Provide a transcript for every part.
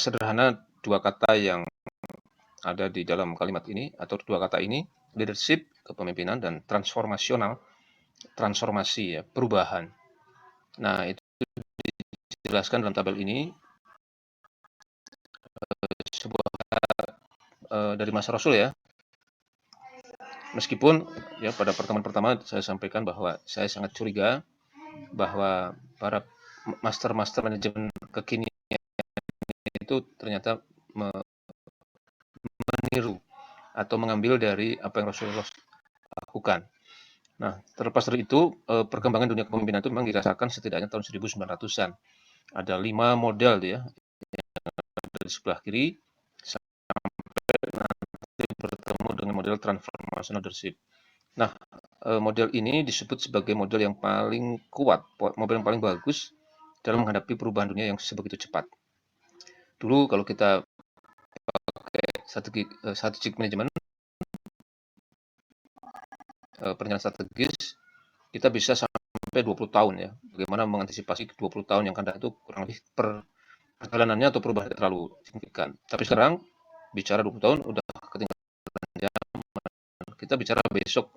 sederhana dua kata yang ada di dalam kalimat ini atau dua kata ini, leadership, kepemimpinan, dan transformasional, transformasi ya, perubahan. Nah, itu dijelaskan dalam tabel ini sebuah dari masa Rasul ya. Meskipun ya pada pertemuan pertama saya sampaikan bahwa saya sangat curiga bahwa para master-master manajemen kekinian itu ternyata meniru atau mengambil dari apa yang Rasulullah lakukan. Nah, terlepas dari itu, perkembangan dunia kepemimpinan itu memang dirasakan setidaknya tahun 1900-an. Ada 5 model ya, dari sebelah kiri sampai nanti bertemu dengan model transformational leadership. Nah, model ini disebut sebagai model yang paling kuat, model yang paling bagus dalam menghadapi perubahan dunia yang sebegitu cepat. Dulu kalau kita pakai strategic management, perencanaan strategis, kita bisa sampai 20 tahun ya. Bagaimana mengantisipasi 20 tahun yang akan datang itu kurang lebih perjalanannya atau perubahan terlalu signifikan. Tapi sekarang bicara 20 tahun udah ketinggalan zaman. Kita bicara besok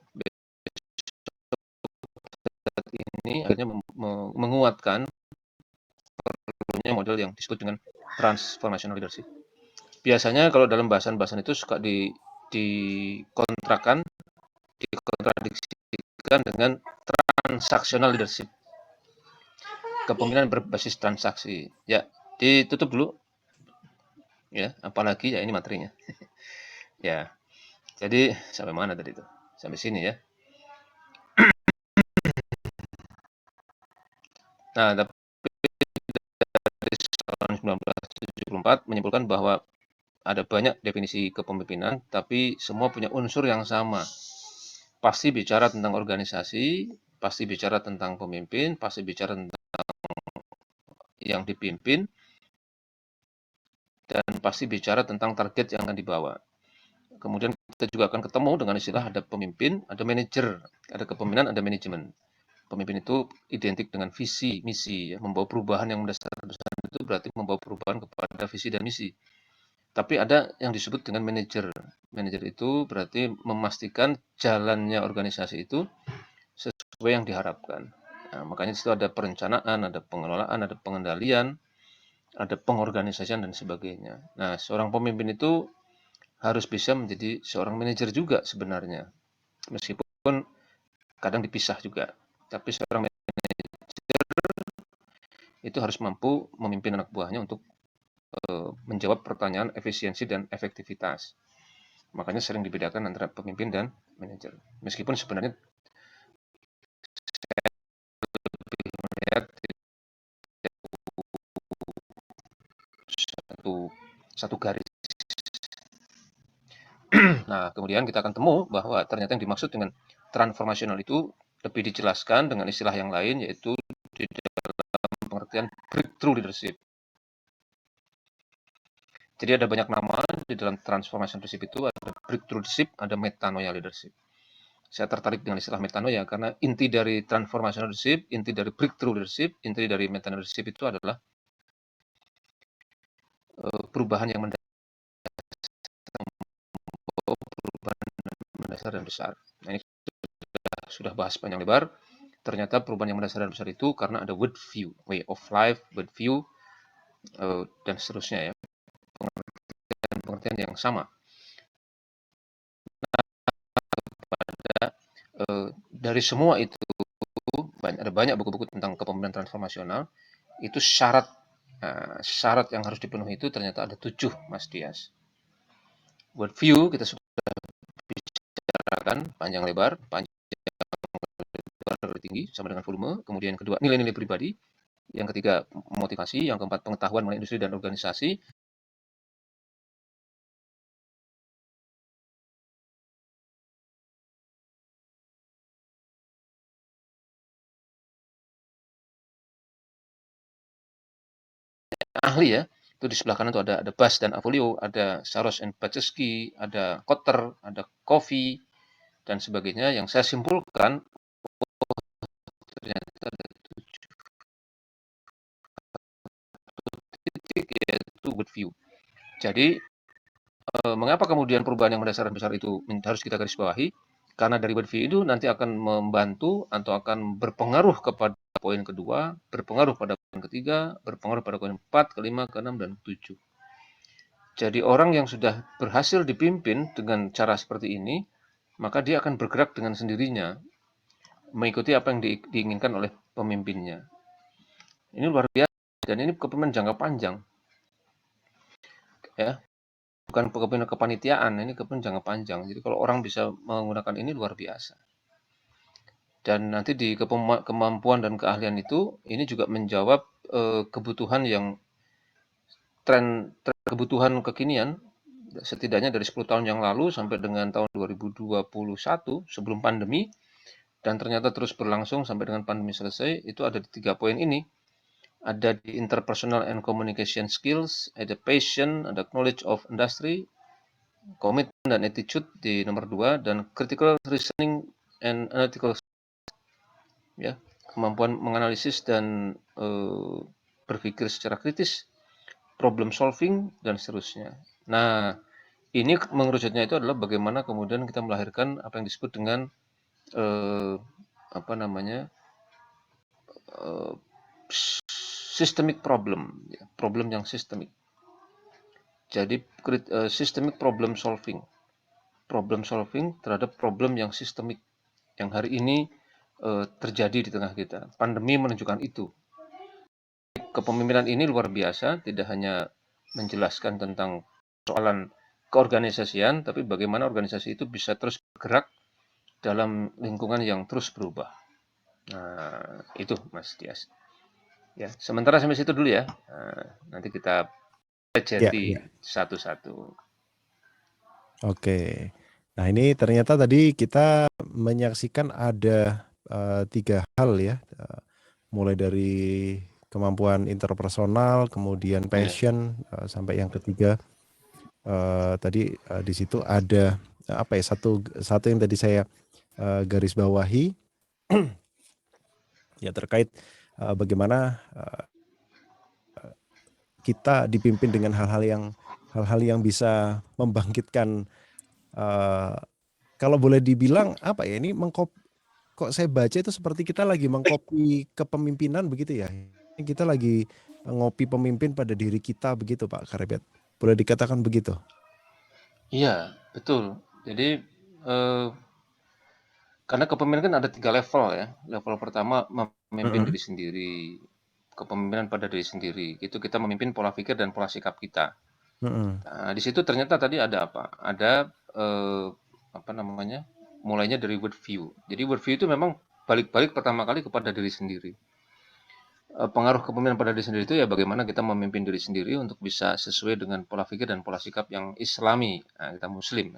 ini akhirnya menguatkan model yang disebut dengan transformational leadership. Biasanya kalau dalam bahasan-bahasan itu suka dikontradiksikan dengan transactional leadership. Kepemimpinan berbasis transaksi. Ya, ditutup dulu. Ya, apalagi ya ini materinya. Ya, jadi sampai mana tadi itu? Sampai sini ya. Nah, tapi dari tahun 1974 menyimpulkan bahwa ada banyak definisi kepemimpinan, tapi semua punya unsur yang sama. Pasti bicara tentang organisasi, pasti bicara tentang pemimpin, pasti bicara tentang yang dipimpin, dan pasti bicara tentang target yang akan dibawa. Kemudian kita juga akan ketemu dengan istilah ada pemimpin, ada manajer, ada kepemimpinan, ada manajemen. Pemimpin itu identik dengan visi, misi, ya, membawa perubahan yang mendasar itu berarti membawa perubahan kepada visi dan misi. Tapi ada yang disebut dengan manajer. Manajer itu berarti memastikan jalannya organisasi itu sesuai yang diharapkan. Nah, makanya di situ ada perencanaan, ada pengelolaan, ada pengendalian, ada pengorganisasian dan sebagainya. Nah, seorang pemimpin itu harus bisa menjadi seorang manajer juga sebenarnya. Meskipun kadang dipisah juga. Tapi seorang manajer itu harus mampu memimpin anak buahnya untuk menjawab pertanyaan efisiensi dan efektivitas. Makanya sering dibedakan antara pemimpin dan manajer. Meskipun sebenarnya lebih melihat satu garis. Nah, kemudian kita akan temu bahwa ternyata yang dimaksud dengan transformasional itu lebih dijelaskan dengan istilah yang lain, yaitu di dalam pengertian breakthrough leadership. Jadi ada banyak nama di dalam transformation leadership itu, ada breakthrough leadership, ada metanoia leadership. Saya tertarik dengan istilah metanoia karena inti dari transformation leadership, inti dari breakthrough leadership, inti dari metanoia leadership itu adalah perubahan yang mendasar dan besar. Nah, ini sudah bahas panjang lebar. Ternyata perubahan yang mendasar dan besar itu karena ada world view, way of life, world view, dan seterusnya ya, pengertian yang sama. Dari semua itu ada banyak buku-buku tentang kepemimpinan transformasional. Itu syarat yang harus dipenuhi itu ternyata ada 7, Mas Dias. World view kita sudah bicarakan panjang lebar lebih tinggi sama dengan volume. Kemudian yang kedua nilai-nilai pribadi. Yang ketiga motivasi. Yang keempat pengetahuan mengenai industri dan organisasi. Ahli ya. Itu di sebelah kanan itu ada Bas dan Avolio, ada Saros and Paczewski, ada Kotter, ada Covey, dan sebagainya. Yang saya simpulkan ternyata ada 7 titik, yaitu world view. Jadi mengapa kemudian perubahan yang mendasar besar itu harus kita garis bawahi? Karena dari world view itu nanti akan membantu atau akan berpengaruh kepada poin kedua, berpengaruh pada poin ketiga, berpengaruh pada poin 4, kelima, keenam, dan ketujuh. Jadi orang yang sudah berhasil dipimpin dengan cara seperti ini, maka dia akan bergerak dengan sendirinya, mengikuti apa yang diinginkan oleh pemimpinnya. Ini luar biasa, dan ini kepemimpinan jangka panjang. Ya, bukan kepemimpinan kepanitiaan, ini kepemimpinan jangka panjang. Jadi kalau orang bisa menggunakan ini luar biasa. Dan nanti di kemampuan dan keahlian itu, ini juga menjawab kebutuhan yang tren kebutuhan kekinian, setidaknya dari 10 tahun yang lalu sampai dengan tahun 2021 sebelum pandemi, dan ternyata terus berlangsung sampai dengan pandemi selesai, itu ada di 3 poin ini. Ada di interpersonal and communication skills, ada passion, ada knowledge of industry, komitmen dan attitude di nomor 2, dan critical reasoning and analytical, ya, kemampuan menganalisis dan berpikir secara kritis, problem solving, dan seterusnya. Nah, ini mengerucutnya itu adalah bagaimana kemudian kita melahirkan apa yang disebut dengan systemic problem, ya, problem yang sistemik. Jadi systemic problem solving terhadap problem yang sistemik yang hari ini terjadi di tengah kita. Pandemi menunjukkan itu. Kepemimpinan ini luar biasa, tidak hanya menjelaskan tentang persoalan keorganisasian, tapi bagaimana organisasi itu bisa terus bergerak dalam lingkungan yang terus berubah. Nah, itu Mas Dias. Ya, sementara sampai situ dulu ya. Nah, nanti kita Ya, pelajari ya. satu-satu. Oke. Nah, ini ternyata tadi kita menyaksikan ada 3 hal ya. Mulai dari kemampuan interpersonal, kemudian Ya. passion, sampai yang ketiga tadi di situ ada apa ya, satu yang tadi saya garis bawahi ya terkait bagaimana kita dipimpin dengan hal-hal yang bisa membangkitkan kalau boleh dibilang apa ya, ini kok saya baca itu seperti kita lagi mengcopy kepemimpinan begitu ya. Kita lagi ngopi pemimpin pada diri kita begitu Pak Karebet. Boleh dikatakan begitu? Iya, betul. Jadi karena kepemimpinan kan ada 3 level ya. Level pertama memimpin Mm-mm. diri sendiri, kepemimpinan pada diri sendiri. Itu kita memimpin pola pikir dan pola sikap kita. Mm-mm. Nah, di situ ternyata tadi ada apa? Ada apa namanya? Mulainya dari world view. Jadi world view itu memang balik-balik pertama kali kepada diri sendiri. Pengaruh kepemimpinan pada diri sendiri itu ya bagaimana kita memimpin diri sendiri untuk bisa sesuai dengan pola pikir dan pola sikap yang Islami. Nah, kita Muslim.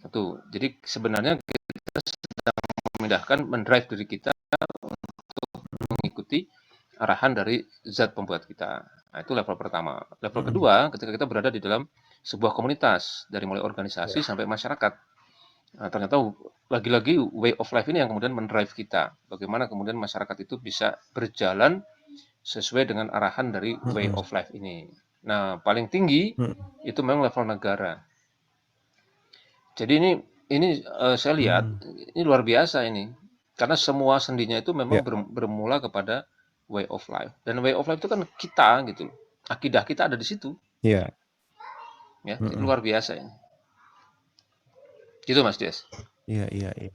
Itu. Jadi sebenarnya kita sedang memindahkan, mendrive diri kita mengikuti arahan dari zat pembuat kita. Nah, itu level pertama. Level Mm-mm. kedua, ketika kita berada di dalam sebuah komunitas, dari mulai organisasi Ya. sampai masyarakat. Nah, ternyata lagi-lagi way of life ini yang kemudian mendrive kita. Bagaimana kemudian masyarakat itu bisa berjalan sesuai dengan arahan dari way Mm-mm. of life ini. Nah, paling tinggi Mm-mm. itu memang level negara. Jadi ini saya lihat Mm. ini luar biasa ini. Karena semua sendinya itu memang Ya, bermula kepada way of life. Dan way of life itu kan kita gitu loh. Akidah kita ada di situ, ya. ya. Ini Mm-mm. luar biasa ini. Gitu Mas Des. Iya, iya, iya.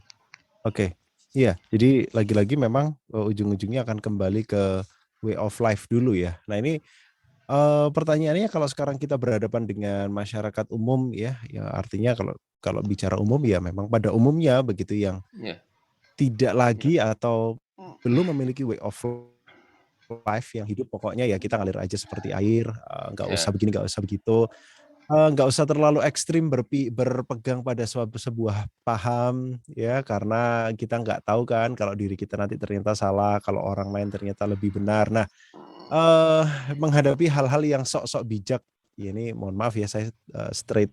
Oke. Iya, jadi lagi-lagi memang ujung-ujungnya akan kembali ke way of life dulu ya. Nah, ini pertanyaannya kalau sekarang kita berhadapan dengan masyarakat umum ya, ya artinya kalau kalau bicara umum ya memang pada umumnya begitu yang Ya. tidak Ya. lagi atau belum memiliki way of life yang hidup pokoknya ya kita ngalir aja seperti air, nggak usah Ya. begini, nggak usah begitu, nggak usah terlalu ekstrim berpegang pada sebuah paham ya karena kita nggak tahu kan kalau diri kita nanti ternyata salah, kalau orang lain ternyata lebih benar. Nah, menghadapi hal-hal yang sok-sok bijak, ya ini mohon maaf ya saya, straight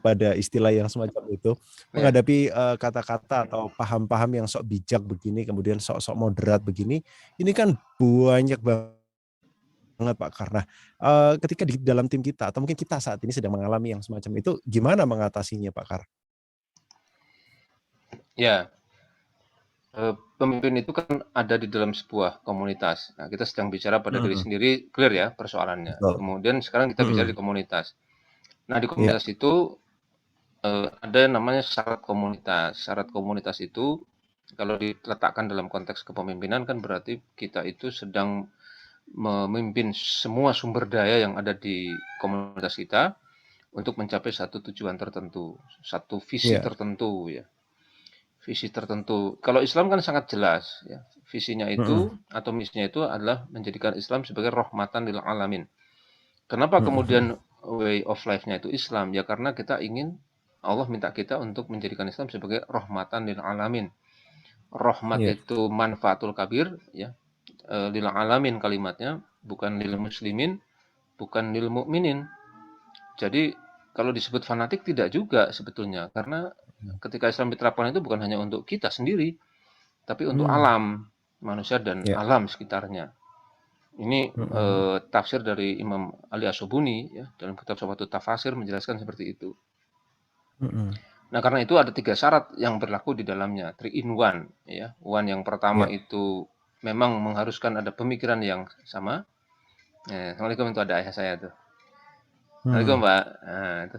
pada istilah yang semacam itu. Ya. Menghadapi, kata-kata atau paham-paham yang sok bijak begini, kemudian sok-sok moderat begini, ini kan banyak banget Pak, karena, ketika di dalam tim kita atau mungkin kita saat ini sedang mengalami yang semacam itu, gimana mengatasinya Pak Kar? Ya, pemimpin itu kan ada di dalam sebuah komunitas. Nah, kita sedang bicara pada diri Mhm, sendiri, clear ya persoalannya. betul. Kemudian sekarang kita bicara di Mhm, komunitas. Nah, di iya, komunitas itu, ada yang namanya syarat komunitas. Syarat komunitas itu kalau diletakkan dalam konteks kepemimpinan kan berarti kita itu sedang memimpin semua sumber daya yang ada di komunitas kita untuk mencapai satu tujuan tertentu, satu visi iya, tertentu ya. Visi tertentu. Kalau Islam kan sangat jelas ya. Visinya mhm, itu atau misinya itu adalah menjadikan Islam sebagai rahmatan lil alamin. Kenapa mhm mhm, kemudian way of life-nya itu Islam? Ya karena kita ingin Allah minta kita untuk menjadikan Islam sebagai rahmatan lil alamin. Rahmat iya, itu manfaatul kabir ya. Lil alamin kalimatnya, bukan lil muslimin, bukan lil mukminin. Jadi kalau disebut fanatik tidak juga sebetulnya karena mhm, ketika Islam diterapkan itu bukan hanya untuk kita sendiri, tapi untuk mmm, alam manusia dan iya, alam sekitarnya. Ini mhm mhm, tafsir dari Imam Ali Asyubuni ya dalam kitab Safatul Tafasir menjelaskan seperti itu. mhm, Nah, karena itu ada 3 syarat yang berlaku di dalamnya, 3 in 1 ya. One yang pertama iya, itu memang mengharuskan ada pemikiran yang sama. Assalamualaikum, itu ada ayah saya tuh. Assalamualaikum, mmm, Mbak. Nah, itu.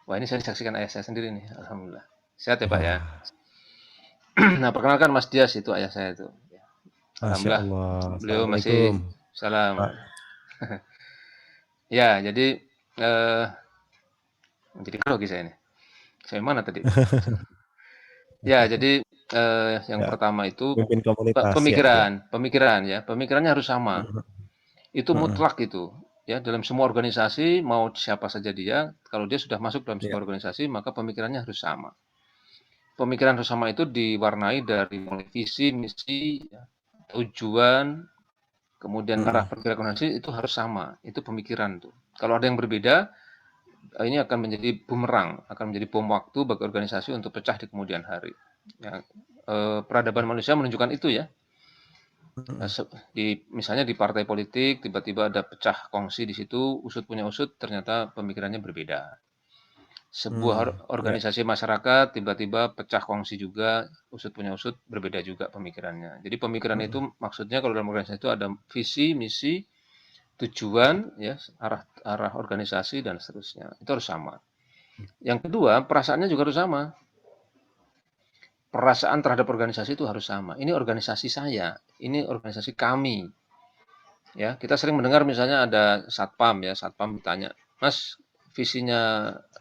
Wah, ini saya disaksikan ayah saya sendiri nih, alhamdulillah. Sehat ya, Pak ya. wah, Nah, perkenalkan Mas Dias, itu ayah saya itu. masya Alhamdulillah Allah. beliau masih Assalamualaikum, salam. Pak. Ya, jadi eh jadi grogi saya ini. Saya mana tadi itu? Ya, jadi yang Ya, pertama itu mimpin komunitas, ya ya, pemikiran ya. Pemikirannya harus sama. mhm Itu mhm, mutlak itu. Ya, dalam semua organisasi mau siapa saja dia, kalau dia sudah masuk dalam iya, sebuah organisasi, maka pemikirannya harus sama. Pemikiran harus sama itu diwarnai dari mulai visi, misi, ya, tujuan, kemudian arah mhm, pergerakan organisasi itu harus sama. Itu pemikiran tuh. Kalau ada yang berbeda, ini akan menjadi bumerang, akan menjadi bom waktu bagi organisasi untuk pecah di kemudian hari. Ya, peradaban manusia menunjukkan itu ya. mhm Misalnya di partai politik tiba-tiba ada pecah kongsi di situ, usut punya usut, ternyata pemikirannya berbeda. Sebuah iya, organisasi masyarakat tiba-tiba pecah kongsi juga, usut punya usut, berbeda juga pemikirannya. Jadi pemikiran itu mhm maksudnya kalau dalam organisasi itu ada visi, misi, tujuan, ya, arah arah organisasi dan seterusnya. Itu harus sama. Yang kedua, perasaannya juga harus sama. Perasaan terhadap organisasi itu harus sama. Ini organisasi saya, ini organisasi kami. Ya, kita sering mendengar misalnya ada satpam ya, satpam ditanya, Mas, visinya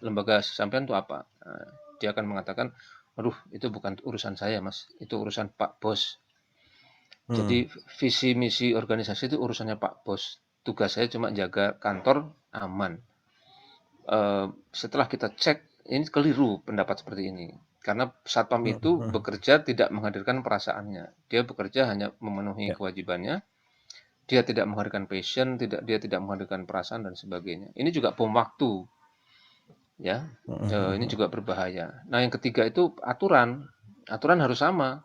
lembaga sampean itu apa? Nah, dia akan mengatakan, aduh, itu bukan urusan saya, Mas, itu urusan Pak Bos. Jadi mhm, visi misi organisasi itu urusannya Pak Bos. Tugas saya cuma jaga kantor aman. Setelah kita cek, ini keliru pendapat seperti ini. Karena satpam mhm itu mhm, bekerja tidak menghadirkan perasaannya. Dia bekerja hanya memenuhi iya, kewajibannya. Dia tidak menghadirkan passion, dia tidak menghadirkan perasaan dan sebagainya. Ini juga bom waktu, ya. mhm Ini mhm, juga berbahaya. Nah, yang ketiga itu aturan. Aturan harus sama.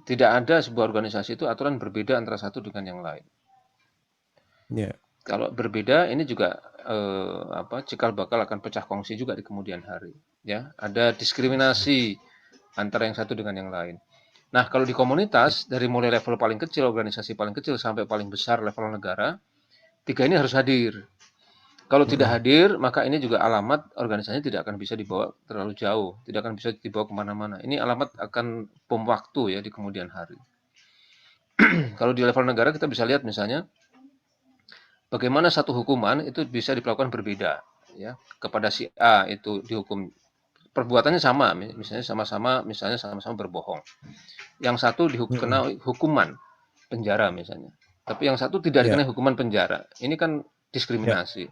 Tidak ada sebuah organisasi itu aturan berbeda antara satu dengan yang lain. iya, Kalau berbeda, ini juga cikal bakal akan pecah kongsi juga di kemudian hari. Ya, ada diskriminasi antara yang satu dengan yang lain. Nah, kalau di iya, komunitas dari mulai level paling kecil, organisasi paling kecil sampai paling besar level negara, tiga ini harus hadir. Kalau tidak mhm, hadir, maka ini juga alamat organisasinya tidak akan bisa dibawa terlalu jauh, tidak akan bisa dibawa kemana-mana. Ini alamat akan bom waktu ya di kemudian hari. Kalau di level negara kita bisa lihat misalnya bagaimana satu hukuman itu bisa diperlakukan berbeda ya kepada si A itu dihukum perbuatannya sama misalnya sama-sama berbohong. Yang satu mhm, dikena hukuman penjara misalnya. Tapi yang satu tidak iya, dikenai hukuman penjara. Ini kan iya, diskriminasi.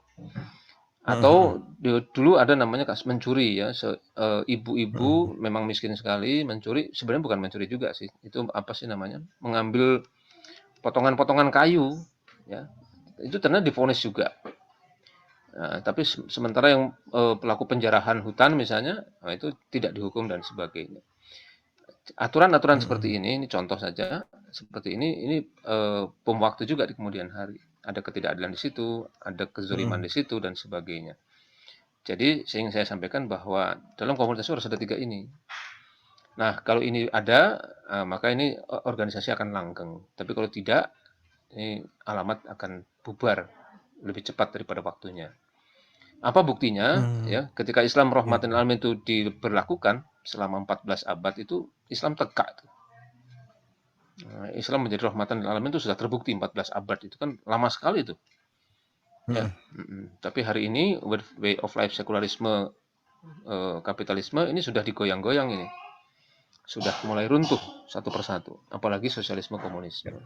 mhm Atau mhm, dulu ada namanya kasus mencuri ya. Ibu-ibu mhm, memang miskin sekali mencuri. Sebenarnya bukan mencuri juga sih. Itu apa sih namanya? Mengambil potongan-potongan kayu ya. Itu ternyata divonis juga. Nah, tapi sementara yang pelaku penjarahan hutan misalnya, nah itu tidak dihukum dan sebagainya. Aturan-aturan seperti mhm, ini contoh saja, seperti ini bom waktu juga di kemudian hari. Ada ketidakadilan di situ, ada kezoliman di situ dan sebagainya. Jadi yang saya sampaikan bahwa dalam komunitas harus ada 3 ini. Nah, kalau ini ada, maka ini organisasi akan langgeng. Tapi kalau tidak, ini alamat akan bubar lebih cepat daripada waktunya. Apa buktinya? Hmm, Ya, ketika Islam ya, rahmatan lil alamin itu diberlakukan selama 14 abad itu Islam tegak. Islam menjadi rahmatan lil alamin itu sudah terbukti 14 abad itu kan lama sekali itu. Ya, hmm, Tapi hari ini way of life sekularisme kapitalisme ini sudah digoyang-goyang ini. Sudah mulai runtuh satu persatu, apalagi sosialisme ya. komunisme.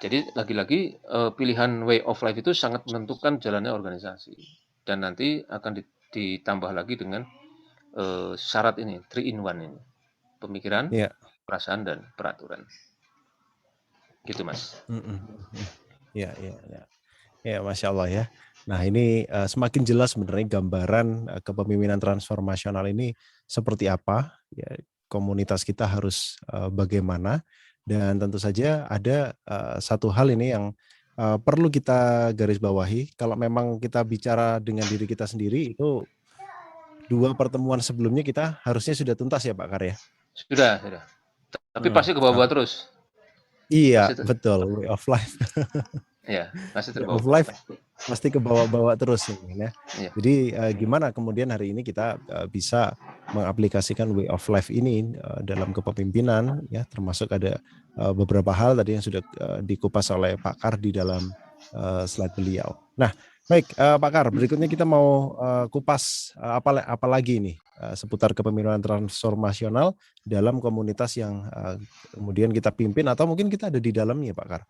Jadi lagi-lagi pilihan way of life itu sangat menentukan jalannya organisasi. Dan nanti akan ditambah lagi dengan syarat ini, 3 in 1 ini. Pemikiran, Ya. perasaan, dan peraturan. Gitu, Mas. Ya, ya, ya. Ya, Masya Allah ya. Nah, ini semakin jelas sebenarnya gambaran kepemimpinan transformasional ini seperti apa. Ya, komunitas kita harus bagaimana. Dan tentu saja ada satu hal ini yang perlu kita garis bawahi. Kalau memang kita bicara dengan diri kita sendiri, itu 2 pertemuan sebelumnya kita harusnya sudah tuntas ya Pak Karya. Sudah, sudah. Tapi pasti ke bawah terus. Iya, Pasti betul. Way of life. ya, pasti Way of terbawa. life pasti kebawa-bawa terus ini ya. Iya. Jadi gimana kemudian hari ini kita bisa mengaplikasikan way of life ini dalam kepemimpinan ya, termasuk ada beberapa hal tadi yang sudah dikupas oleh Pak Kar di dalam slide beliau. Nah, baik Pak Kar, berikutnya kita mau kupas apa lagi nih seputar kepemimpinan transformasional dalam komunitas yang kemudian kita pimpin atau mungkin kita ada di dalamnya Pak Kar.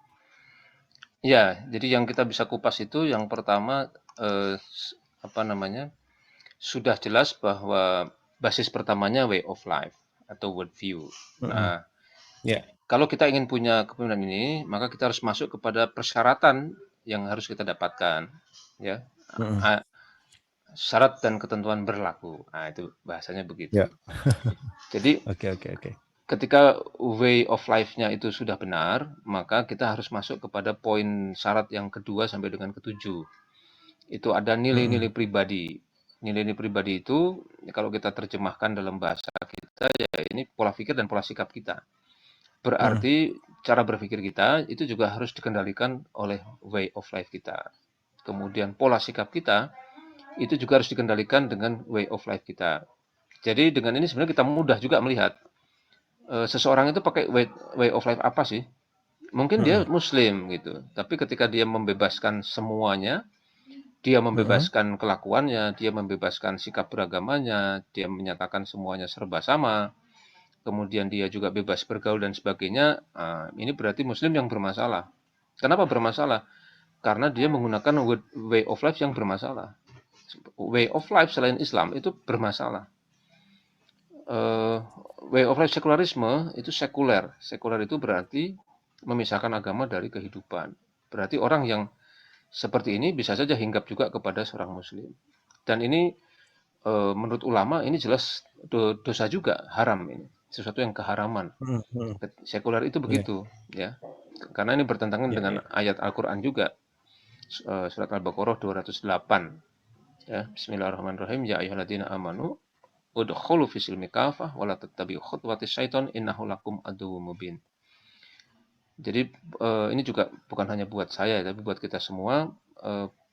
Ya, jadi yang kita bisa kupas itu yang pertama apa namanya? Sudah jelas bahwa basis pertamanya way of life atau worldview. Mm-mm. Nah, Ya. kalau kita ingin punya kepemimpinan ini, maka kita harus masuk kepada persyaratan yang harus kita dapatkan, ya. Mm-mm. Syarat dan ketentuan berlaku. Nah, itu bahasanya begitu. Ya. Jadi, Oke. ketika way of life-nya itu sudah benar, maka kita harus masuk kepada poin syarat yang kedua sampai dengan ketujuh. Itu ada nilai-nilai Mm-mm. pribadi. Nilai-nilai pribadi itu kalau kita terjemahkan dalam bahasa kita ya ini pola pikir dan pola sikap kita. Mm-mm. Berarti cara berpikir kita itu juga harus dikendalikan oleh way of life kita. Kemudian pola sikap kita itu juga harus dikendalikan dengan way of life kita. Jadi dengan ini sebenarnya kita mudah juga melihat seseorang itu pakai way of life apa sih? Mungkin dia Mm-mm. Muslim gitu, tapi ketika dia membebaskan semuanya, dia Mm-mm. membebaskan kelakuannya, dia membebaskan sikap beragamanya, dia menyatakan semuanya serba sama, kemudian dia juga bebas bergaul dan sebagainya. Ini berarti Muslim yang bermasalah. Kenapa bermasalah? Karena dia menggunakan way of life yang bermasalah. Way of life selain Islam itu bermasalah. Way of life sekularisme itu sekuler. Sekuler itu berarti memisahkan agama dari kehidupan. Berarti orang yang seperti ini bisa saja hinggap juga kepada seorang Muslim. Dan ini menurut ulama ini jelas dosa juga, haram ini, sesuatu yang keharaman. Mm-mm. Sekuler itu Ya, begitu, ya. Karena ini bertentangan ya, dengan ya. ayat Al-Qur'an juga. Surat Al-Baqarah 208. Ya, Bismillahirrahmanirrahim. Ya ayyuhalladzina amanu udkhulu fis silmi kafah wa la tattabi'u khutuwatis syaiton innahu lakum aduwwum mubin. Jadi ini juga bukan hanya buat saya tapi buat kita semua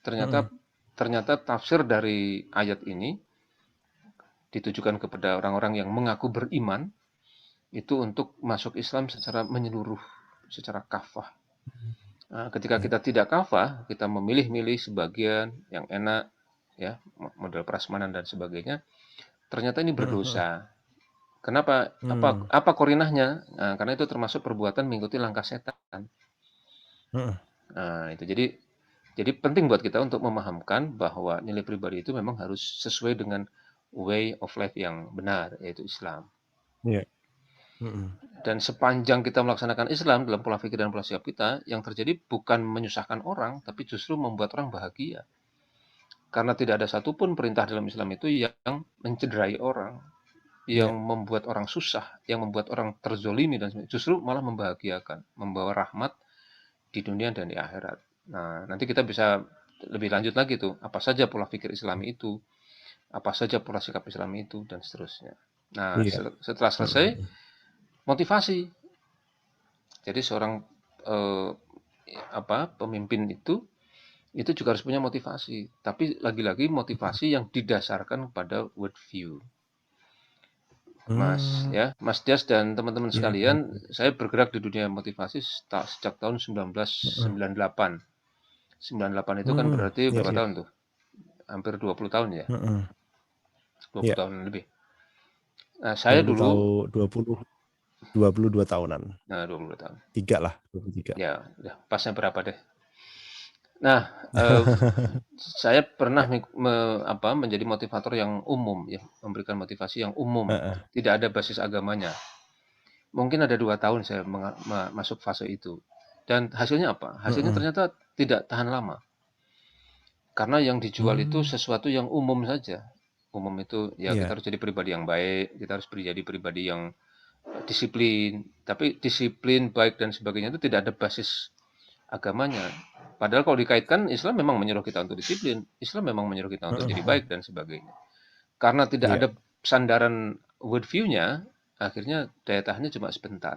ternyata Mm-mm. ternyata tafsir dari ayat ini ditujukan kepada orang-orang yang mengaku beriman itu untuk masuk Islam secara menyeluruh, secara kafah. Nah, ketika Ya. kita tidak kafah, kita memilih-milih sebagian yang enak, ya, model prasmanan dan sebagainya, ternyata ini Mm-mm. berdosa. Kenapa? Apa Mm. apa korinahnya? Nah, karena itu termasuk perbuatan mengikuti langkah setan. Mm. Nah, itu jadi penting buat kita untuk memahamkan bahwa nilai pribadi itu memang harus sesuai dengan way of life yang benar, yaitu Islam. Ya. Mm-mm. Dan sepanjang kita melaksanakan Islam dalam pola pikir dan pola sikap kita, yang terjadi bukan menyusahkan orang, tapi justru membuat orang bahagia. Karena tidak ada satupun perintah dalam Islam itu yang mencederai orang. yang Iya. membuat orang susah, yang membuat orang terzolimi dan sebagainya, justru malah membahagiakan, membawa rahmat di dunia dan di akhirat. Nah, nanti kita bisa lebih lanjut lagi tuh, apa saja pola pikir Islami itu, apa saja pola sikap Islami itu, dan seterusnya. Nah, Iya. setelah selesai, Mhm. motivasi. Jadi seorang eh, pemimpin itu juga harus punya motivasi. Tapi lagi-lagi motivasi yang didasarkan pada worldview. Mas, Mmm, ya, Mas Dias dan teman-teman iya iya sekalian, iya. saya bergerak di dunia motivasi sejak tahun Heeh. 1998. 98 itu kan Mmm, berarti iya berapa iya. tahun tuh? Hampir 20 tahun ya, Mhm. 20 Iya, tahun lebih. Nah, saya 20 dulu, tahu 22 tahunan. nah 20 tahun. 3 lah, 23. Ya, udah pasnya berapa deh. Nah, eh, saya pernah Ya, menjadi motivator yang umum ya, memberikan motivasi yang umum, heeh. tidak ada basis agamanya. Mungkin ada 2 tahun saya masuk fase itu. Dan hasilnya apa? Hasilnya Mhm. ternyata tidak tahan lama. Karena yang dijual itu Mmm, sesuatu yang umum saja. Umum itu ya iya. kita harus jadi pribadi yang baik, kita harus menjadi pribadi yang disiplin. Tapi disiplin, baik dan sebagainya itu tidak ada basis agamanya. Padahal kalau dikaitkan, Islam memang menyuruh kita untuk disiplin. Islam memang menyuruh kita untuk Heeh jadi heeh. baik dan sebagainya. Karena tidak Iya. ada sandaran worldview-nya, akhirnya daya tahannya cuma sebentar.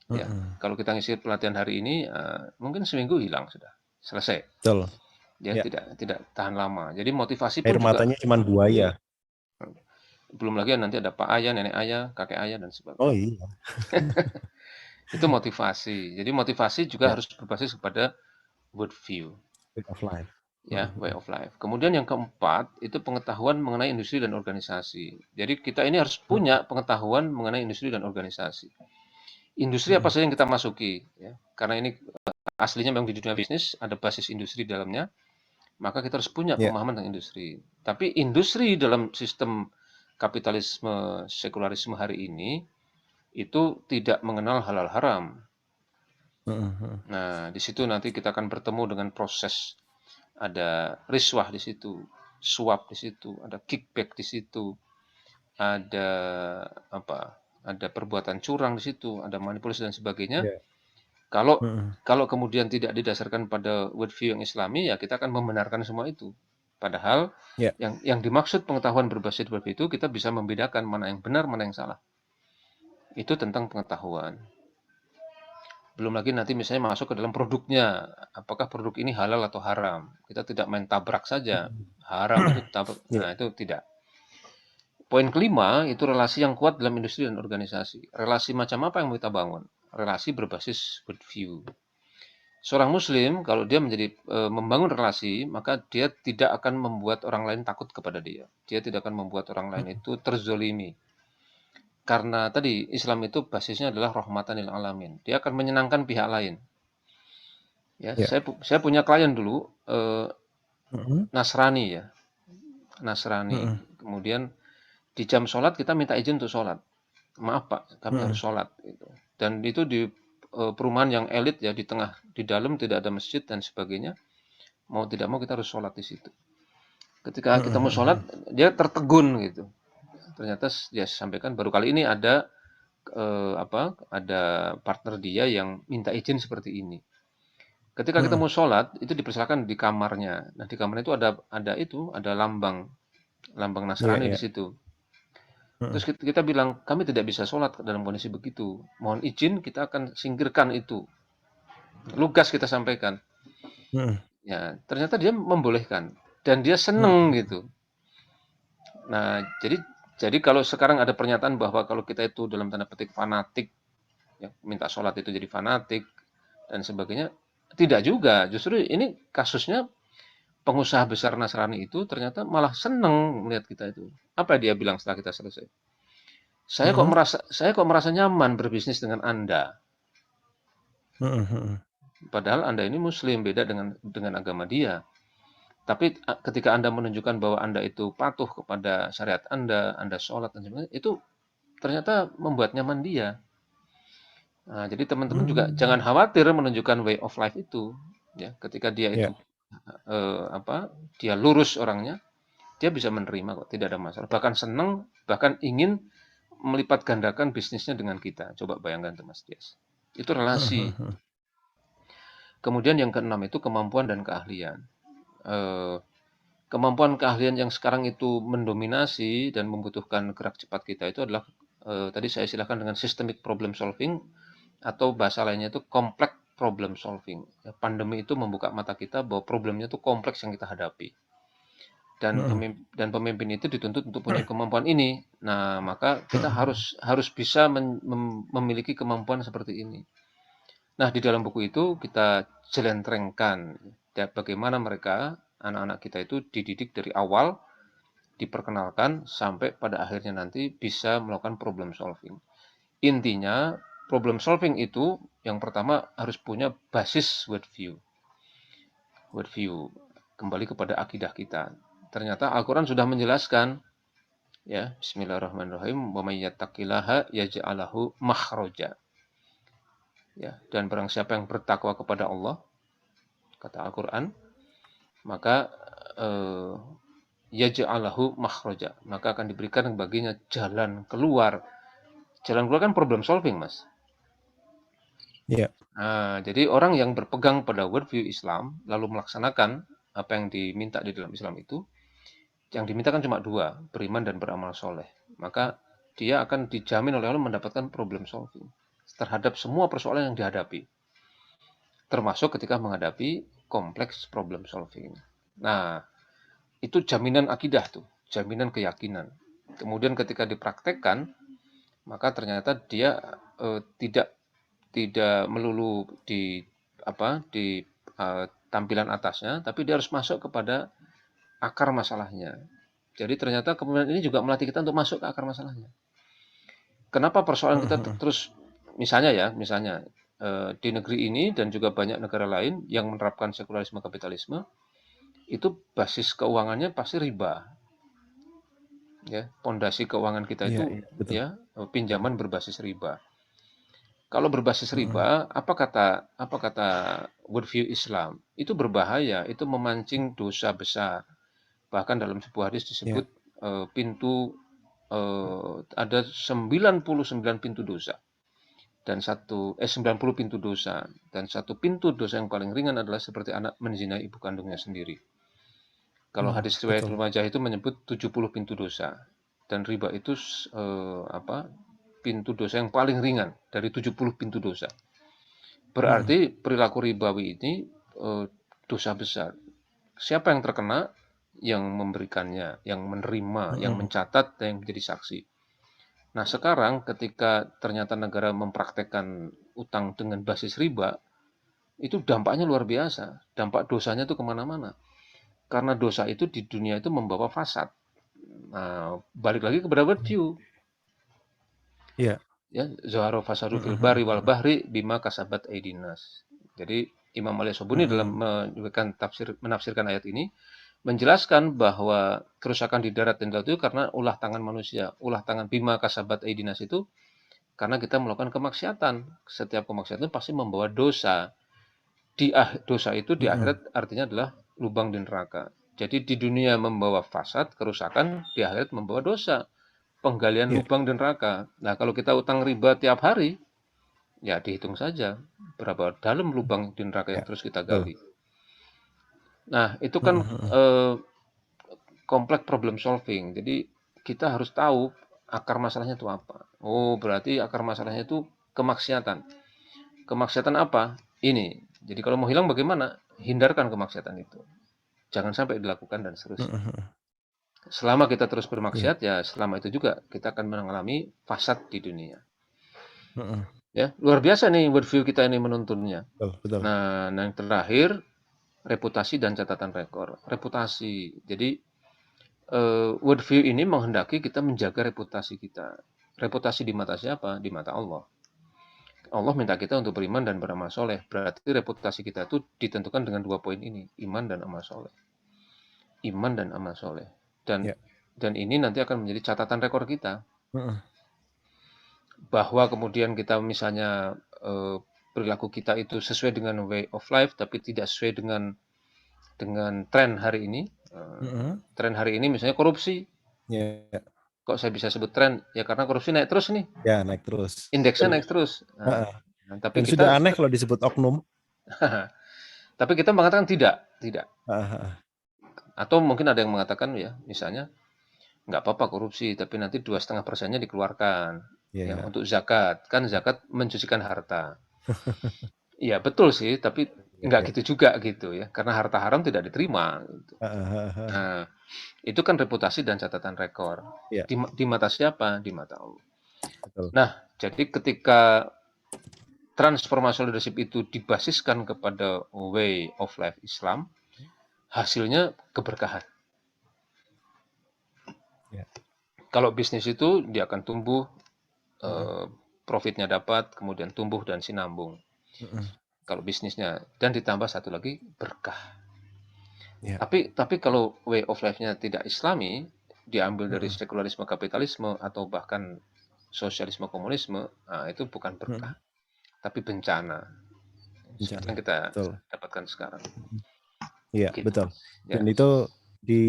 Ya, Mhm. kalau kita ngisi pelatihan hari ini, mungkin seminggu hilang sudah, selesai. Betul. Dia Ya. tidak tidak tahan lama. Jadi motivasi pun Air juga matanya cuman buaya. belum lagi nanti ada pak ayah, nenek ayah, kakek ayah dan Oh sebagainya. iya. Itu motivasi. Jadi motivasi juga Ya, harus berbasis kepada worldview, way of life. ya, Mhm way mhm. of life. Kemudian yang keempat itu pengetahuan mengenai industri dan organisasi. Jadi kita ini harus Mhm punya pengetahuan mengenai industri dan organisasi. Industri apa mhm. saja yang kita masuki, ya. Karena ini aslinya memang di dunia bisnis ada basis industri di dalamnya, maka kita harus punya Ya. pemahaman tentang industri. Tapi industri dalam sistem kapitalisme sekularisme hari ini itu tidak mengenal halal haram. Mhm mhm. Nah, di situ nanti kita akan bertemu dengan proses ada riswah di situ, suap di situ, ada kickback di situ, ada apa? Ada perbuatan curang di situ, ada manipulasi dan sebagainya. Iya. Kalau Mhm. kalau kemudian tidak didasarkan pada worldview yang Islami, ya kita akan membenarkan semua itu. Padahal Ya. yang dimaksud pengetahuan berbasis worldview itu kita bisa membedakan mana yang benar, mana yang salah. Itu tentang pengetahuan. Belum lagi nanti misalnya masuk ke dalam produknya, apakah produk ini halal atau haram. Kita tidak main tabrak saja, Mhm. haram itu tabrak. Iya. Nah, itu tidak. Poin kelima itu relasi yang kuat dalam industri dan organisasi. Relasi macam apa yang mau kita bangun? Relasi berbasis worldview. Seorang muslim kalau dia membangun relasi, maka dia tidak akan membuat orang lain takut kepada dia. Dia tidak akan membuat orang lain Mhm. itu terzolimi. Karena tadi Islam itu basisnya adalah rahmatan lil alamin. Dia akan menyenangkan pihak lain. Ya, Iya. saya punya klien dulu Mhm Nasrani ya, Nasrani. mhm Kemudian di jam sholat kita minta izin untuk sholat. Maaf Pak, kami harus mhm. sholat. Gitu. Dan itu di perumahan yang elit ya, di tengah, di dalam tidak ada masjid dan sebagainya. Mau tidak mau kita harus sholat di situ. Ketika Mhm kita mau mhm sholat, mhm. dia tertegun gitu. Ternyata dia sampaikan baru kali ini ada ada partner dia yang minta izin seperti ini. Ketika kita Mhm. mau sholat, itu dipersilakan di kamarnya. Nah, di kamarnya itu ada lambang, lambang Iya Nasrani di iya. situ. Terus Mhm. kita bilang, kami tidak bisa sholat dalam kondisi begitu. Mohon izin, kita akan singkirkan itu. Lugas kita sampaikan. Mhm. Ya, ternyata dia membolehkan dan dia seneng Mhm. gitu. Nah, jadi kalau sekarang ada pernyataan bahwa kalau kita itu dalam tanda petik fanatik, ya, minta sholat itu jadi fanatik dan sebagainya, tidak juga. Justru ini kasusnya pengusaha besar Nasrani itu ternyata malah seneng melihat kita itu. Apa dia bilang setelah kita selesai? Mhm. Saya kok merasa nyaman berbisnis dengan Anda. Mhm mhm. Padahal Anda ini Muslim, beda dengan agama dia. Tapi ketika Anda menunjukkan bahwa Anda itu patuh kepada syariat Anda sholat dan sebagainya, itu ternyata membuat nyaman dia. Nah, jadi teman-teman juga jangan Mmm. khawatir menunjukkan way of life itu, ya. Ketika dia itu Iya. dia lurus orangnya, dia bisa menerima kok, tidak ada masalah. Bahkan senang, bahkan ingin melipat gandakan bisnisnya dengan kita. Coba bayangkan tuh Mas Dias. Itu relasi. Kemudian yang keenam itu kemampuan dan keahlian. Eh, Kemampuan keahlian yang sekarang itu mendominasi dan membutuhkan gerak cepat kita itu adalah tadi saya istilahkan dengan systemic problem solving atau bahasa lainnya itu complex problem solving. Ya, pandemi itu membuka mata kita bahwa problemnya itu kompleks yang kita hadapi. Dan pemimpin itu dituntut untuk punya kemampuan ini. Nah, maka kita harus bisa memiliki kemampuan seperti ini. Nah, di dalam buku itu kita jelentrengkan ya, bagaimana mereka, anak-anak kita itu dididik dari awal, diperkenalkan sampai pada akhirnya nanti bisa melakukan problem solving. Intinya, problem solving itu yang pertama harus punya basis worldview. Worldview, kembali kepada akidah kita. Ternyata Al-Quran sudah menjelaskan, ya, Bismillahirrahmanirrahim, wa may yattaqillaha yaj'alahu makhraja. Ya, dan barang siapa yang bertakwa kepada Allah, kata Al-Quran, maka yaj'alahu makhraja, maka akan diberikan baginya jalan keluar. Jalan keluar kan problem solving, Mas. Iya. Nah, jadi orang yang berpegang pada worldview Islam lalu melaksanakan apa yang diminta di dalam Islam itu, yang diminta kan cuma dua, beriman dan beramal soleh. Maka dia akan dijamin oleh Allah mendapatkan problem solving terhadap semua persoalan yang dihadapi, termasuk ketika menghadapi kompleks problem solving. Nah, itu jaminan akidah tuh, jaminan keyakinan. Kemudian ketika dipraktekkan, maka ternyata dia tidak melulu di tampilan atasnya, tapi dia harus masuk kepada akar masalahnya. Jadi ternyata kemudian ini juga melatih kita untuk masuk ke akar masalahnya. Kenapa persoalan kita terus, misalnya di negeri ini dan juga banyak negara lain yang menerapkan sekularisme kapitalisme, itu basis keuangannya pasti riba. Ya, pondasi keuangan kita Iya, itu betul. ya pinjaman berbasis riba. Kalau berbasis riba, apa kata worldview Islam? Itu berbahaya, itu memancing dosa besar. Bahkan dalam sebuah hadis disebut Iya. ada 99 pintu dosa dan 90 pintu dosa, dan satu pintu dosa yang paling ringan adalah seperti anak menzinai ibu kandungnya sendiri. Kalau hadis riwayat Betul. Majah itu menyebut 70 pintu dosa, dan riba itu pintu dosa yang paling ringan dari 70 pintu dosa. Berarti perilaku ribawi ini dosa besar. Siapa yang terkena? Yang memberikannya, yang menerima, yang mencatat, dan yang menjadi saksi. Nah, sekarang ketika ternyata negara mempraktekkan utang dengan basis riba, itu dampaknya luar biasa. Dampak dosanya itu kemana-mana. Karena dosa itu di dunia itu membawa fasad. Nah, balik lagi kepada worldview. Iya. Ya, Zoharo fasadu fil bari wal bahri bima kasabat aidinas. Jadi Imam Al-Sobuni dalam menafsirkan ayat ini menjelaskan bahwa kerusakan di darat dan laut itu karena ulah tangan manusia. Ulah tangan bima kasabat aidinas itu karena kita melakukan kemaksiatan. Setiap kemaksiatan pasti membawa dosa. Dosa itu di akhirat artinya adalah lubang di neraka. Jadi di dunia membawa fasad, kerusakan, di akhirat membawa dosa, penggalian Iya. lubang di neraka. Nah, kalau kita utang riba tiap hari, ya dihitung saja berapa dalam lubang di neraka yang Iya. terus kita Betul. gali. Nah, itu kan kompleks problem solving. Jadi kita harus tahu akar masalahnya itu apa. Oh, berarti akar masalahnya itu kemaksiatan. Kemaksiatan apa? Ini. Jadi kalau mau hilang bagaimana? Hindarkan kemaksiatan itu. Jangan sampai dilakukan dan seterusnya. Selama kita terus Iya. bermaksiat, ya selama itu juga kita akan mengalami fasad di dunia. Heeh. Ya, luar biasa nih worldview kita ini menuntunnya. Betul, betul. Nah, yang terakhir reputasi dan catatan rekor. Reputasi. Jadi worldview ini menghendaki kita menjaga reputasi kita. Reputasi di mata siapa? Di mata Allah. Allah minta kita untuk beriman dan beramal soleh. Berarti reputasi kita itu ditentukan dengan dua poin ini, iman dan amal soleh. Iman dan amal soleh. Iya. Dan ini nanti akan menjadi catatan rekor kita. Heeh. Bahwa kemudian kita misalnya perilaku kita itu sesuai dengan way of life, tapi tidak sesuai dengan tren hari ini, Mhm. Tren hari ini misalnya korupsi. Ya. Kok saya bisa sebut tren? Ya karena korupsi naik terus nih, Ya, naik terus. indeksnya Dan naik terus. heeh, Tapi dan kita sudah aneh kalau disebut oknum. tapi kita mengatakan tidak, tidak. Heeh heeh. Atau mungkin ada yang mengatakan ya, misalnya nggak apa-apa korupsi, tapi nanti 2,5%-nya dikeluarkan yang Ya. untuk zakat. Kan zakat mencucikan harta. Iya betul sih, tapi Ya nggak ya. gitu juga gitu ya, karena harta haram tidak diterima. Gitu. Heeh heeh heeh. Nah, itu kan reputasi dan catatan rekor. Iya, Di mata siapa? Di mata Allah. betul. Nah, jadi ketika transformasi leadership itu dibasiskan kepada way of life Islam, hasilnya keberkahan. Ya. Kalau bisnis itu dia akan tumbuh, Mhm. eh, profitnya dapat, kemudian tumbuh dan sinambung. Mhm. Kalau bisnisnya dan ditambah satu lagi berkah. Ya. Tapi kalau way of life-nya tidak Islami, diambil dari Mhm. sekularisme kapitalisme atau bahkan sosialisme komunisme, nah itu bukan berkah, Mhm. tapi bencana. Seperti Bencana. yang kita Betul. dapatkan sekarang. Mhm. Iya, Gitu, betul. Mas. Dan Ya, itu di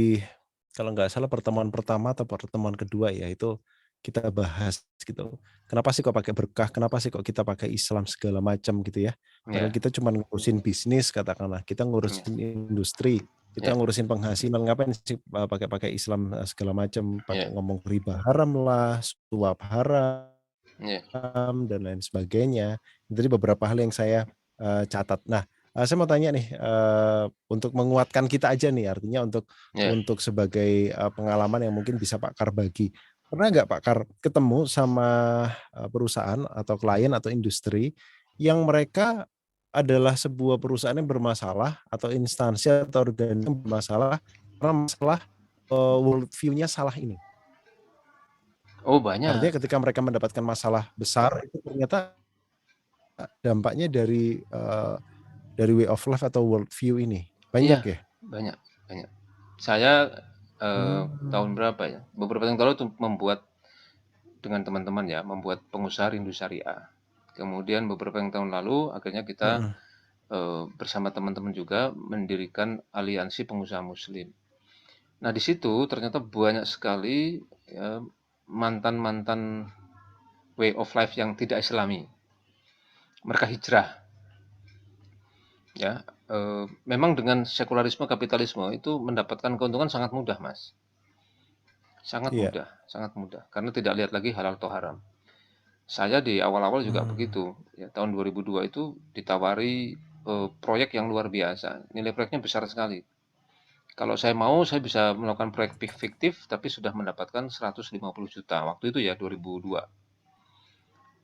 kalau nggak salah pertemuan pertama atau pertemuan kedua ya, itu kita bahas gitu. Kenapa sih kok pakai berkah? Kenapa sih kok kita pakai Islam segala macam gitu ya? Padahal ya, kita cuma ngurusin bisnis katakanlah, kita ya, ngurusin industri, kita ya, ngurusin penghasilan, ngapain sih pakai-pakai Islam segala macam, pakai ya, ngomong riba haram lah, suap haram ya, dan lain sebagainya. Jadi beberapa hal yang saya catat. Nah, saya mau tanya nih, untuk menguatkan kita aja nih, artinya ya. untuk sebagai pengalaman yang mungkin bisa Pak Kar bagi. Pernah nggak Pak Kar ketemu sama perusahaan atau klien atau industri yang mereka adalah sebuah perusahaan yang bermasalah atau instansi atau organisasi yang bermasalah karena masalah world view-nya salah ini? Oh banyak, Artinya ketika mereka mendapatkan masalah besar itu ternyata dampaknya dari way of life atau world view ini, banyak iya ya? banyak, banyak. Saya tahun Mmm. berapa ya? Beberapa tahun lalu tuh membuat dengan teman-teman ya, membuat pengusaha rindu syariah. Kemudian beberapa yang tahun lalu akhirnya kita Mhm. bersama teman-teman juga mendirikan aliansi pengusaha muslim. Nah di situ ternyata banyak sekali ya, mantan-mantan way of life yang tidak islami. Mereka hijrah ya. Memang dengan sekularisme kapitalisme itu mendapatkan keuntungan sangat mudah, Mas. Iya. Sangat mudah karena tidak lihat lagi halal atau haram. Saya di awal-awal juga Mmm. begitu. Ya, tahun 2002 itu ditawari proyek yang luar biasa. Nilai proyeknya besar sekali. Kalau saya mau, saya bisa melakukan proyek fiktif, tapi sudah mendapatkan 150 juta. Waktu itu ya 2002.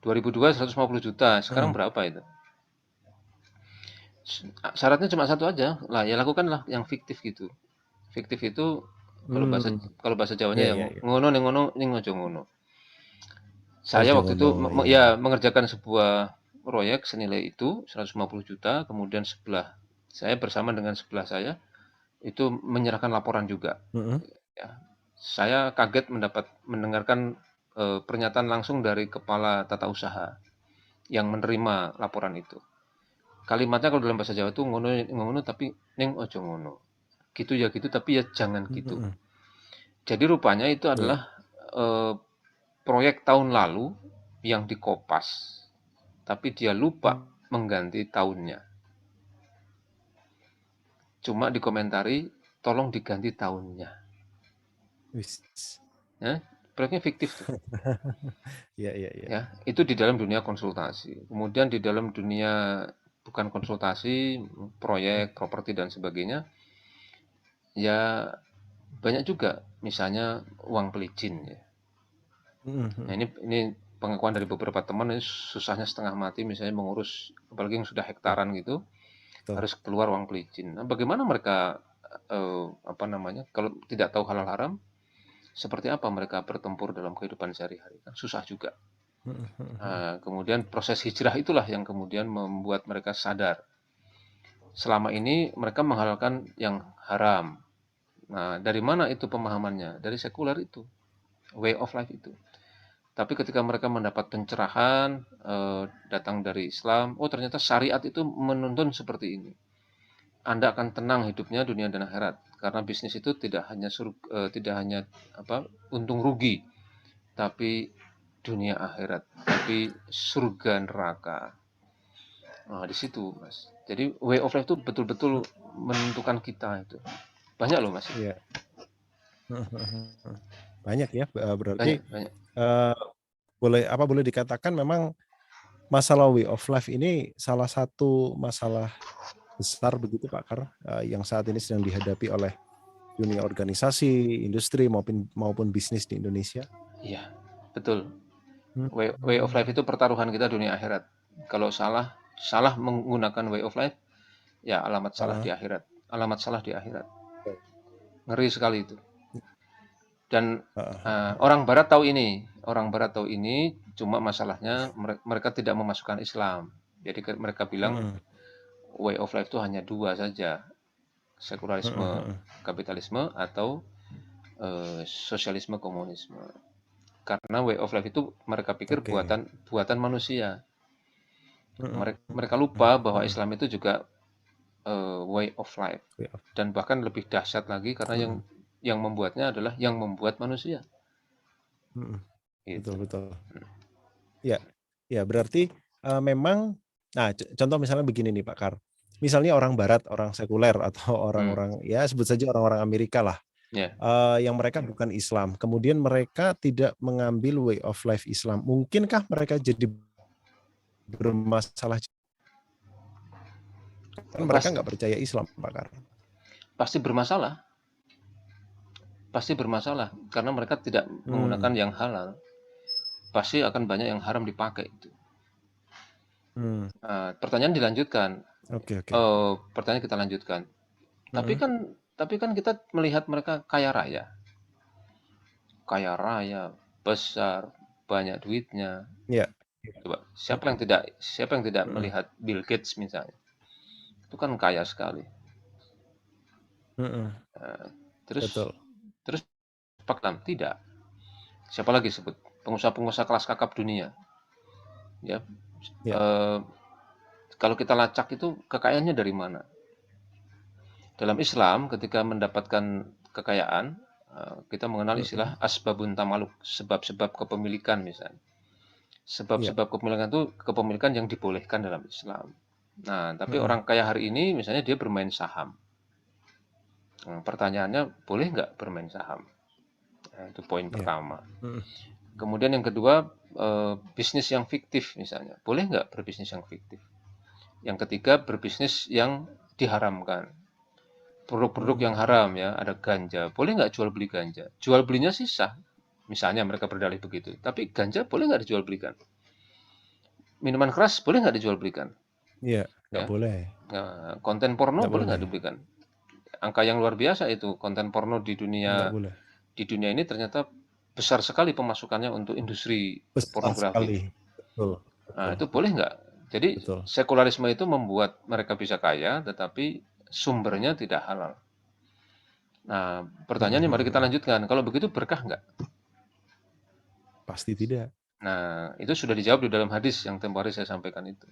2002 150 juta. Sekarang Mhm. berapa itu? Syaratnya cuma satu aja. Lah, ya lakukanlah yang fiktif gitu. Fiktif itu kalau bahasa Mmm. kalau bahasa Jawanya Iya yang iya iya. ngono ning ngono ning ojo ngono. Saya Ojo waktu itu ngono, iya ya iya. mengerjakan sebuah proyek senilai itu 150 juta, kemudian saya bersama dengan sebelah saya itu menyerahkan laporan juga. Mhm. Ya, saya kaget mendengarkan pernyataan langsung dari kepala tata usaha yang menerima laporan itu. Kalimatnya kalau dalam bahasa Jawa itu ngono ngono tapi ning ojo ngono. Gitu ya gitu tapi ya jangan gitu. Mhm. Jadi rupanya itu Iya. adalah eh, proyek tahun lalu yang dikopas, tapi dia lupa mengganti tahunnya. Cuma dikomentari, tolong diganti tahunnya. Wis. Ya, proyeknya fiktif tuh. Iya iya iya. Ya, itu di dalam dunia konsultasi. Kemudian di dalam dunia bukan konsultasi, proyek, properti dan sebagainya, ya banyak juga. Misalnya uang pelicin ya. Mhm Nah, mhm. ini pengakuan dari beberapa teman ini susahnya setengah mati misalnya mengurus apalagi yang sudah Betul hektaran gitu, betul. harus keluar uang pelicin. Nah, bagaimana mereka apa namanya? Kalau tidak tahu halal haram, seperti apa mereka bertempur dalam kehidupan sehari-hari? Kan susah juga. Mhm mhm mhm. Nah, kemudian proses hijrah itulah yang kemudian membuat mereka sadar. Selama ini mereka menghalalkan yang haram. Nah, dari mana itu pemahamannya? Dari sekuler itu, way of life itu. Tapi ketika mereka mendapat pencerahan datang dari Islam, oh ternyata syariat itu menuntun seperti ini. Anda akan tenang hidupnya dunia dan akhirat. Karena bisnis itu tidak hanya untung rugi, tapi dunia akhirat, tapi surga neraka. Nah, di situ, Mas. Jadi way of life itu betul-betul menentukan kita itu. Banyak loh, Mas. Iya. Banyak ya, berarti Banyak, banyak. boleh dikatakan memang masalah way of life ini salah satu masalah besar begitu Pak Kar, yang saat ini sedang dihadapi oleh dunia organisasi, industri maupun bisnis di Indonesia. Iya, betul. Hmm. Way of life itu pertaruhan kita dunia akhirat. Kalau salah menggunakan way of life, ya alamat salah di akhirat. Alamat salah di akhirat. Ngeri sekali itu. Dan orang Barat tahu ini. Orang Barat tahu ini, cuma masalahnya mereka tidak memasukkan Islam. Jadi mereka bilang way of life itu hanya dua saja. Sekularisme, kapitalisme, atau sosialisme, komunisme. Karena way of life itu mereka pikir buatan manusia. Mereka lupa bahwa Islam itu juga way of life, dan bahkan lebih dahsyat lagi karena yang membuatnya adalah yang membuat manusia. Betul betul. Ya, ya berarti memang. Nah, contoh misalnya begini nih Pak Kar. Misalnya orang Barat, orang sekuler atau orang-orang ya sebut saja orang-orang Amerika lah, yang mereka bukan Islam. Kemudian mereka tidak mengambil way of life Islam. Mungkinkah mereka jadi bermasalah? Kan mereka nggak percaya Islam, Pak Kar. Pasti bermasalah. Pasti bermasalah karena mereka tidak menggunakan yang halal. Pasti akan banyak yang haram dipakai itu. Pertanyaan dilanjutkan. Pertanyaan kita lanjutkan. Tapi kan kita melihat mereka kaya raya, besar, banyak duitnya. Coba siapa yang tidak melihat Bill Gates misalnya? Itu kan kaya sekali. Terus Pak Lam tidak. Siapa lagi sebut? Pengusaha-pengusaha kelas kakap dunia. Ya. Kalau kita lacak itu kekayaannya dari mana? Dalam Islam ketika mendapatkan kekayaan, kita mengenal istilah asbabun tamaluk, sebab-sebab kepemilikan misalnya. Sebab-sebab kepemilikan yang dibolehkan dalam Islam. Nah, tapi orang kaya hari ini misalnya dia bermain saham. Nah, pertanyaannya, boleh nggak bermain saham? Nah, itu poin pertama. Kemudian yang kedua, bisnis yang fiktif misalnya. Boleh nggak berbisnis yang fiktif? Yang ketiga, berbisnis yang diharamkan. Produk-produk yang haram ya, ada ganja. Boleh nggak jual beli ganja? Jual belinya sih sah. Misalnya mereka berdalih begitu. Tapi ganja boleh nggak dijual belikan? Minuman keras boleh nggak dijual belikan? Iya, nggak boleh. Nah, konten porno boleh nggak dibelikan? Angka yang luar biasa itu, konten porno di dunia ini ternyata besar sekali pemasukannya untuk industri pornografi. Nah, itu boleh nggak? Jadi sekularisme itu membuat mereka bisa kaya, tetapi sumbernya tidak halal. Nah, pertanyaannya mari kita lanjutkan. Kalau begitu berkah nggak? Pasti tidak. Nah, itu sudah dijawab di dalam hadis yang tempoh hari saya sampaikan itu.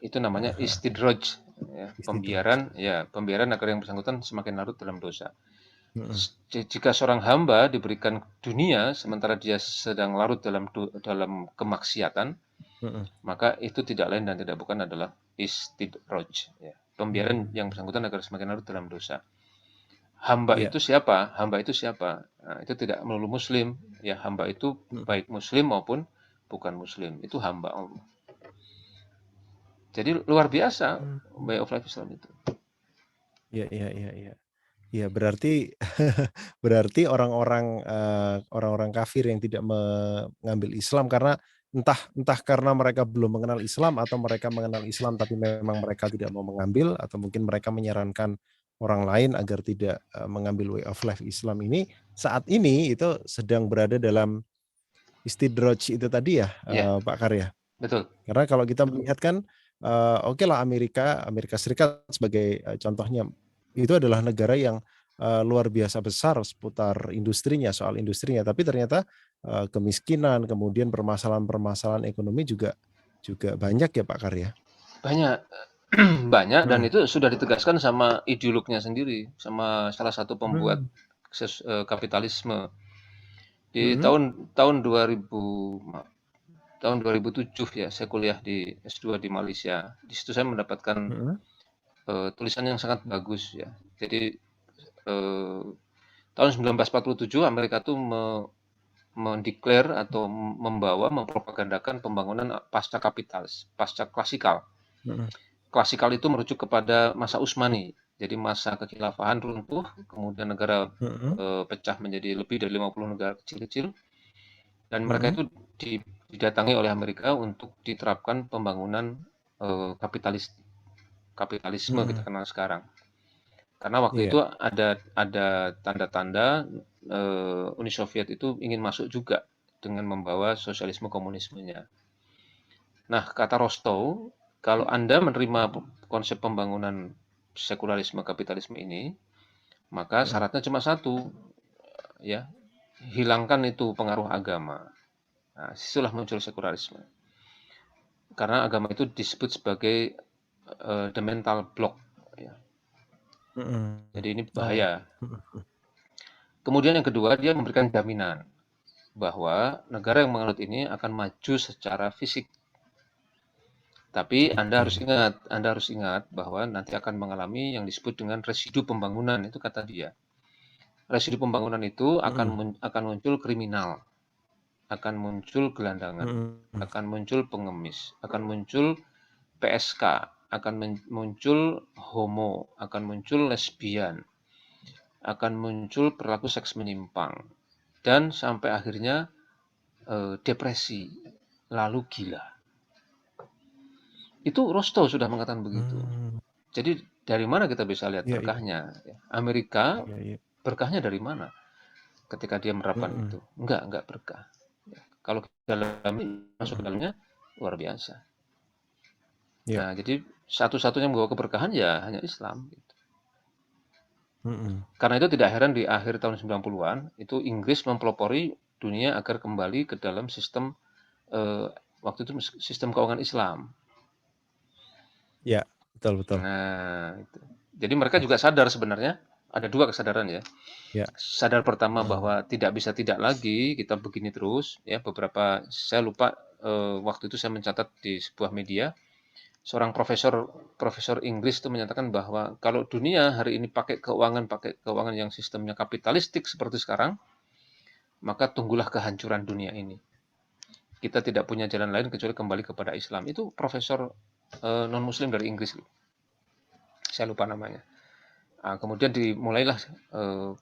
Itu namanya istidraj, ya, pembiaran agar yang bersangkutan semakin larut dalam dosa. Jika seorang hamba diberikan dunia sementara dia sedang larut dalam kemaksiatan, maka itu tidak lain dan tidak bukan adalah istidraj, ya. Pembiaran yang bersangkutan agar semakin larut dalam dosa. Hamba itu siapa? Hamba itu siapa? Nah, itu tidak melulu muslim, ya. Hamba itu baik muslim maupun bukan muslim, itu hamba Allah. Jadi luar biasa way of life Islam itu. Iya. Ya berarti berarti orang-orang kafir yang tidak mengambil Islam karena entah karena mereka belum mengenal Islam atau mereka mengenal Islam tapi memang mereka tidak mau mengambil atau mungkin mereka menyarankan orang lain agar tidak mengambil way of life Islam ini, saat ini itu sedang berada dalam istidraj itu tadi ya, Pak Karya. Betul. Karena kalau kita melihat kan oke lah Amerika Serikat sebagai contohnya, itu adalah negara yang luar biasa besar seputar industrinya, soal industrinya, tapi ternyata kemiskinan, kemudian permasalahan-permasalahan ekonomi juga banyak ya Pak Karya? Banyak. banyak dan Mhm. itu sudah ditegaskan sama ideolognya sendiri, sama salah satu pembuat Mmm. kapitalisme. Di Mhm. tahun 2000 tahun 2007 ya, saya kuliah di S2 di Malaysia. Di situ saya mendapatkan Mhm. tulisan yang sangat bagus ya. Jadi eh, tahun 1947 Amerika tuh mendeklar atau mempropagandakan pembangunan pasca kapitalis, pasca klasikal. Mhm. Klasikal itu merujuk kepada masa Utsmani. Jadi masa kekhilafahan runtuh, kemudian negara Mhm. pecah menjadi lebih dari 50 negara kecil-kecil, dan mereka Mhm. itu didatangi oleh Amerika untuk diterapkan pembangunan kapitalisme kita Mhm. kenal sekarang. Karena waktu Iya. itu ada tanda-tanda Uni Soviet itu ingin masuk juga dengan membawa sosialisme komunismenya. Nah, kata Rostow, kalau Anda menerima konsep pembangunan sekularisme kapitalisme ini, maka Mhm. syaratnya cuma satu, ya, hilangkan itu pengaruh agama. Nah, disitulah muncul sekularisme. Karena agama itu disebut sebagai the mental block. Ya. Mhm. Jadi ini Oh. bahaya. Mhm. Kemudian yang kedua, dia memberikan jaminan bahwa negara yang menganut ini akan maju secara fisik. Tapi Oke. Anda harus ingat bahwa nanti akan mengalami yang disebut dengan residu pembangunan, itu kata dia. Residu pembangunan itu Mhm. akan muncul kriminal, akan muncul gelandangan, Mhm. akan muncul pengemis, akan muncul PSK, akan muncul homo, akan muncul lesbian, akan muncul perilaku seks menyimpang, dan sampai akhirnya depresi, lalu gila. Itu Rostow sudah mengatakan begitu. Mmm. Jadi dari mana kita bisa lihat Iya, iya. berkahnya? Amerika Iya, iya. berkahnya dari mana ketika dia menerapkan Mhm. itu? Enggak berkah. Kalau kita masuk ke Mhm. dalamnya luar biasa. Iya. Nah, jadi satu-satunya yang membawa keberkahan ya hanya Islam. Mhm. Karena itu tidak heran di akhir tahun 90-an itu Inggris mempelopori dunia agar kembali ke dalam sistem eh, waktu itu sistem keuangan Islam. Iya, betul, betul. Nah, itu. Jadi mereka juga sadar sebenarnya ada dua kesadaran ya. Iya. Sadar pertama Mhm. bahwa tidak bisa tidak lagi kita begini terus ya. Beberapa saya lupa waktu itu saya mencatat di sebuah media seorang profesor profesor Inggris itu menyatakan bahwa kalau dunia hari ini pakai keuangan yang sistemnya kapitalistik seperti sekarang, maka tunggulah kehancuran dunia ini. Kita tidak punya jalan lain kecuali kembali kepada Islam. Itu profesor non Muslim dari Inggris, saya lupa namanya. Nah, kemudian dimulailah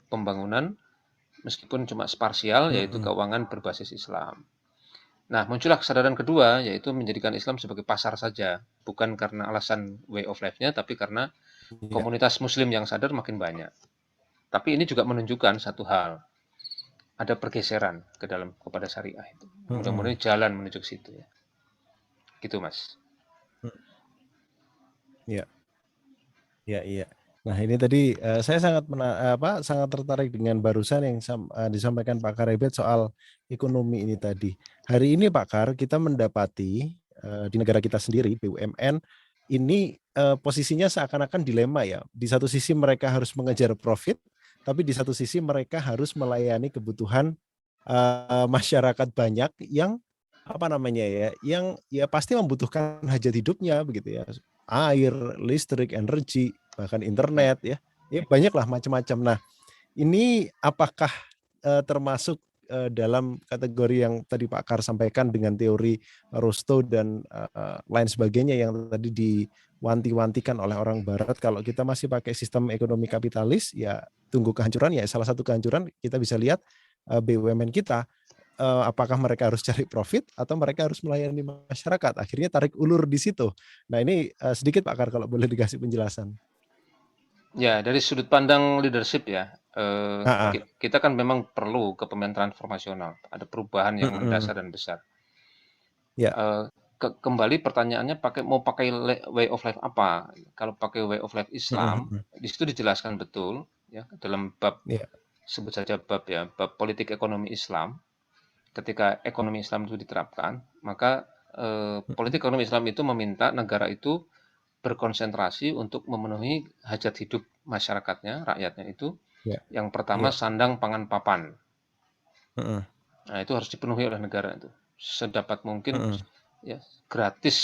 pembangunan meskipun cuma sparsial, yaitu Mhm. keuangan berbasis Islam. Nah, muncullah kesadaran kedua, yaitu menjadikan Islam sebagai pasar saja, bukan karena alasan way of life-nya, tapi karena Iya. komunitas Muslim yang sadar makin banyak. Tapi ini juga menunjukkan satu hal, ada pergeseran ke dalam kepada syariah itu. Mhm. Mudah-mudahan jalan menuju ke situ ya. Gitu, Mas. Mhm. Iya. Iya, iya. Nah, ini tadi, saya sangat tertarik dengan barusan yang disampaikan Pak Karebet soal ekonomi ini tadi. Hari ini Pak Kar, kita mendapati, di negara kita sendiri, BUMN ini, posisinya seakan-akan dilema ya. Di satu sisi mereka harus mengejar profit, tapi di satu sisi mereka harus melayani kebutuhan, masyarakat banyak yang, apa namanya ya, yang ya pasti membutuhkan hajat hidupnya begitu ya. Air, listrik, energi, bahkan Ya. internet ya, ya banyaklah macam-macam. Nah, ini apakah, termasuk, dalam kategori yang tadi Pak Kar sampaikan dengan teori Rostow dan, lain sebagainya yang tadi diwanti-wantikan oleh orang barat kalau kita masih pakai sistem ekonomi kapitalis, ya tunggu kehancuran, ya salah satu kehancuran kita bisa lihat, BUMN kita. Apakah mereka harus cari profit atau mereka harus melayani masyarakat, akhirnya tarik ulur di situ. Nah ini, sedikit Pak Kar kalau boleh dikasih penjelasan. Ya, dari sudut pandang leadership ya, Heeh. kita kan memang perlu kepemimpinan transformasional, ada perubahan yang Mhm. mendasar dan besar. Ya. Eee, kembali pertanyaannya mau pakai way of life apa? Kalau pakai way of life Mhm. Islam, Mhm. di situ dijelaskan betul ya dalam bab Iya. sebut saja bab ya, bab politik ekonomi Islam. Ketika ekonomi Islam itu diterapkan, maka politik Mhm. ekonomi Islam itu meminta negara itu berkonsentrasi untuk memenuhi hajat hidup masyarakatnya, rakyatnya itu. Ya. Yang pertama Ya. sandang, pangan, papan. Heeh. Nah, itu harus dipenuhi oleh negara itu. Sedapat mungkin Heeh. ya gratis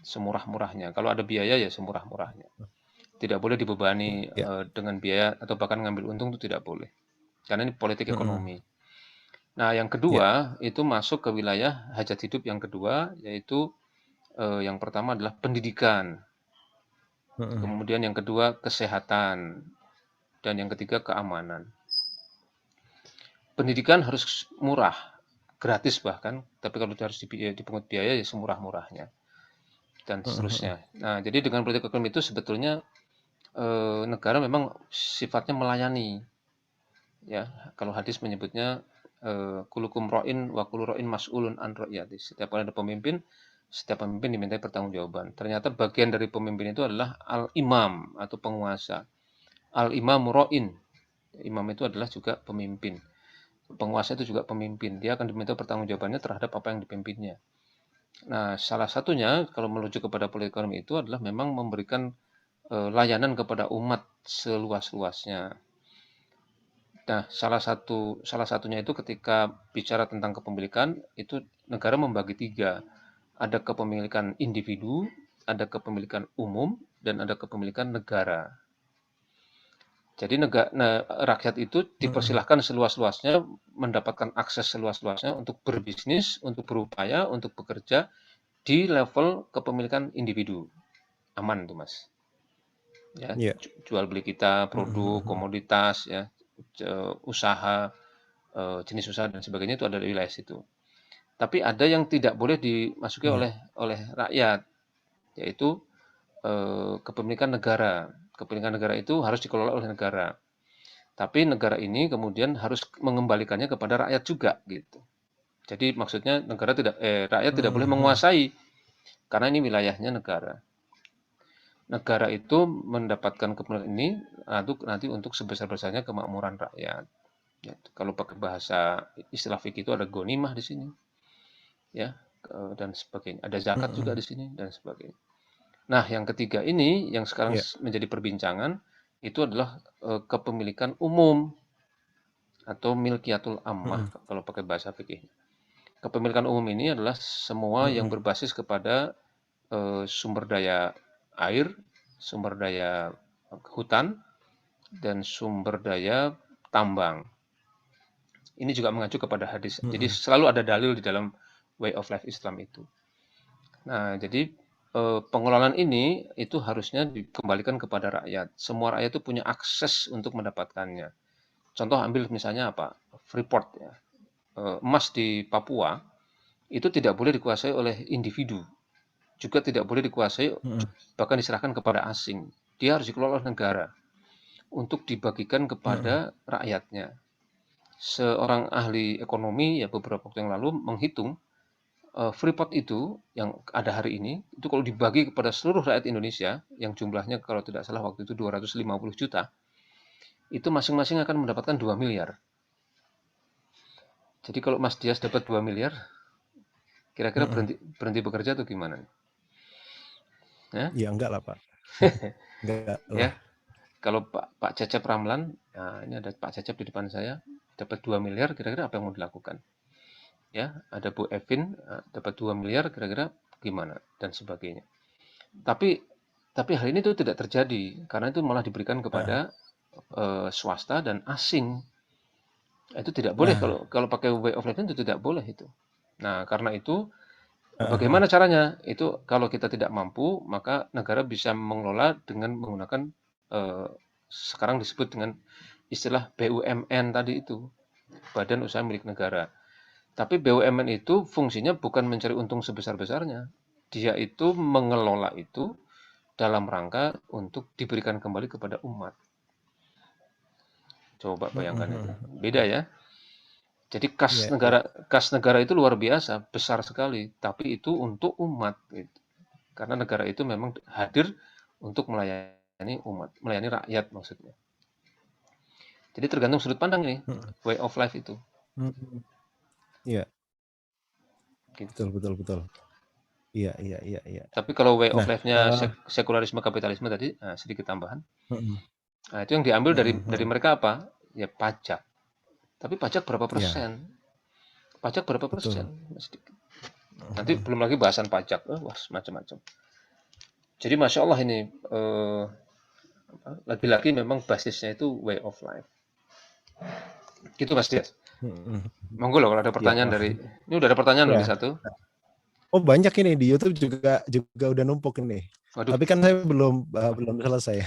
semurah-murahnya. Kalau ada biaya ya semurah-murahnya. Tidak boleh dibebani Ya. dengan biaya atau bahkan ngambil untung itu tidak boleh. Karena ini politik Heeh. ekonomi. Nah, yang Ya. kedua itu masuk ke wilayah hajat hidup yang kedua, yaitu yang pertama adalah pendidikan, Heeh. kemudian yang kedua kesehatan, dan yang ketiga keamanan. Pendidikan harus murah, gratis bahkan, tapi kalau harus dipungut biaya ya semurah-murahnya, dan Heeh. Heeh. seterusnya. Nah, jadi dengan politik ekonomi itu sebetulnya negara memang sifatnya melayani, ya. Kalau hadis menyebutnya kulukum ro'in wa kullu ro'in mas'ulun an ro'yati. Setiap kali ada pemimpin, setiap pemimpin dimintai pertanggungjawaban. Ternyata bagian dari pemimpin itu adalah al-imam atau penguasa. Al-imam ro'in. Imam itu adalah juga pemimpin. Penguasa itu juga pemimpin. Dia akan diminta pertanggungjawabannya terhadap apa yang dipimpinnya. Nah, salah satunya kalau merujuk kepada politik ekonomi itu adalah memang memberikan layanan kepada umat seluas-luasnya. Nah, salah satunya itu ketika bicara tentang kepemilikan, itu negara membagi tiga. Ada kepemilikan individu, ada kepemilikan umum, dan ada kepemilikan negara. Jadi rakyat itu Heeh. dipersilahkan seluas-luasnya, mendapatkan akses seluas-luasnya untuk berbisnis, untuk berupaya, untuk bekerja di level kepemilikan individu. Aman tuh, Mas. Ya, Ya. jual beli kita, Heeh. produk, Heeh. komoditas, ya, usaha, jenis usaha dan sebagainya itu ada di wilayah situ. Tapi ada yang tidak boleh dimasuki Ya. oleh rakyat, yaitu kepemilikan negara. Kepemilikan negara itu harus dikelola oleh negara. Tapi negara ini kemudian harus mengembalikannya kepada rakyat juga gitu. Jadi maksudnya rakyat tidak boleh Heeh. Heeh. menguasai karena ini wilayahnya negara. Negara itu mendapatkan kepemilikan ini nanti untuk sebesar-besarnya kemakmuran rakyat. Ya, kalau pakai bahasa istilah fikih itu ada gonimah di sini, ya, dan sebagainya. Ada zakat juga Heeh. di sini dan sebagainya. Nah, yang ketiga ini yang sekarang Ya. menjadi perbincangan itu adalah kepemilikan umum atau milkiyatul ammah Heeh. kalau pakai bahasa fikih. Kepemilikan umum ini adalah semua yang Heeh. berbasis kepada sumber daya air, sumber daya hutan, dan sumber daya tambang. Ini juga mengacu kepada hadis. Jadi Heeh. selalu ada dalil di dalam way of life Islam itu. Nah, jadi pengelolaan ini itu harusnya dikembalikan kepada rakyat. Semua rakyat itu punya akses untuk mendapatkannya. Contoh ambil misalnya apa? Freeport ya. Emas di Papua itu tidak boleh dikuasai oleh individu, juga tidak boleh dikuasai Heeh. bahkan diserahkan kepada asing. Dia harus dikelola oleh negara untuk dibagikan Heeh. kepada rakyatnya. Seorang ahli ekonomi ya beberapa waktu yang lalu menghitung Freeport itu yang ada hari ini itu kalau dibagi kepada seluruh rakyat Indonesia yang jumlahnya kalau tidak salah waktu itu 250 juta, itu masing-masing akan mendapatkan 2 miliar. Jadi kalau Mas Dias dapat 2 miliar, kira-kira Heeh. berhenti berhenti bekerja atau gimana? Ya? Ya enggak lah, Pak. Enggak lah. Ya, kalau Pak Cecep Ramlan, nah ini ada Pak Cecep di depan saya, dapat 2 miliar, kira-kira apa yang mau dilakukan? Ya, ada Bu Evin dapat 2 miliar, kira-kira gimana dan sebagainya. Tapi hal ini tuh tidak terjadi karena itu malah diberikan Nah. kepada swasta dan asing. Itu tidak boleh Nah. kalau pakai way of life itu tidak boleh itu. Nah, karena itu Heeh. Heeh. bagaimana caranya? Itu kalau kita tidak mampu, maka negara bisa mengelola dengan menggunakan sekarang disebut dengan istilah BUMN tadi itu, Badan Usaha Milik Negara. Tapi BUMN itu fungsinya bukan mencari untung sebesar-besarnya. Dia itu mengelola itu dalam rangka untuk diberikan kembali kepada umat. Coba Heeh. bayangkan itu. Heeh. Beda ya. Jadi Iya, iya. kas negara itu luar biasa, besar sekali, tapi itu untuk umat gitu. Karena negara itu memang hadir untuk melayani umat, melayani rakyat maksudnya. Jadi tergantung sudut pandang ini, Heeh. way of life itu. Mhm. Iya, Gitu. betul, betul, betul. Iya iya iya iya. Tapi kalau way of Nah, life-nya sekularisme kapitalisme tadi, sedikit tambahan. mhm Nah, itu yang diambil dari mhm mhm. mereka apa? Ya pajak. Tapi pajak berapa Iya, persen? Pajak berapa betul. persen? Sedikit. Nanti Mhm. belum lagi bahasan pajak, wah macam-macam. Jadi masya Allah ini lagi-lagi memang basisnya itu way of life. Gitu Mas Dias. Mhm. Monggo loh kalau ada Iya, pertanyaan wah, dari ini udah ada pertanyaan loh iya. di satu. Oh, banyak ini di YouTube juga juga udah numpuk ini. Waduh. Tapi kan saya belum selesai.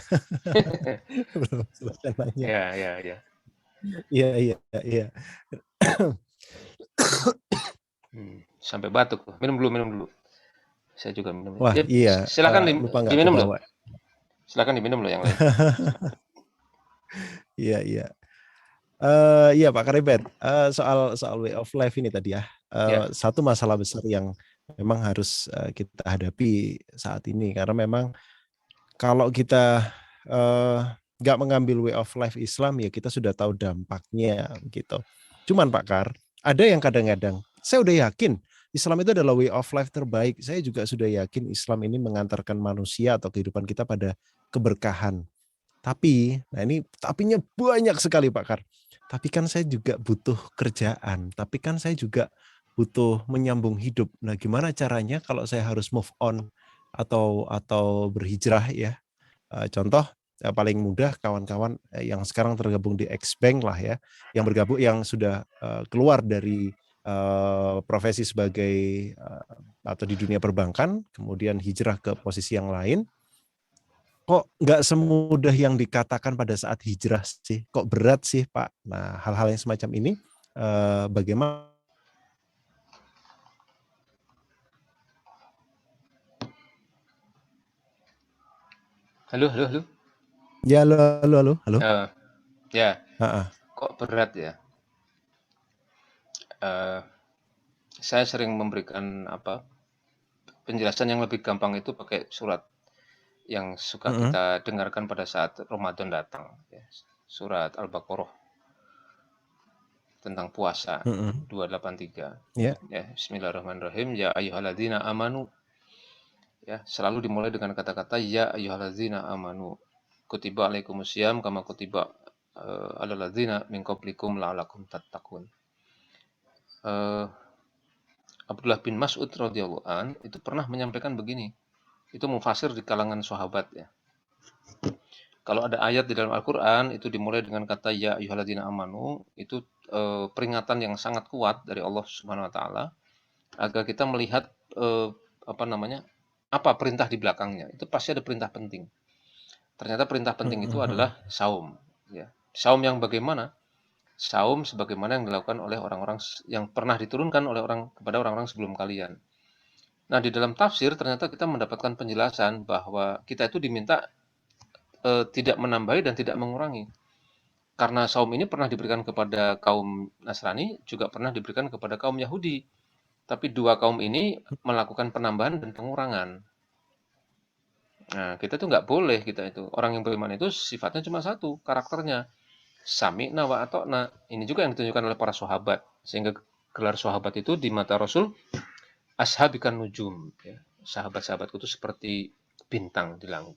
Belum selesai nanya. Ya, ya, ya. Iya iya iya. Sampai batuk tuh. Minum dulu, minum dulu. Saya juga minum. Wah, Ya, iya, silakan lupa nggak diminum loh. kebawa. Silakan diminum loh yang lain. Iya iya. Iya Pak Karibet, soal soal way of life ini tadi ya, Ya, satu masalah besar yang memang harus, kita hadapi saat ini karena memang kalau kita, nggak mengambil way of life Islam ya kita sudah tahu dampaknya gitu. Cuman Pak Kar, ada yang kadang-kadang, saya udah yakin Islam itu adalah way of life terbaik, saya juga sudah yakin Islam ini mengantarkan manusia atau kehidupan kita pada keberkahan. Tapi, nah ini tapinya banyak sekali Pak Kar. Tapi kan saya juga butuh kerjaan, tapi kan saya juga butuh menyambung hidup. Nah, gimana caranya kalau saya harus move on atau berhijrah ya? Contoh paling mudah kawan-kawan yang sekarang tergabung di Xbank lah ya, yang bergabung yang sudah keluar dari profesi sebagai atau di dunia perbankan, kemudian hijrah ke posisi yang lain. Kok nggak semudah yang dikatakan pada saat hijrah sih? Kok berat sih, Pak? Nah, hal-hal yang semacam ini, bagaimana halo, halo, halo. ya, halo halo halo halo? Eh, ya, Heeh, kok berat ya? Eh, saya sering memberikan apa penjelasan yang lebih gampang itu pakai surat yang suka mhm kita dengarkan pada saat Ramadan datang. Ya. Surat Al-Baqarah tentang puasa mhm, 283. ya, Ya, Bismillahirrahmanirrahim. Ya ayyuhalladzina amanu. Ya, selalu dimulai dengan kata-kata ya ayyuhalladzina amanu. Kutiba alaikumusiyam kama kutiba alal ladzina min qablikum la'alakum tattaqun. Eh, Abdullah bin Mas'ud radhiyallahu an itu pernah menyampaikan begini. Itu mufasir di kalangan sahabat ya. Kalau ada ayat di dalam Al-Qur'an itu dimulai dengan kata ya ayyuhalladzina amanu, itu peringatan yang sangat kuat dari Allah Subhanahu wa taala agar kita melihat apa namanya? Apa perintah di belakangnya. Itu pasti ada perintah penting. Ternyata perintah penting mhm itu mhm, adalah saum ya. Saum yang bagaimana? Saum sebagaimana yang dilakukan oleh orang-orang yang pernah diturunkan oleh kepada orang-orang sebelum kalian. Nah, di dalam tafsir ternyata kita mendapatkan penjelasan bahwa kita itu diminta tidak menambahi dan tidak mengurangi. Karena saum ini pernah diberikan kepada kaum Nasrani, juga pernah diberikan kepada kaum Yahudi. Tapi dua kaum ini melakukan penambahan dan pengurangan. Nah, kita tuh nggak boleh kita itu. Orang yang beriman itu sifatnya cuma satu, karakternya. Sami'na wa ata'na. Ini juga yang ditunjukkan oleh para sahabat. Sehingga gelar sahabat itu di mata Rasul, ashabikan nujum. Ya. Sahabat-sahabatku itu seperti bintang di langit.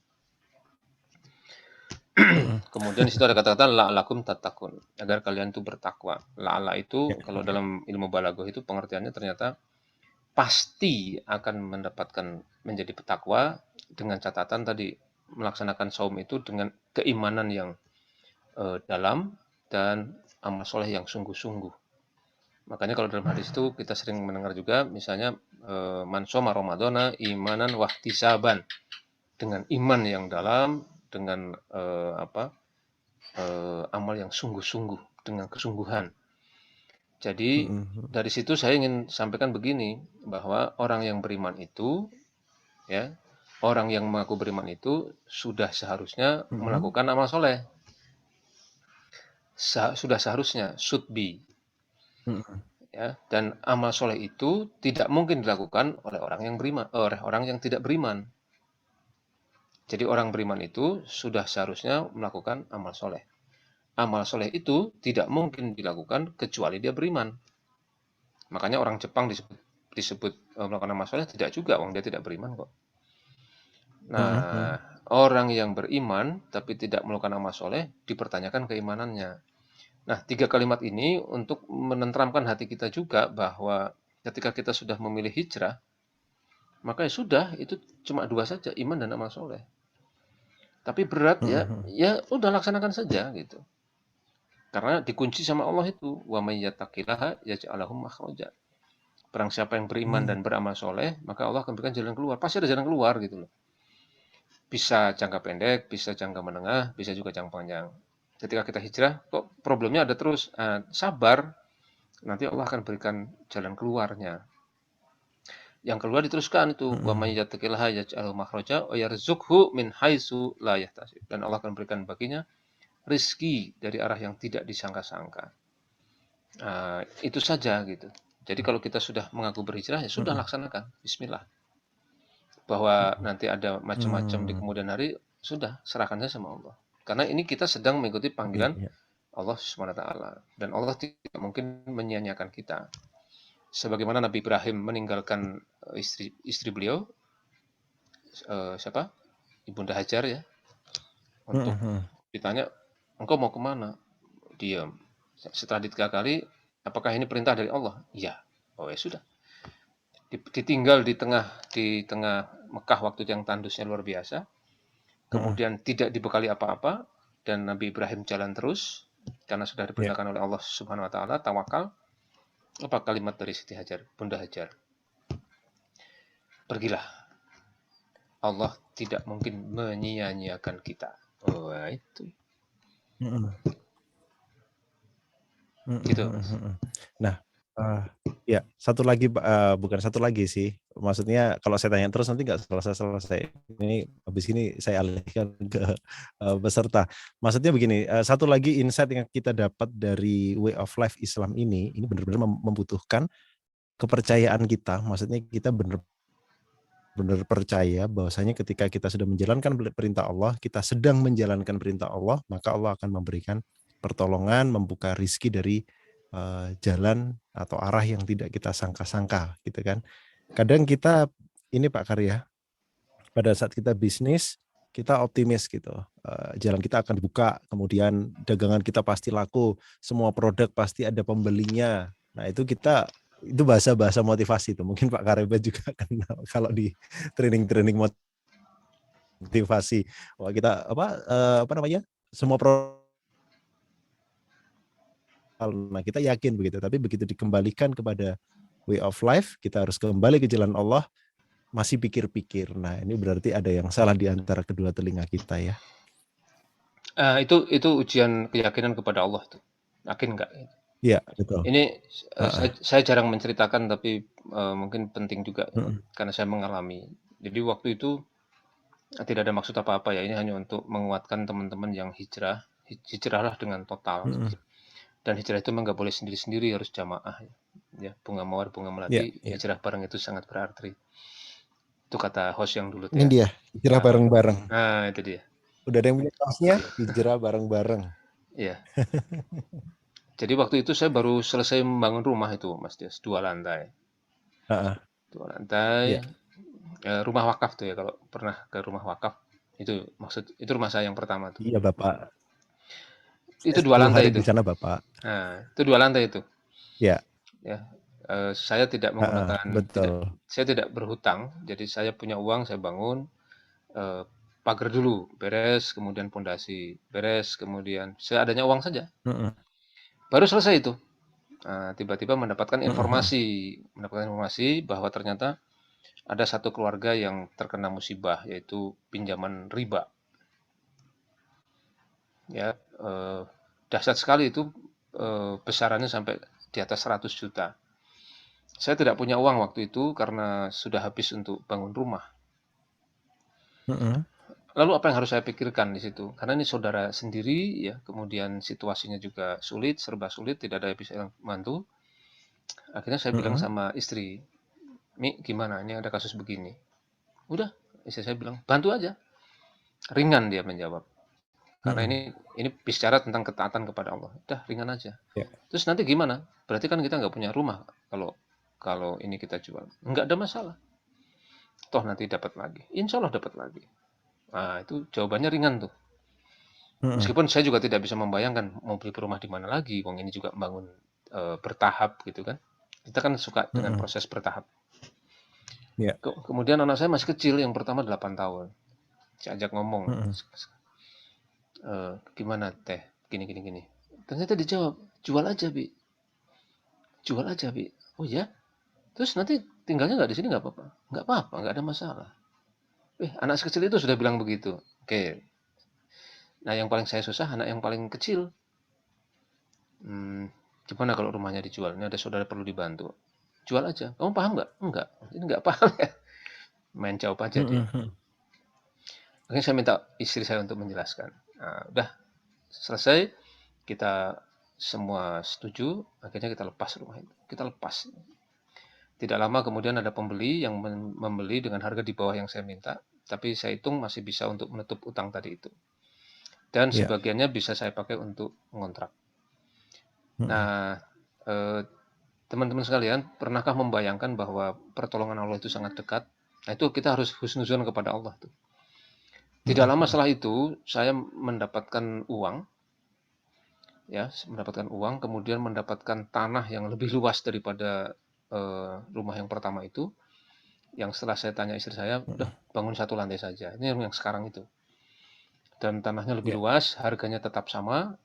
mhm, Kemudian di situ ada kata-kata la'alakum tatakun. Agar kalian itu bertakwa. La'ala itu ya, kalau dalam ilmu balaghah itu pengertiannya ternyata pasti akan mendapatkan menjadi petakwa dengan catatan tadi melaksanakan saum itu dengan keimanan yang dalam dan amal soleh yang sungguh-sungguh. Makanya kalau dalam hadis itu kita sering mendengar juga misalnya man shoma ramadhana imanan wahtisaban, dengan iman yang dalam, dengan amal yang sungguh-sungguh, dengan kesungguhan. Jadi mhm dari situ saya ingin sampaikan begini bahwa orang yang beriman itu ya, orang yang mengaku beriman itu sudah seharusnya mhm melakukan amal soleh. Sudah seharusnya should be mhm ya, dan amal soleh itu tidak mungkin dilakukan oleh orang yang beriman, oleh orang yang tidak beriman. Jadi orang beriman itu sudah seharusnya melakukan amal soleh. Amal soleh itu tidak mungkin dilakukan kecuali dia beriman. Makanya orang Jepang disebut disebut melakukan amal soleh? Tidak juga, wong dia tidak beriman kok. Mhm, mhm. Nah, orang yang beriman tapi tidak melakukan amal soleh dipertanyakan keimanannya. Nah, 3 kalimat ini untuk menenteramkan hati kita juga bahwa ketika kita sudah memilih hijrah, maka ya sudah, itu cuma 2 saja, iman dan amal soleh. Tapi berat Mhm, ya, mhm. ya udah laksanakan saja gitu. Karena dikunci sama Allah itu, wa may yattaqillaha yaj'al lahu makhraja. Barang siapa yang beriman Mmm. dan beramal soleh, maka Allah akan berikan jalan keluar. Pasti ada jalan keluar gitu loh. Bisa jangka pendek, bisa jangka menengah, bisa juga jangka panjang. Ketika kita hijrah, kok problemnya ada terus. Sabar, nanti Allah akan berikan jalan keluarnya. Yang keluar diteruskan itu, wa may Mhm. yattaqillaha yaj'al makhraja wa yarzuqhu min haitsu la yahtasib. Dan Allah akan berikan baginya rizki dari arah yang tidak disangka-sangka. Itu saja gitu. Jadi kalau kita sudah mengaku berhijrah, ya sudah Mhm. laksanakan. Bismillah. Bahwa Mhm. nanti ada macam-macam di Mmm. kemudian hari, sudah serahkan saja sama Allah. Karena ini kita sedang mengikuti Iya, panggilan iya. Allah SWT. Dan Allah tidak mungkin menyia-nyiakan kita. Sebagaimana Nabi Ibrahim meninggalkan istri beliau, siapa? Ibunda Hajar ya, Mhm, untuk mhm. ditanya, engkau mau kemana? Diam. Setelah 3 kali, apakah ini perintah dari Allah? Iya. Oh ya sudah. Ditinggal di tengah Mekah waktu itu yang tandusnya luar biasa. Mhm. Kemudian tidak dibekali apa-apa dan Nabi Ibrahim jalan terus karena sudah Iya. diperintahkan oleh Allah Subhanahu wa taala, tawakal. Apa kalimat dari Siti Hajar, Bunda Hajar? Pergilah. Allah tidak mungkin menyia-nyiakan kita. Oh, itu. Mhm. Mhm, Gitu, mhm, Mas. mhm. Nah, ya satu lagi, bukan satu lagi sih, maksudnya kalau saya tanya terus nanti nggak selesai-selesai. Ini habis ini saya alihkan ke, peserta. Maksudnya begini, satu lagi insight yang kita dapat dari way of life Islam ini benar-benar membutuhkan kepercayaan kita, maksudnya kita benar percaya bahwasanya ketika kita sudah menjalankan perintah Allah, kita sedang menjalankan perintah Allah, maka Allah akan memberikan pertolongan, membuka rizki dari jalan atau arah yang tidak kita sangka-sangka, gitu kan. Kadang kita ini Pak Karya, pada saat kita bisnis, kita optimis gitu, jalan kita akan dibuka, kemudian dagangan kita pasti laku, semua produk pasti ada pembelinya. Nah itu bahasa-bahasa motivasi itu, mungkin Pak Kareba juga kenal kalau di training-training motivasi. Wah kita apa namanya, semua nah kita yakin begitu, tapi begitu dikembalikan kepada way of life, kita harus kembali ke jalan Allah, masih pikir-pikir. Nah, ini berarti ada yang salah di antara kedua telinga kita ya. Itu ujian keyakinan kepada Allah tuh. Yakin nggak? Iya, betul. Ini Heeh. saya jarang menceritakan tapi mungkin penting juga Mhm, karena saya mengalami. Jadi waktu itu tidak ada maksud apa-apa ya. Ini hanya untuk menguatkan teman-teman yang hijrah. Hijrahlah dengan total. mhm. Dan hijrah itu memang nggak boleh sendiri-sendiri, harus jamaah. Ya, bunga mawar, bunga Iya, melati, iya. hijrah bareng itu sangat berarti. Itu kata host yang dulu tuh Ini ya. dia, hijrah Nah, bareng-bareng. nah, itu dia. Udah ada yang punya kaosnya, Itu dia. hijrah bareng-bareng. Iya. Jadi waktu itu saya baru selesai membangun rumah itu, Mas Des, 2 lantai. Heeh, 2 lantai, iya. rumah wakaf tuh ya, kalau pernah ke rumah wakaf. Itu rumah saya yang pertama tuh. Iya, Bapak. Saya Itu dua 10 lantai hari itu. di sana, Bapak. Nah, itu 2 lantai itu. Iya, Ya, saya tidak heeh, menggunakan, betul. saya tidak berhutang. Jadi saya punya uang, saya bangun. eh, Pagar dulu beres, kemudian pondasi beres, kemudian seadanya uang saja. Mhm, Baru selesai itu. Tiba-tiba mhm, mhm. mendapatkan informasi bahwa ternyata ada satu keluarga yang terkena musibah, yaitu pinjaman riba. Ya, dahsyat sekali itu, besarannya sampai di atas 100 juta. Saya tidak punya uang waktu itu karena sudah habis untuk bangun rumah. Mhm, Lalu apa yang harus saya pikirkan di situ? Karena ini saudara sendiri ya, kemudian situasinya juga sulit, serba sulit, tidak ada yang bisa bantu. Akhirnya saya bilang mhm, sama istri, "Mi, gimana? Ini ada kasus begini." Udah, istri saya bilang, "Bantu aja." Ringan dia menjawab. Karena mhm. ini bicara tentang ketaatan kepada Allah. Udah ringan aja. Iya. Terus nanti gimana? Berarti kan kita nggak punya rumah kalau kalau ini kita jual? Enggak ada masalah. Toh nanti dapat lagi. Insya Allah dapat lagi. Nah, itu jawabannya ringan tuh. Meskipun saya juga tidak bisa membayangkan mau beli rumah di mana lagi. Wong ini juga membangun bertahap gitu kan. Kita kan suka dengan proses bertahap. Ya. Kemudian anak saya masih kecil, yang pertama 8 tahun. Saya ajak ngomong, gimana teh, gini. Ternyata dijawab, jual aja Bi. Jual aja Bi. Oh ya? Terus nanti tinggalnya nggak di sini nggak apa-apa? Nggak apa-apa, nggak ada masalah. Anak sekecil itu sudah bilang begitu. Oke. Nah yang paling saya susah, anak yang paling kecil. Gimana kalau rumahnya dijual? Ini ada saudara perlu dibantu. Jual aja. Kamu paham nggak? Enggak. Ini nggak paham ya. Main jawab aja dia. Akhirnya saya minta istri saya untuk menjelaskan. Nah, udah selesai, kita semua setuju, akhirnya kita lepas rumah itu. Kita lepas. Tidak lama kemudian ada pembeli yang membeli dengan harga di bawah yang saya minta, tapi saya hitung masih bisa untuk menutup utang tadi itu. Dan sebagiannya bisa saya pakai untuk mengontrak. Nah, teman-teman sekalian, pernahkah membayangkan bahwa pertolongan Allah itu sangat dekat? Nah, itu kita harus husnuzon kepada Allah tuh. Tidak lama setelah itu, saya mendapatkan uang, kemudian mendapatkan tanah yang lebih luas daripada rumah yang pertama itu. Yang setelah saya tanya istri saya, udah bangun satu lantai saja. Ini yang sekarang itu. Dan tanahnya lebih luas, harganya tetap sama,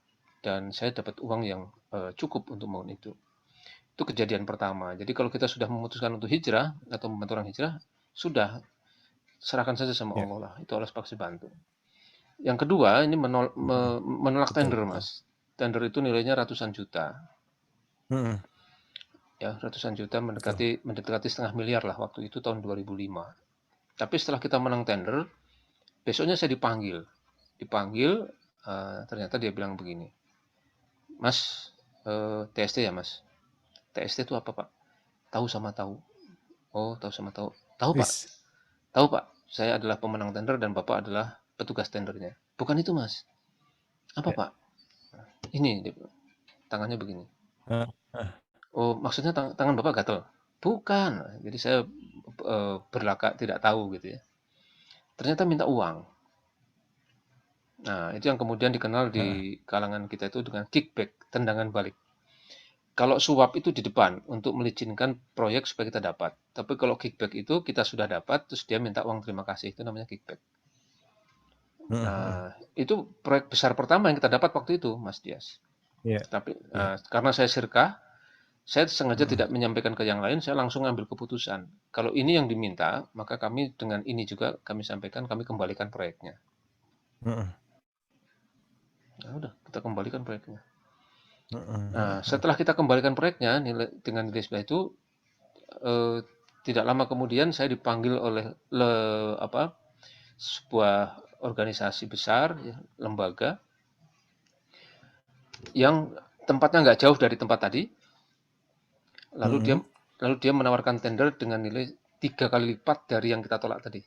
dan saya dapat uang yang cukup untuk bangun itu. Itu kejadian pertama. Jadi kalau kita sudah memutuskan untuk hijrah atau membantu orang hijrah, sudah serahkan saja sama Allah lah. Itu Allah pasti bantu. Yang kedua, ini menolak tender, Mas. Tender itu nilainya ratusan juta. Ya, ratusan juta mendekati setengah miliar lah waktu itu tahun 2005. Tapi setelah kita menang tender, besoknya saya dipanggil. Ternyata dia bilang begini, Mas, TST ya Mas? TST itu apa Pak? Tahu sama tahu. Oh, tahu sama tahu. Tahu Pak? Tahu Pak, saya adalah pemenang tender dan Bapak adalah petugas tendernya. Bukan itu Mas. Apa Pak? Ini, tangannya begini. Oh, maksudnya tangan Bapak gatal? Bukan. Jadi saya berlagak tidak tahu gitu ya. Ternyata minta uang. Nah, itu yang kemudian dikenal di kalangan kita itu dengan kickback, tendangan balik. Kalau suap itu di depan untuk melicinkan proyek supaya kita dapat. Tapi kalau kickback itu kita sudah dapat, terus dia minta uang terima kasih. Itu namanya kickback. Nah, itu proyek besar pertama yang kita dapat waktu itu, Mas Dias. Tapi karena saya sirkah, saya sengaja tidak menyampaikan ke yang lain, saya langsung ambil keputusan. Kalau ini yang diminta, maka kami dengan ini juga kami sampaikan, kami kembalikan proyeknya. Nah, udah, kita kembalikan proyeknya. Nah, setelah kita kembalikan proyeknya dengan nilai sebelah itu, tidak lama kemudian saya dipanggil oleh sebuah organisasi besar, ya, lembaga, yang tempatnya nggak jauh dari tempat tadi. Lalu dia menawarkan tender dengan nilai 3 kali lipat dari yang kita tolak tadi.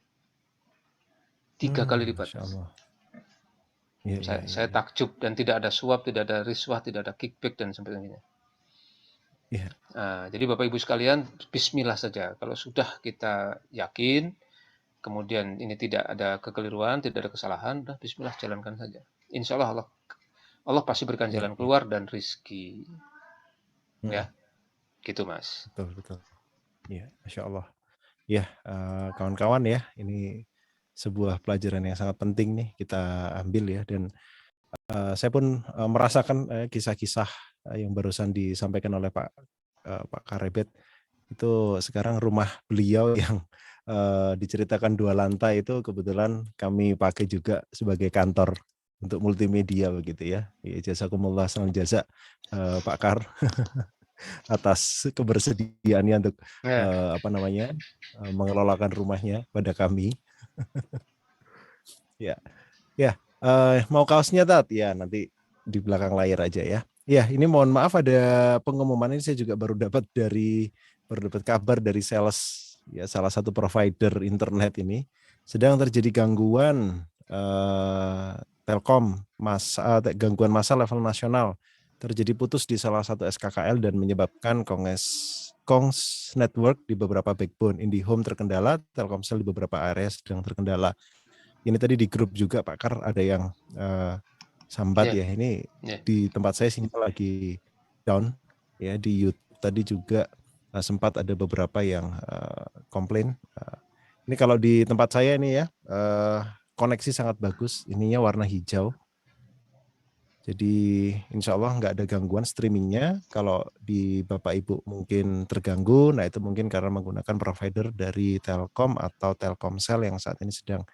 3 kali lipat. Saya takjub, dan tidak ada suap, tidak ada riswah, tidak ada kickback dan sebagainya. Nah, jadi Bapak Ibu sekalian, bismillah saja. Kalau sudah kita yakin, kemudian ini tidak ada kekeliruan, tidak ada kesalahan, udah bismillah, jalankan saja. Insya Allah Allah pasti berikan jalan keluar dan rizki. Ya, gitu Mas. Betul. Ya, Masya Allah. Ya, kawan-kawan ya, ini sebuah pelajaran yang sangat penting nih kita ambil ya, dan saya pun merasakan kisah-kisah yang barusan disampaikan oleh Pak Karebet. Itu sekarang rumah beliau yang diceritakan 2 lantai itu kebetulan kami pakai juga sebagai kantor untuk multimedia begitu ya. Jazakumullah salam jaza Pak Kar atas kebersediaannya untuk mengelolakan rumahnya pada kami. Mau kaosnya Tat? Ya, nanti di belakang layar aja ya. Ya, ini mohon maaf ada pengumuman ini, saya juga baru dapat kabar dari sales ya, salah satu provider internet ini sedang terjadi gangguan Telkom gangguan massa level nasional, terjadi putus di salah satu SKKL dan menyebabkan Kongs network di beberapa backbone. IndiHome terkendala, Telkomsel di beberapa area sedang terkendala. Ini tadi di grup juga Pak Kar ada yang sambat Ya, ya. Ini ya. di tempat saya sinyal lagi down ya. Di YouTube tadi juga sempat ada beberapa yang komplain. Ini kalau di tempat saya ini ya koneksi sangat bagus. Ininya warna hijau. Jadi insya Allah nggak ada gangguan streamingnya. Kalau di Bapak Ibu mungkin terganggu, nah itu mungkin karena menggunakan provider dari Telkom atau Telkomsel yang saat ini sedang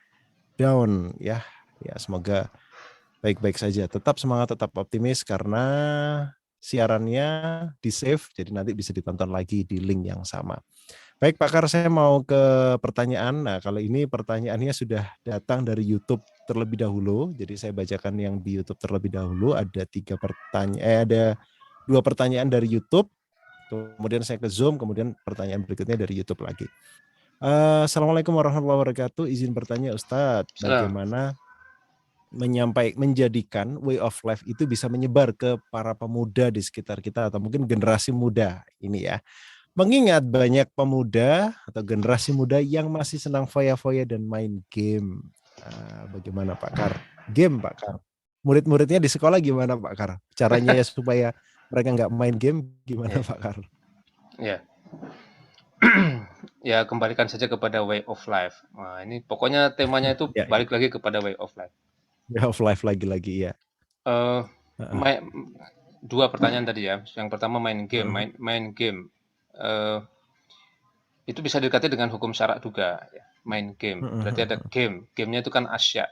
down ya. Ya semoga baik-baik saja. Tetap semangat, tetap optimis karena siarannya di save, jadi nanti bisa ditonton lagi di link yang sama. Baik Pak Kar, saya mau ke pertanyaan. Nah kalau ini pertanyaannya sudah datang dari YouTube terlebih dahulu, jadi saya bacakan yang di YouTube terlebih dahulu. Ada ada 2 pertanyaan dari YouTube, kemudian saya ke Zoom, kemudian pertanyaan berikutnya dari YouTube lagi. Assalamualaikum warahmatullahi wabarakatuh. Izin bertanya Ustadz, Salam. bagaimana menjadikan way of life itu bisa menyebar ke para pemuda di sekitar kita atau mungkin generasi muda ini ya. Mengingat banyak pemuda atau generasi muda yang masih senang foya-foya dan main game. Bagaimana Pak Kar? Game Pak Kar. Murid-muridnya di sekolah gimana Pak Kar? Caranya ya supaya mereka nggak main game gimana Ya, Pak Kar? ya. Ya, kembalikan saja kepada way of life. Nah, ini pokoknya temanya itu Ya, ya. balik lagi kepada way of life. Way of life lagi-lagi ya. Eh, Heeh. main, dua pertanyaan tadi ya. Yang pertama main game, Heeh. main game. Eh, itu bisa didekati dengan hukum syarak juga. Ya. Main game, berarti ada Heeh. game. Gamenya itu kan asya.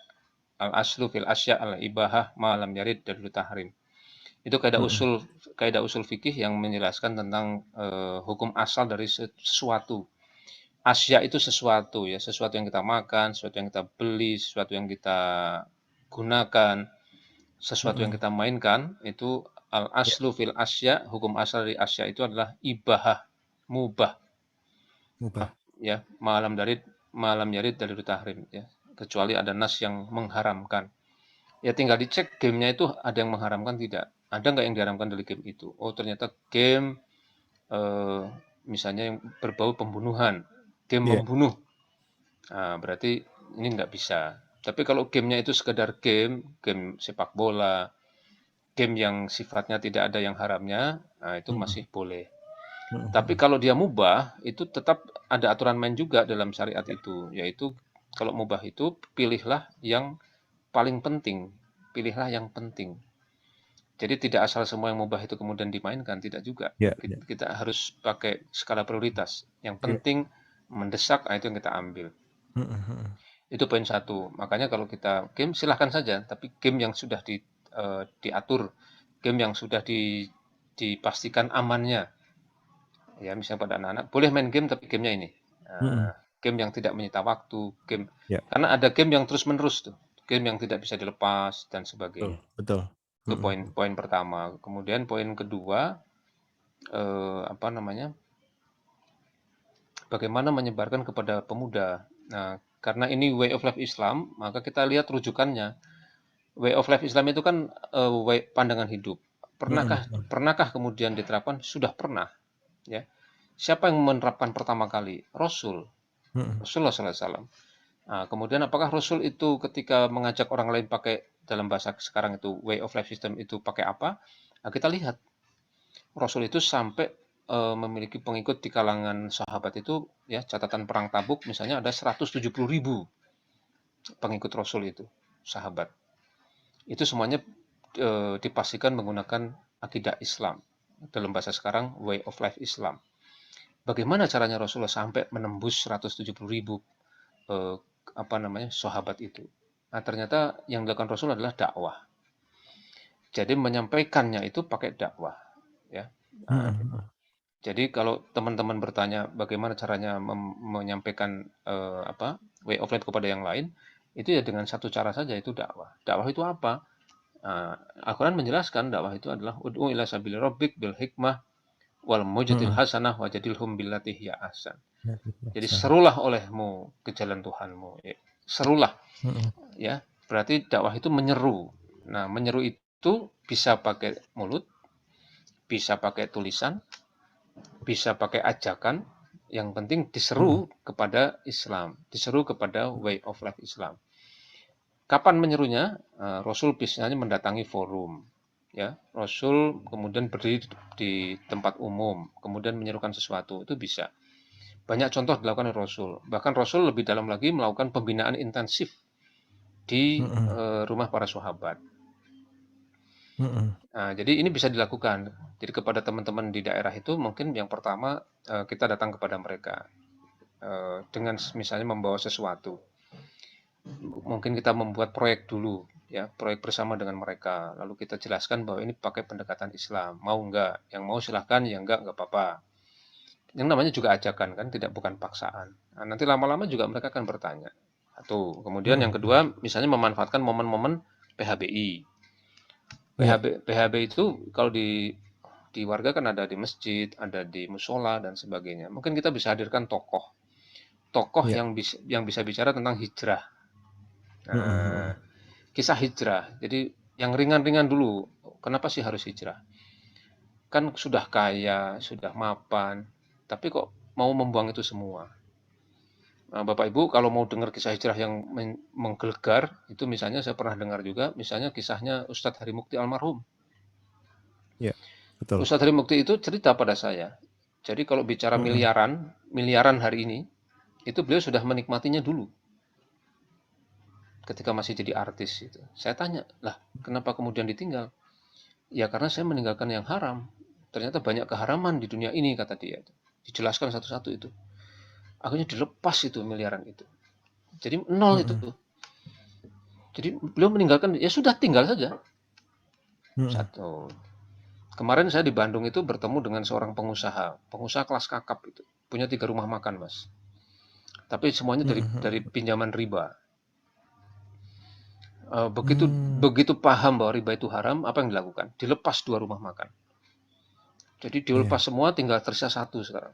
Al aslu fil asya al ibahah malam yarid dan tahrim. Itu Heeh. kaidah usul fikih yang menjelaskan tentang hukum asal dari sesuatu. Asya itu sesuatu ya, sesuatu yang kita makan, sesuatu yang kita beli, sesuatu yang kita gunakan, sesuatu yang Heeh. kita mainkan, itu al Ya, aslu fil asya, hukum asal dari asya itu adalah ibahah, mubah, mubah. ya, malam yarid dari tahrim ya. Kecuali ada nas yang mengharamkan. Ya tinggal dicek gamenya itu ada yang mengharamkan tidak. Ada nggak yang diharamkan dari game itu? Oh ternyata game eh, misalnya yang berbau pembunuhan, game Iya. membunuh. Nah, berarti ini nggak bisa. Tapi kalau gamenya itu sekedar game sepak bola, game yang sifatnya tidak ada yang haramnya, nah itu Heeh. masih boleh. Tapi Heeh. kalau dia mubah, itu tetap ada aturan main juga dalam syariat itu, yaitu kalau mubah itu pilihlah yang paling penting, pilihlah yang penting. Jadi tidak asal semua yang mubah itu kemudian dimainkan, tidak juga. Ya, ya. Kita harus pakai skala prioritas. Yang Ya. penting mendesak, nah itu yang kita ambil. Heeh. Itu poin satu. Makanya kalau kita game silahkan saja, tapi game yang sudah diatur, game yang sudah dipastikan amannya. Ya, misalnya pada anak-anak boleh main game tapi gamenya ini. Heeh. Game yang tidak menyita waktu, game Ya, karena ada game yang terus-menerus tuh, game yang tidak bisa dilepas dan betul, sebagainya. betul. Itu Heeh. poin-poin pertama. Kemudian poin kedua, apa namanya? Bagaimana menyebarkan kepada pemuda. Nah, karena ini way of life Islam, maka kita lihat rujukannya. Way of life Islam itu kan pandangan hidup. Heeh. Pernahkah kemudian diterapkan? Sudah pernah, ya. Siapa yang menerapkan pertama kali? Rasul. Heeh. Rasulullah SAW. Nah, kemudian apakah Rasul itu ketika mengajak orang lain pakai dalam bahasa sekarang itu way of life system itu pakai apa? Nah, kita lihat Rasul itu sampai memiliki pengikut di kalangan sahabat itu ya catatan perang Tabuk misalnya ada 170.000 pengikut Rasul itu sahabat. Itu semuanya dipastikan menggunakan akidah Islam. Dalam bahasa sekarang way of life Islam. Bagaimana caranya Rasulullah sampai menembus 170.000 eh, apa namanya sahabat itu? Nah, ternyata yang dilakukan Rasul adalah dakwah. Jadi menyampaikannya itu pakai dakwah, ya. Nah, Heeh. jadi kalau teman-teman bertanya bagaimana caranya menyampaikan apa way of life kepada yang lain, itu ya dengan satu cara saja itu dakwah. Dakwah itu apa? Al-Quran menjelaskan dakwah itu adalah ud'u ila sabili rabbik bil hikmah wal mujadil Heeh. hasanah wajadilhum billati hiya ahsan. Ya, Jadi bisa. serulah olehmu ke jalan Tuhanmu. Ya. Serulah, Heeh. ya. Berarti dakwah itu menyeru. Nah, menyeru itu bisa pakai mulut, bisa pakai tulisan, bisa pakai ajakan, yang penting Mhm. diseru kepada Islam, diseru kepada way of life Islam. Kapan menyerunya? Rasul biasanya mendatangi forum, ya. Rasul kemudian berdiri di tempat umum, kemudian menyerukan sesuatu, itu bisa. Banyak contoh dilakukan oleh Rasul. Bahkan Rasul lebih dalam lagi melakukan pembinaan intensif di Mhm. rumah para sahabat. Mhm. Nah, jadi ini bisa dilakukan. Jadi kepada teman-teman di daerah itu mungkin yang pertama kita datang kepada mereka dengan misalnya membawa sesuatu. Mungkin kita membuat proyek dulu, ya, proyek bersama dengan mereka. Lalu kita jelaskan bahwa ini pakai pendekatan Islam. Mau enggak? Yang mau silahkan, yang enggak apa-apa. Yang namanya juga ajakan kan, tidak bukan paksaan. Nah, nanti lama-lama juga mereka akan bertanya. Satu. Kemudian yang Mhm. kedua, misalnya memanfaatkan momen-momen PHBI. Iya. PHB itu kalau di warga kan ada di masjid, ada di musola dan sebagainya. Mungkin kita bisa hadirkan tokoh Iya. yang bisa bicara tentang hijrah. Mhm. Nah, Mhm. kisah hijrah. Jadi yang ringan-ringan dulu. Kenapa sih harus hijrah? Kan sudah kaya, sudah mapan, tapi kok mau membuang itu semua. Nah, Bapak Ibu kalau mau dengar kisah hijrah yang menggelegar, itu misalnya saya pernah dengar juga, misalnya kisahnya Ustadz Harimukti almarhum. Iya. Betul. Ustadz Harimukti itu cerita pada saya. Jadi kalau bicara Mhm. miliaran, miliaran hari ini, itu beliau sudah menikmatinya dulu ketika masih jadi artis itu. Saya tanya, lah kenapa kemudian ditinggal? Ya karena saya meninggalkan yang haram. Ternyata banyak keharaman di dunia ini, kata dia. Dijelaskan satu-satu itu. Akhirnya dilepas itu miliaran itu. Jadi nol itu. Mhm. Jadi beliau meninggalkan, ya sudah tinggal saja. Mhm. Satu. Kemarin saya di Bandung itu bertemu dengan seorang pengusaha kelas kakap itu. Punya 3 rumah makan, Mas. Tapi semuanya dari Mhm. pinjaman riba. Begitu Mmm. begitu paham bahwa riba itu haram, apa yang dilakukan? Dilepas 2 rumah makan. Jadi dilepas Iya. semua, tinggal tersisa 1 sekarang.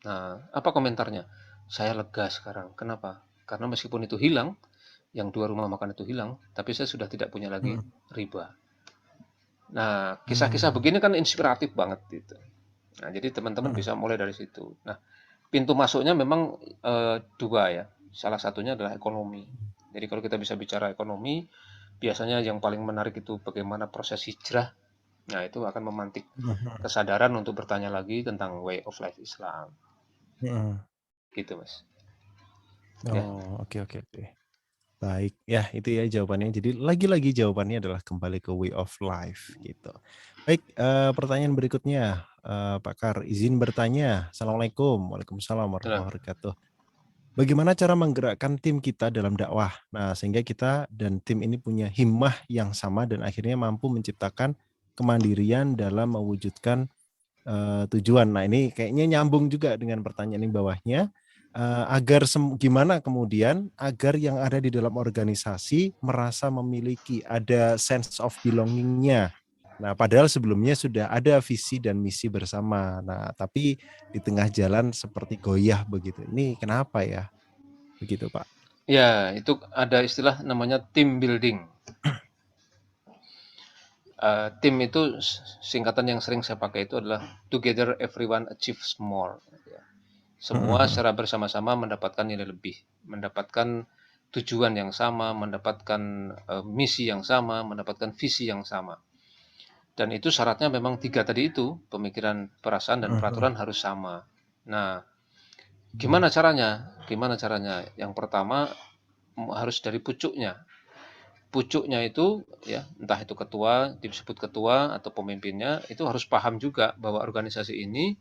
Nah, apa komentarnya? Saya lega sekarang. Kenapa? Karena meskipun itu hilang, yang 2 rumah makan itu hilang, tapi saya sudah tidak punya lagi Mhm. riba. Nah, kisah-kisah Mmm. begini kan inspiratif banget gitu. Nah, jadi teman-teman Mhm. bisa mulai dari situ. Nah, pintu masuknya memang 2 ya. Salah satunya adalah ekonomi. Jadi kalau kita bisa bicara ekonomi, biasanya yang paling menarik itu bagaimana proses hijrah. Nah, itu akan memantik Mhm. kesadaran untuk bertanya lagi tentang way of life Islam. Mhm. Gitu, Mas. Ya, Oh, oke, oke, oke. Baik, ya itu ya jawabannya. Jadi lagi-lagi jawabannya adalah kembali ke way of life gitu. Baik, pertanyaan berikutnya, Pak Kar, izin bertanya. Assalamualaikum. Waalaikumsalam nah, warahmatullahi wabarakatuh. Bagaimana cara menggerakkan tim kita dalam dakwah? Nah, sehingga kita dan tim ini punya himmah yang sama dan akhirnya mampu menciptakan kemandirian dalam mewujudkan tujuan. Nah, ini kayaknya nyambung juga dengan pertanyaan yang bawahnya, agar gimana kemudian agar yang ada di dalam organisasi merasa memiliki ada sense of belonging-nya. Nah, padahal sebelumnya sudah ada visi dan misi bersama. Nah, tapi di tengah jalan seperti goyah begitu. Ini kenapa ya? Begitu, Pak. ya itu ada istilah namanya team building. Tim itu singkatan yang sering saya pakai itu adalah together everyone achieves more. Ya. Mhm, Semua mhm. secara bersama-sama mendapatkan nilai lebih, mendapatkan tujuan yang sama, mendapatkan misi yang sama, mendapatkan visi yang sama. Dan itu syaratnya memang 3 tadi itu, pemikiran, perasaan, dan Mhm, mhm. peraturan harus sama. Nah, Mmm. gimana caranya? Gimana caranya? Yang pertama harus dari pucuknya. Pucuknya itu ya, entah itu ketua, disebut ketua atau pemimpinnya, itu harus paham juga bahwa organisasi ini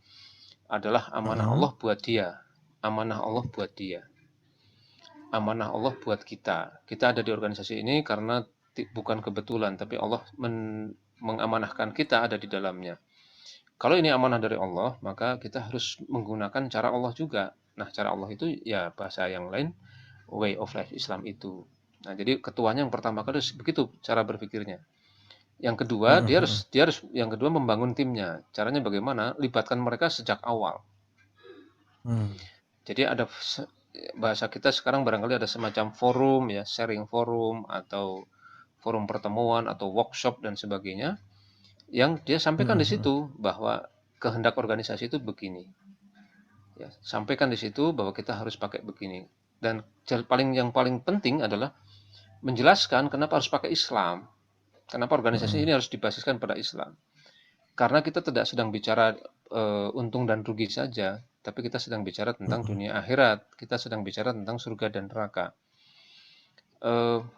adalah amanah Mhm. Allah buat dia. Amanah Allah buat dia. Amanah Allah buat kita. Kita ada di organisasi ini karena bukan kebetulan, tapi Allah mengamanahkan kita ada di dalamnya. Kalau ini amanah dari Allah, maka kita harus menggunakan cara Allah juga. Nah, cara Allah itu ya bahasa yang lain, way of life Islam itu. Nah, jadi ketuanya yang pertama kali harus begitu cara berpikirnya. Yang kedua, Mhm, dia harus mhm. dia harus yang kedua membangun timnya. Caranya bagaimana? Libatkan mereka sejak awal. Mmm. Jadi ada bahasa kita sekarang barangkali ada semacam forum ya, sharing forum atau forum pertemuan atau workshop dan sebagainya yang dia Mhm, sampaikan di mhm. situ bahwa kehendak organisasi itu begini. Ya, sampaikan di situ bahwa kita harus pakai begini. Dan yang paling penting adalah menjelaskan kenapa harus pakai Islam. Kenapa organisasi ini harus dibasiskan pada Islam. Karena kita tidak sedang bicara untung dan rugi saja, tapi kita sedang bicara tentang dunia akhirat. Kita sedang bicara tentang surga dan neraka.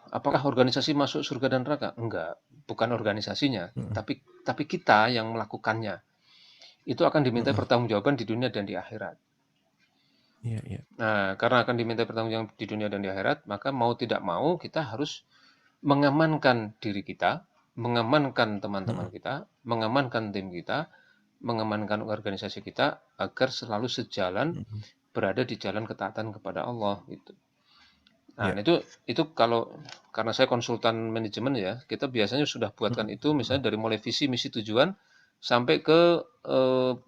Apakah organisasi masuk surga dan neraka? Enggak, bukan organisasinya, tapi kita yang melakukannya. Itu akan diminta pertanggungjawaban di dunia dan di akhirat. Nah, karena akan diminta pertanggungjawaban di dunia dan di akhirat, maka mau tidak mau kita harus mengamankan diri kita, mengamankan teman-teman kita, mengamankan tim kita, mengamankan organisasi kita agar selalu sejalan, berada di jalan ketaatan kepada Allah gitu. Nah, itu kalau karena saya konsultan manajemen ya, kita biasanya sudah buatkan itu misalnya dari mulai visi, misi, tujuan sampai ke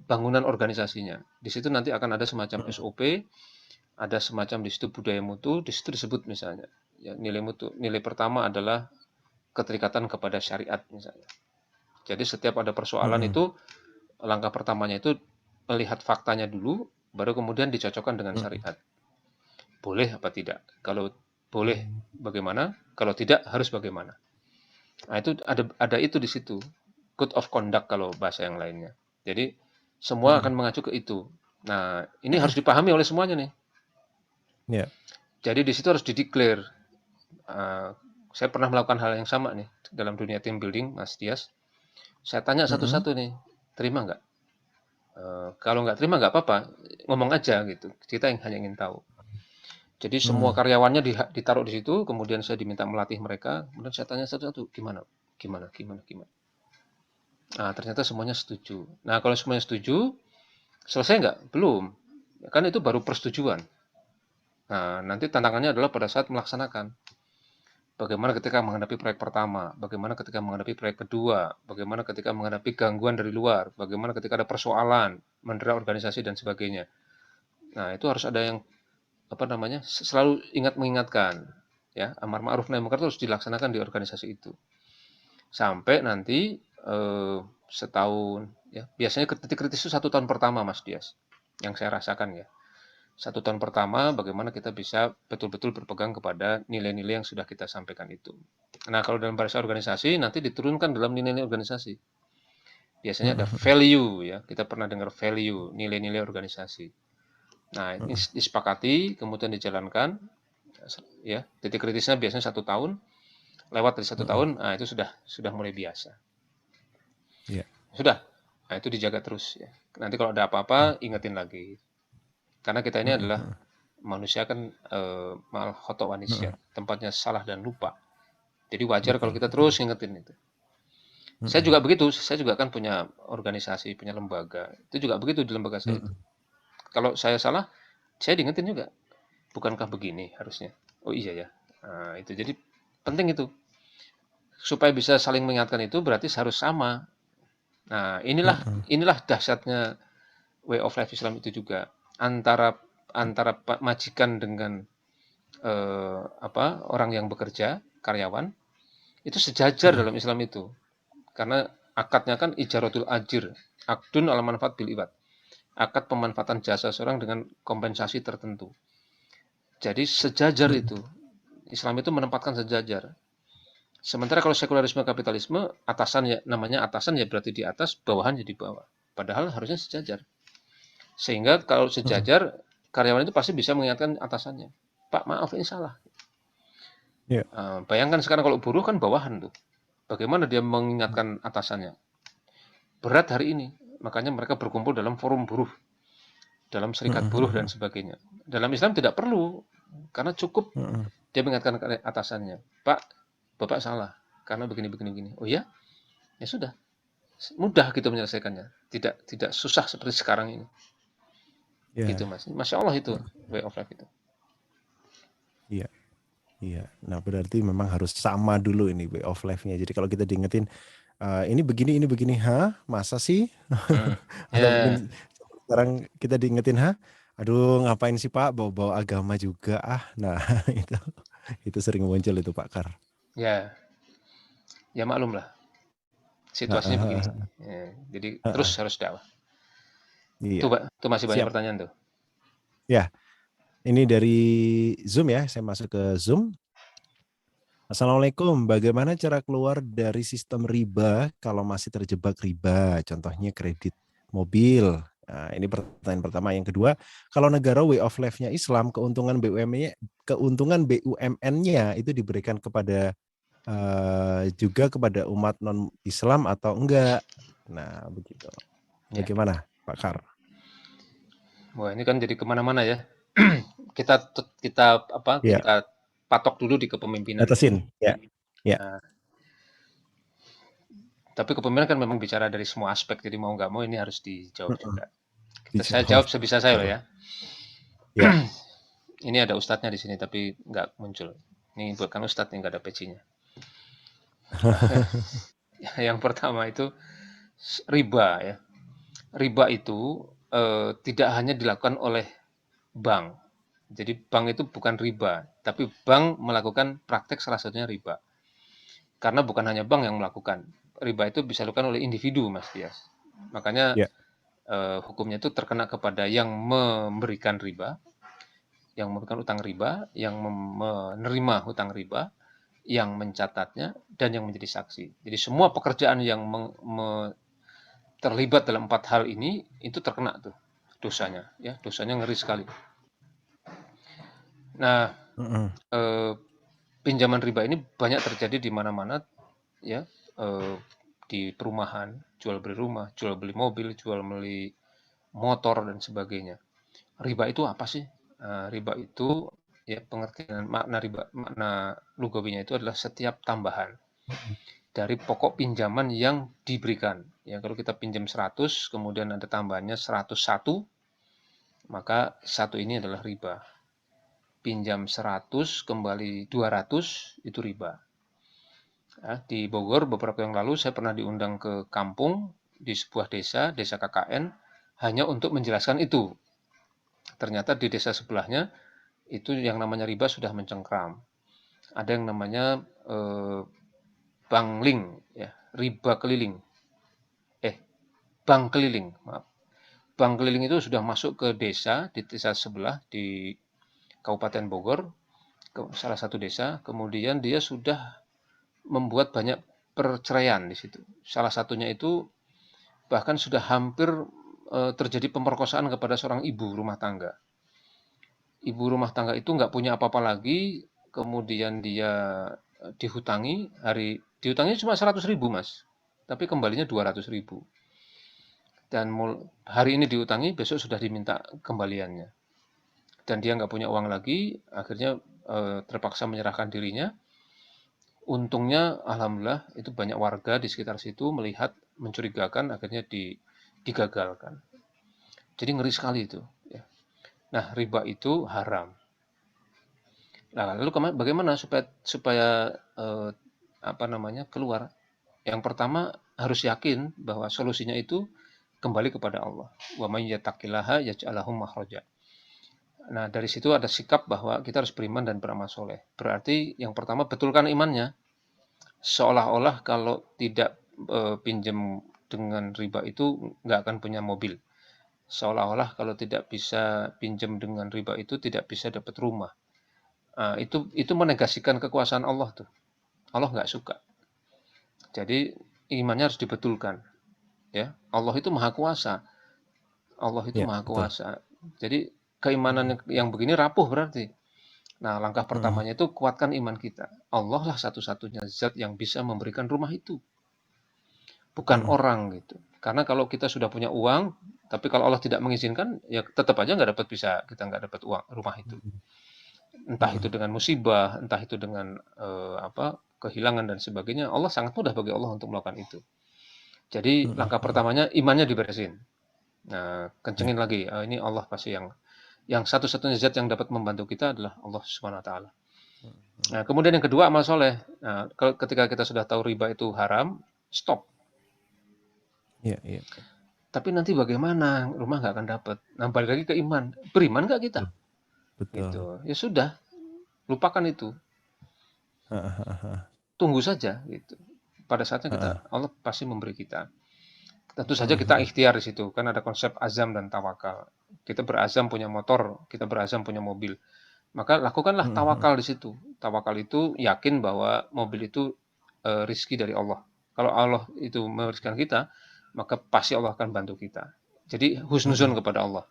bangunan organisasinya. Di situ nanti akan ada semacam SOP, ada semacam di situ budaya mutu, di situ disebut misalnya ya, nilai mutu. Nilai pertama adalah keterikatan kepada syariat misalnya. Jadi setiap ada persoalan itu langkah pertamanya itu melihat faktanya dulu, baru kemudian dicocokkan dengan syariat. Boleh apa tidak? Kalau boleh bagaimana? Kalau tidak harus bagaimana? Nah, itu ada itu di situ. Code of conduct kalau bahasa yang lainnya. Jadi semua akan mengacu ke itu. Nah, ini harus dipahami oleh semuanya nih. Jadi di situ harus dideklar. Saya pernah melakukan hal yang sama nih dalam dunia team building, Mas Dias. Saya tanya satu-satu nih, terima nggak? Kalau nggak terima nggak apa-apa, ngomong aja gitu. Kita yang hanya ingin tahu. Jadi semua karyawannya ditaruh di situ, kemudian saya diminta melatih mereka, kemudian saya tanya satu-satu, gimana? Nah, ternyata semuanya setuju. Nah, kalau semuanya setuju, selesai nggak? Belum. Kan itu baru persetujuan. Nah, nanti tantangannya adalah pada saat melaksanakan. Bagaimana ketika menghadapi proyek pertama, bagaimana ketika menghadapi proyek kedua, bagaimana ketika menghadapi gangguan dari luar, bagaimana ketika ada persoalan, mendera organisasi dan sebagainya. Nah, itu harus ada yang selalu mengingatkan ya, amar ma'ruf nahi munkar harus dilaksanakan di organisasi itu. Sampai nanti setahun ya. Biasanya titik kritis itu 1 tahun pertama, Mas Dias. Yang saya rasakan ya. 1 tahun pertama bagaimana kita bisa betul-betul berpegang kepada nilai-nilai yang sudah kita sampaikan itu. Nah, kalau dalam bahasa organisasi nanti diturunkan dalam nilai-nilai organisasi. Biasanya ada value ya. Kita pernah dengar value, nilai-nilai organisasi. Nah, ini disepakati, kemudian dijalankan. Ya, titik kritisnya biasanya 1 tahun. Lewat dari 1 tahun, nah itu sudah mulai biasa. Sudah. Nah, itu dijaga terus ya. Nanti kalau ada apa-apa, ingetin lagi. Karena kita ini adalah manusia kan mal khoto wanisya, tempatnya salah dan lupa. Jadi wajar kalau kita terus ngingetin itu. Saya juga begitu, saya juga kan punya organisasi, punya lembaga. Itu juga begitu di lembaga saya itu. Kalau saya salah, saya diingetin juga. Bukankah begini harusnya? Oh iya ya. Nah, itu jadi penting itu. Supaya bisa saling mengingatkan itu berarti harus sama. Nah, inilah dahsyatnya way of life Islam itu juga. Antara majikan dengan orang yang bekerja, karyawan, itu sejajar dalam Islam itu. Karena akadnya kan ijaratul ajir, akdun ala manfaat bil iwad. Akad pemanfaatan jasa seorang dengan kompensasi tertentu. Jadi sejajar itu. Islam itu menempatkan sejajar. Sementara kalau sekularisme kapitalisme, namanya atasan ya berarti di atas, bawahan jadi bawah. Padahal harusnya sejajar. Sehingga kalau sejajar, karyawan itu pasti bisa mengingatkan atasannya. Pak, maaf ini salah. Bayangkan sekarang kalau buruh kan bawahan tuh. Bagaimana dia mengingatkan atasannya? Berat hari ini. Makanya mereka berkumpul dalam forum buruh. Dalam serikat buruh dan sebagainya. Dalam Islam tidak perlu. Karena cukup dia mengingatkan atasannya. Pak, Bapak salah. Karena begini. Oh ya? Ya sudah. Mudah gitu menyelesaikannya. Tidak susah seperti sekarang ini. Gitu Mas. Masya Allah itu way of life itu. Iya. Nah, berarti memang harus sama dulu ini way of life-nya. Jadi kalau kita diingetin ini begini, masa sih? Atau mungkin sekarang kita diingetin, aduh ngapain sih Pak bawa-bawa agama juga Nah, itu sering muncul itu Pak Kar. Ya maklum lah. Situasinya begini. Ya, jadi terus harus dakwah. Iya, Itu masih banyak siap. pertanyaan tuh. Ya, ini dari Zoom ya, saya masuk ke Zoom. Assalamualaikum, bagaimana cara keluar dari sistem riba kalau masih terjebak riba? Contohnya kredit mobil. Nah, ini pertanyaan pertama. Yang kedua, kalau negara way of life-nya Islam, keuntungan BUMN-nya itu diberikan kepada juga kepada umat non-Islam atau enggak? Nah, begitu. Ya. Bagaimana, Pak Kar? Wah, ini kan jadi kemana-mana ya. Kita apa? Ya, Kita patok dulu di kepemimpinan ya. batasin. Ya, ya. Nah, tapi kepemimpinan kan memang bicara dari semua aspek, jadi mau nggak mau ini harus dijawab Mm-mm. juga. Saya Dijawab. jawab sebisa saya loh Betul. ya. Ya. Ini ada ustadznya di sini tapi nggak muncul. Ini bukan ustadz yang nggak ada pecinya. Yang pertama itu riba ya. Riba itu tidak hanya dilakukan oleh bank. Jadi bank itu bukan riba, tapi bank melakukan praktek salah satunya riba. Karena bukan hanya bank yang melakukan. Riba itu bisa dilakukan oleh individu, Mas Dias. Makanya Ya. hukumnya itu terkena kepada yang memberikan riba, yang memberikan utang riba, yang menerima hutang riba, yang mencatatnya, dan yang menjadi saksi. Jadi semua pekerjaan yang terlibat dalam 4 hal ini itu terkena tuh dosanya, ya dosanya ngeri sekali. Nah, Mm-mm. eh, pinjaman riba ini banyak terjadi di mana-mana, ya, eh, di perumahan, jual beli rumah, jual beli mobil, jual beli motor dan sebagainya. Riba itu apa sih? Riba itu ya pengertian makna riba, makna lugawinya itu adalah setiap tambahan dari pokok pinjaman yang diberikan. Ya, kalau kita pinjam 100, kemudian ada tambahannya 101, maka satu ini adalah riba. Pinjam 100 kembali 200 itu riba. Ya, di Bogor beberapa yang lalu saya pernah diundang ke kampung di sebuah desa, desa KKN, hanya untuk menjelaskan itu. Ternyata di desa sebelahnya itu yang namanya riba sudah mencengkram. Ada yang namanya bangling, ya, riba keliling. Bank keliling, maaf. Bank keliling itu sudah masuk ke desa di desa sebelah di Kabupaten Bogor, ke salah satu desa. Kemudian dia sudah membuat banyak perceraian di situ. Salah satunya itu bahkan sudah hampir terjadi pemerkosaan kepada seorang ibu rumah tangga. Ibu rumah tangga itu nggak punya apa-apa lagi, kemudian dia dihutangi cuma 100.000 mas, tapi kembalinya 200.000. Dan hari ini diutangi, besok sudah diminta kembaliannya. Dan dia nggak punya uang lagi, akhirnya terpaksa menyerahkan dirinya. Untungnya, alhamdulillah, itu banyak warga di sekitar situ melihat mencurigakan, akhirnya digagalkan. Jadi ngeri sekali itu. Ya. Nah, riba itu haram. Nah, lalu bagaimana supaya eh, apa namanya keluar? Yang pertama harus yakin bahwa solusinya itu kembali kepada Allah. Wa may yattaqillaha yaj'al lahu makhraja. Nah, dari situ ada sikap bahwa kita harus beriman dan beramal soleh. Berarti yang pertama betulkan imannya. Seolah-olah kalau tidak pinjam dengan riba itu nggak akan punya mobil. Seolah-olah kalau tidak bisa pinjam dengan riba itu tidak bisa dapat rumah. Itu menegasikan kekuasaan Allah tuh. Allah nggak suka. Jadi imannya harus dibetulkan. Ya, Allah itu maha kuasa. Allah itu Ya, maha betul. kuasa. Jadi keimanan yang begini rapuh berarti. Nah, langkah Mm-mm. pertamanya itu kuatkan iman kita. Allah lah satu-satunya zat yang bisa memberikan rumah itu, bukan Mm-mm. orang gitu. Karena kalau kita sudah punya uang, tapi kalau Allah tidak mengizinkan, ya tetap aja nggak dapat, bisa kita nggak dapat uang rumah itu. Entah itu Mm-mm. dengan musibah, entah itu dengan kehilangan dan sebagainya. Allah sangat mudah bagi Allah untuk melakukan itu. Jadi langkah Mm-mm. pertamanya imannya diberesin. Nah, Ya. kencengin lagi. Ini Allah pasti yang satu-satunya zat yang dapat membantu kita adalah Allah Subhanahu wa taala. Nah, kemudian yang kedua amal soleh. Nah, ketika kita sudah tahu riba itu haram, stop. Ya, ya. Tapi nanti bagaimana? Rumah nggak akan dapat. Nah, balik lagi ke iman. Beriman nggak kita? Betul. Betul. Gitu. Ya sudah, lupakan itu. Ha, ha, ha, Tunggu saja gitu. Pada saatnya ha, kita ha. Allah pasti memberi kita. Tentu saja kita ikhtiar di situ, kan ada konsep azam dan tawakal. Kita berazam punya motor, kita berazam punya mobil. Maka lakukanlah tawakal di situ. Tawakal itu yakin bahwa mobil itu rizki dari Allah. Kalau Allah itu merizkikan kita, maka pasti Allah akan bantu kita. Jadi husnuzon kepada Allah.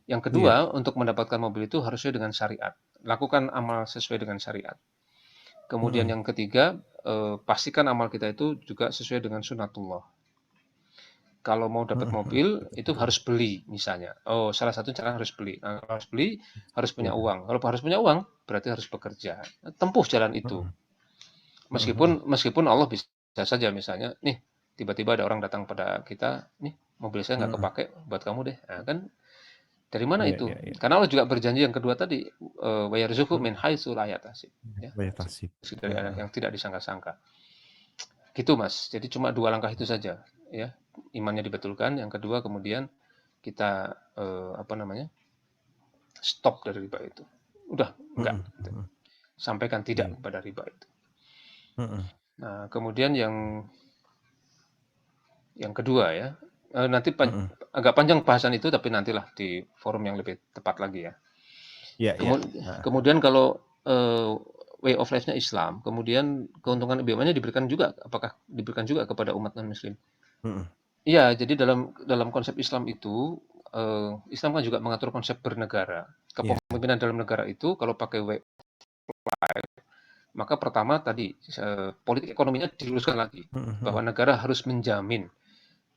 Yang Iya. kedua, untuk mendapatkan mobil itu harusnya dengan syariat. Lakukan amal sesuai dengan syariat. Kemudian yang ketiga, pastikan amal kita itu juga sesuai dengan sunatullah. Kalau mau dapat mobil itu Betul. harus beli misalnya. Oh, salah satu cara harus beli. Nah, kalau harus beli harus punya Iya. uang. Kalau harus punya uang berarti harus bekerja. Tempuh jalan itu. Meskipun Allah bisa saja misalnya, nih tiba-tiba ada orang datang pada kita, nih mobil saya nggak kepake buat kamu deh. Nah, kan dari mana Iya, itu? iya, iya. Karena Allah juga berjanji yang kedua tadi, wa yarzuqhu min haitsu la yahtasib. Ya, Banyak tasib. dari yang tidak disangka-sangka. Gitu Mas. Jadi cuma dua langkah itu saja, ya. Imannya dibetulkan. Yang kedua kemudian kita apa namanya? Stop dari riba itu. Udah enggak. Gitu. Sampaikan tidak Iya. kepada riba itu. Nah, kemudian yang kedua ya. Nanti agak panjang bahasan itu tapi nantilah di forum yang lebih tepat lagi ya. Iya, iya. Kemudian kalau way of life-nya Islam, kemudian keuntungan BUMN-nya diberikan juga, apakah diberikan juga kepada umat non-Muslim? Iya, jadi dalam konsep Islam itu, Islam kan juga mengatur konsep bernegara. Iya. Kepemimpinan dalam negara itu kalau pakai way of life, maka pertama tadi politik ekonominya diluruskan lagi, bahwa negara harus menjamin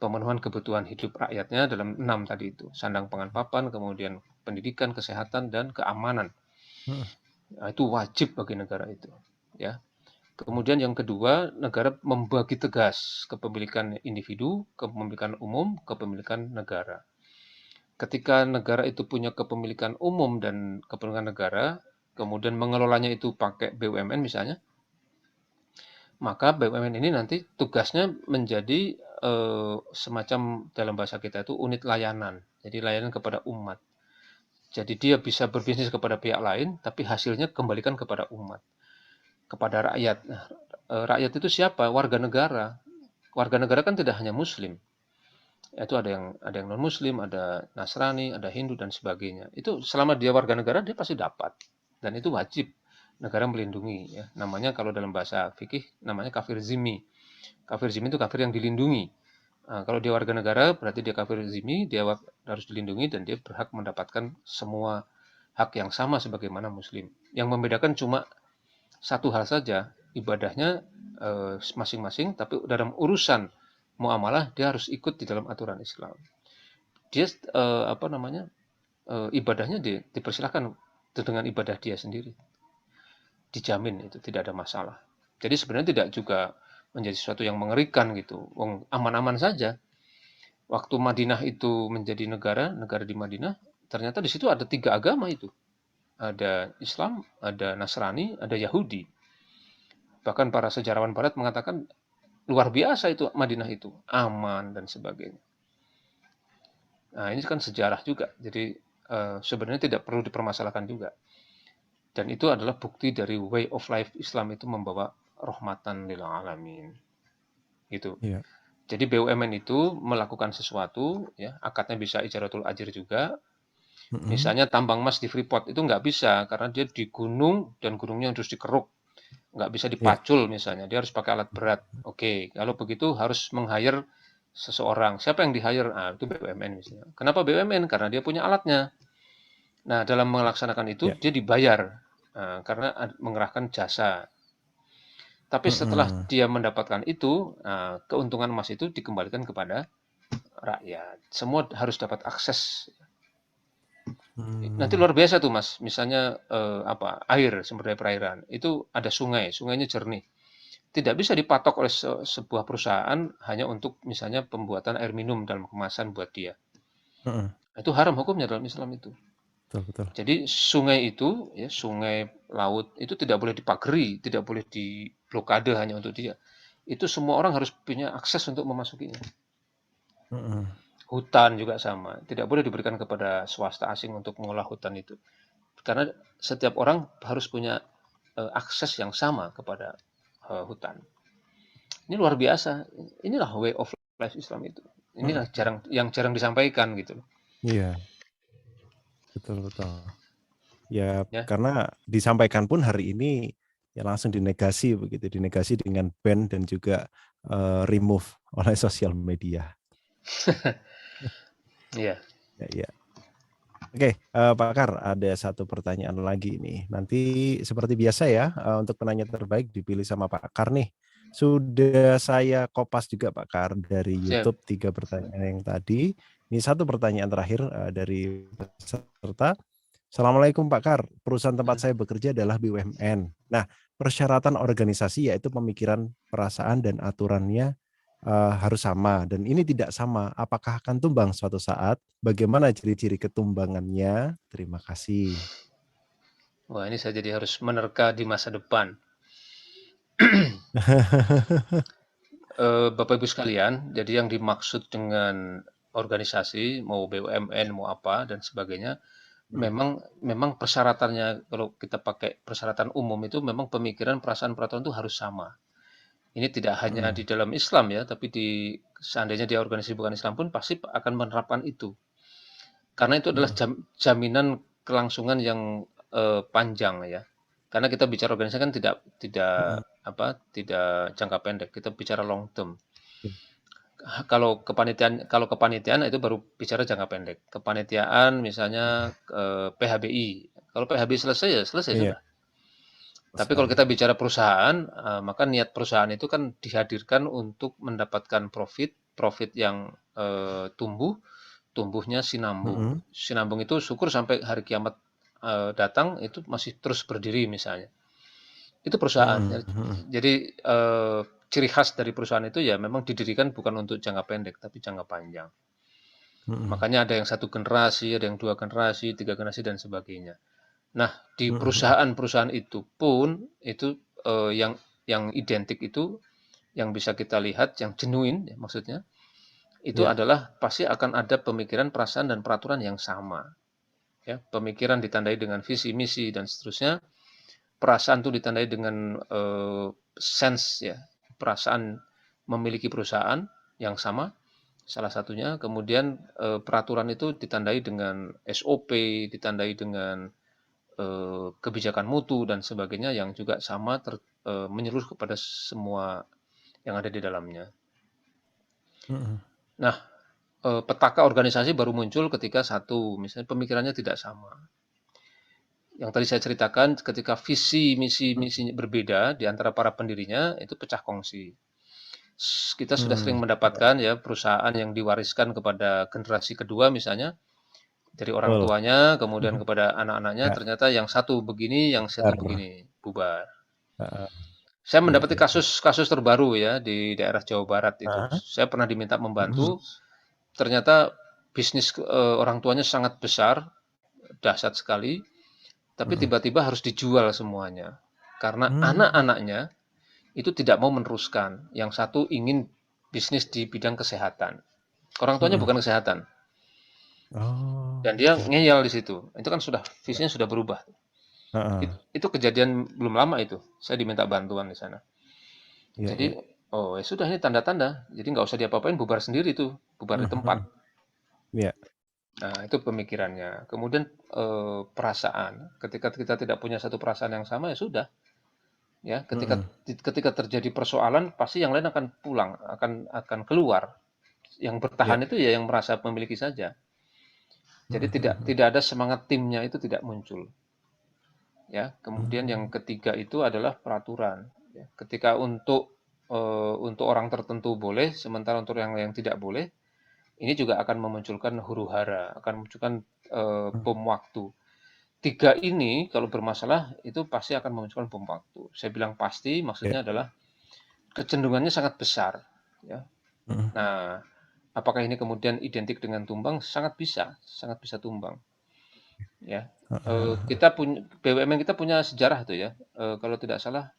pemenuhan kebutuhan hidup rakyatnya dalam 6 tadi itu, sandang pangan papan, kemudian pendidikan, kesehatan, dan keamanan. Nah, itu wajib bagi negara itu, ya. Kemudian yang kedua, negara membagi tegas kepemilikan individu, kepemilikan umum, kepemilikan negara. Ketika negara itu punya kepemilikan umum dan kepemilikan negara, kemudian mengelolanya itu pakai BUMN misalnya, maka BUMN ini nanti tugasnya menjadi semacam dalam bahasa kita itu unit layanan. Jadi layanan kepada umat. Jadi dia bisa berbisnis kepada pihak lain, tapi hasilnya kembalikan kepada umat, kepada rakyat. Nah, rakyat itu siapa? Warga negara. Warga negara kan tidak hanya Muslim. Itu ada yang non Muslim, ada Nasrani, ada Hindu dan sebagainya. Itu selama dia warga negara dia pasti dapat dan itu wajib negara melindungi. Ya. Namanya kalau dalam bahasa fikih namanya kafir zimmi. Kafir zimmi itu kafir yang dilindungi. Nah, kalau dia warga negara berarti dia kafir zimmi, dia harus dilindungi dan dia berhak mendapatkan semua hak yang sama sebagaimana Muslim. Yang membedakan cuma satu hal saja, ibadahnya masing-masing, tapi dalam urusan muamalah dia harus ikut di dalam aturan Islam. Dia apa namanya ibadahnya dipersilahkan dengan ibadah dia sendiri, dijamin itu tidak ada masalah. Jadi sebenarnya tidak juga menjadi sesuatu yang mengerikan gitu, aman-aman saja. Waktu Madinah itu menjadi negara di Madinah, ternyata di situ ada 3 agama itu. Ada Islam, ada Nasrani, ada Yahudi. Bahkan para sejarawan barat mengatakan luar biasa itu Madinah itu, aman dan sebagainya. Nah, ini kan sejarah juga. Jadi sebenarnya tidak perlu dipermasalahkan juga. Dan itu adalah bukti dari way of life Islam itu membawa rahmatan lil alamin. Gitu. Iya. Jadi BUMN itu melakukan sesuatu, ya, akadnya bisa ijaratul ajir juga. Misalnya tambang emas di Freeport itu nggak bisa karena dia di gunung dan gunungnya harus dikeruk. Nggak bisa Iya. dipacul misalnya, dia harus pakai alat berat. Oke, kalau begitu harus meng-hire seseorang. Siapa yang di-hire? Ah, itu BUMN misalnya. Kenapa BUMN? Karena dia punya alatnya. Nah, dalam melaksanakan itu Iya. dia dibayar karena mengerahkan jasa. Tapi setelah dia mendapatkan itu, keuntungan emas itu dikembalikan kepada rakyat. Semua harus dapat akses. Nanti luar biasa tuh Mas. Misalnya air, sumber daya perairan. Itu ada sungai, sungainya jernih. Tidak bisa dipatok oleh sebuah perusahaan hanya untuk misalnya pembuatan air minum dalam kemasan buat dia. Itu haram hukumnya dalam Islam itu. Betul. Jadi sungai itu, ya sungai, laut itu tidak boleh dipagari, tidak boleh diblokade hanya untuk dia. Itu semua orang harus punya akses untuk memasukinya. Hutan juga sama, tidak boleh diberikan kepada swasta asing untuk mengolah hutan itu. Karena setiap orang harus punya akses yang sama kepada hutan. Ini luar biasa. Inilah way of life Islam itu. Inilah jarang disampaikan gitu loh. Iya, betul betul. Ya, Ya. karena disampaikan pun hari ini ya langsung dinegasi begitu, dinegasi dengan ban dan juga remove oleh sosial media. Iya. Ya, ya. Oke, Pak Kar, ada satu pertanyaan lagi nih. Nanti seperti biasa ya, untuk penanya terbaik dipilih sama Pak Kar nih. Sudah saya kopas juga Pak Kar dari Siap. YouTube 3 pertanyaan yang tadi. Ini satu pertanyaan terakhir dari peserta. Assalamualaikum Pak Kar, perusahaan tempat saya bekerja adalah BUMN. Nah, persyaratan organisasi yaitu pemikiran, perasaan, dan aturannya harus sama. Dan ini tidak sama. Apakah akan tumbang suatu saat? Bagaimana ciri-ciri ketumbangannya? Terima kasih. Wah, ini saya jadi harus menerka di masa depan. Bapak Ibu sekalian, jadi yang dimaksud dengan organisasi, mau BUMN, mau apa dan sebagainya, memang memang persyaratannya kalau kita pakai persyaratan umum itu memang pemikiran, perasaan, peraturan itu harus sama. Ini tidak hanya di dalam Islam ya, tapi seandainya di organisasi bukan Islam pun pasti akan menerapkan itu. Karena itu adalah jaminan kelangsungan yang panjang ya. Karena kita bicara organisasi kan tidak tidak apa tidak jangka pendek, kita bicara long term. Kalau kepanitiaan itu baru bicara jangka pendek. Kepanitiaan misalnya PHBI. Kalau PHBI selesai ya selesai Iya, sudah. Tapi kalau kita bicara perusahaan, maka niat perusahaan itu kan dihadirkan untuk mendapatkan profit, profit yang tumbuhnya sinambung. Sinambung itu syukur sampai hari kiamat datang itu masih terus berdiri misalnya. Itu perusahaan. Jadi ciri khas dari perusahaan itu ya memang didirikan bukan untuk jangka pendek tapi jangka panjang. Makanya ada yang satu generasi, ada yang dua generasi, tiga generasi dan sebagainya. Nah, di perusahaan-perusahaan itu pun itu yang identik itu yang bisa kita lihat yang genuine ya, maksudnya itu Ya. adalah pasti akan ada pemikiran, perasaan dan peraturan yang sama. Ya, pemikiran ditandai dengan visi, misi dan seterusnya. Perasaan itu ditandai dengan sense ya, perasaan memiliki perusahaan yang sama salah satunya. Kemudian peraturan itu ditandai dengan SOP, ditandai dengan kebijakan mutu dan sebagainya yang juga sama menyeluruh kepada semua yang ada di dalamnya. Nah, petaka organisasi baru muncul ketika satu, misalnya pemikirannya tidak sama. Yang tadi saya ceritakan, ketika visi, misinya berbeda di antara para pendirinya, itu pecah kongsi. Kita sudah sering mendapatkan ya perusahaan yang diwariskan kepada generasi kedua misalnya, dari orang Betul. tuanya, kemudian kepada anak-anaknya, Ya, ternyata yang satu begini, yang satu benar. begini, bubar. Heeh. Saya Iya, mendapati iya. kasus-kasus terbaru ya di daerah Jawa Barat itu. Heeh. Saya pernah diminta membantu, ternyata bisnis orang tuanya sangat besar, dahsyat sekali, tapi tiba-tiba harus dijual semuanya. Karena anak-anaknya itu tidak mau meneruskan. Yang satu ingin bisnis di bidang kesehatan. Orang tuanya bukan kesehatan. Oh, Dan dia oke. ngeyel di situ. Itu kan sudah Ya. visinya sudah berubah. Heeh. Itu kejadian belum lama itu. Saya diminta bantuan di sana. Iya, Jadi, iya. oh ya sudah ini tanda-tanda. Jadi nggak usah diapa-apain, bubar sendiri tuh, bubar di tempat. Iya. Nah, itu pemikirannya. Kemudian perasaan. Ketika kita tidak punya satu perasaan yang sama ya sudah. Ya, ketika terjadi persoalan pasti yang lain akan pulang, akan keluar. Yang Iya. bertahan itu ya yang merasa memiliki saja. Jadi tidak ada semangat timnya itu tidak muncul. Ya, kemudian yang ketiga itu adalah peraturan. Ya, ketika untuk orang tertentu boleh, sementara untuk yang tidak boleh, ini juga akan memunculkan huru-hara, akan memunculkan bom waktu. Tiga ini kalau bermasalah itu pasti akan memunculkan bom waktu. Saya bilang pasti, Iya. maksudnya adalah kecenderungannya sangat besar. Ya. Nah, apakah ini kemudian identik dengan tumbang? Sangat bisa tumbang. Ya, kita punya BUMN kita punya sejarah tuh ya. Kalau tidak salah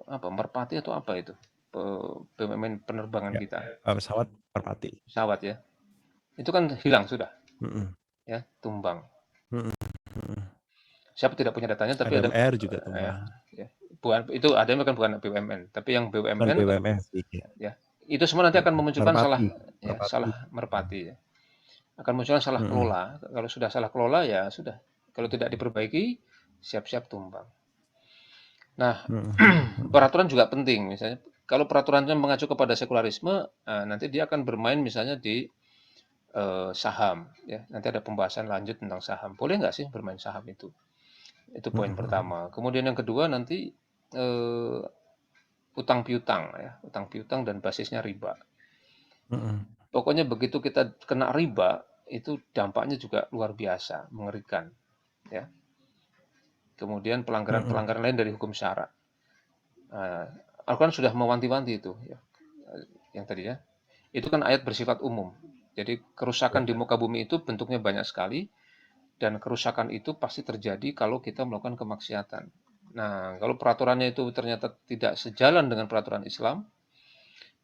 apa Merpati atau apa itu BUMN penerbangan Ya. kita Pesawat merpati. pesawat ya. Itu kan hilang sudah Mhm. ya tumbang. Mhm. Mhm. Siapa tidak punya datanya tapi ada ADMR juga ya, tumbang. ya. Bukan itu ada yang bukan BUMN tapi yang Bukan BUMN BUMN sih. Ya. ya Itu semua nanti akan memunculkan salah, Merpati, ya, merpati. salah merpati, ya. Akan munculkan salah Mm-mm. kelola. Kalau sudah salah kelola, ya sudah. Kalau tidak diperbaiki, siap-siap tumbang. Nah, Mm-mm. peraturan juga penting. Misalnya, kalau peraturannya mengacu kepada sekularisme, nanti dia akan bermain misalnya di saham. Ya, nanti ada pembahasan lanjut tentang saham. Boleh nggak sih bermain saham itu? Itu poin Mm-mm. pertama. Kemudian yang kedua nanti eh, utang piutang, ya, utang piutang dan basisnya riba. Mm-mm. Pokoknya begitu kita kena riba, itu dampaknya juga luar biasa, mengerikan. Ya. Kemudian Mm-mm. pelanggaran-pelanggaran lain dari hukum syara. Nah, Al-Quran sudah mewanti-wanti itu, ya, yang tadi ya. Itu kan ayat bersifat umum. Jadi kerusakan di Ya. muka bumi itu bentuknya banyak sekali, dan kerusakan itu pasti terjadi kalau kita melakukan kemaksiatan. Nah, kalau peraturannya itu ternyata tidak sejalan dengan peraturan Islam,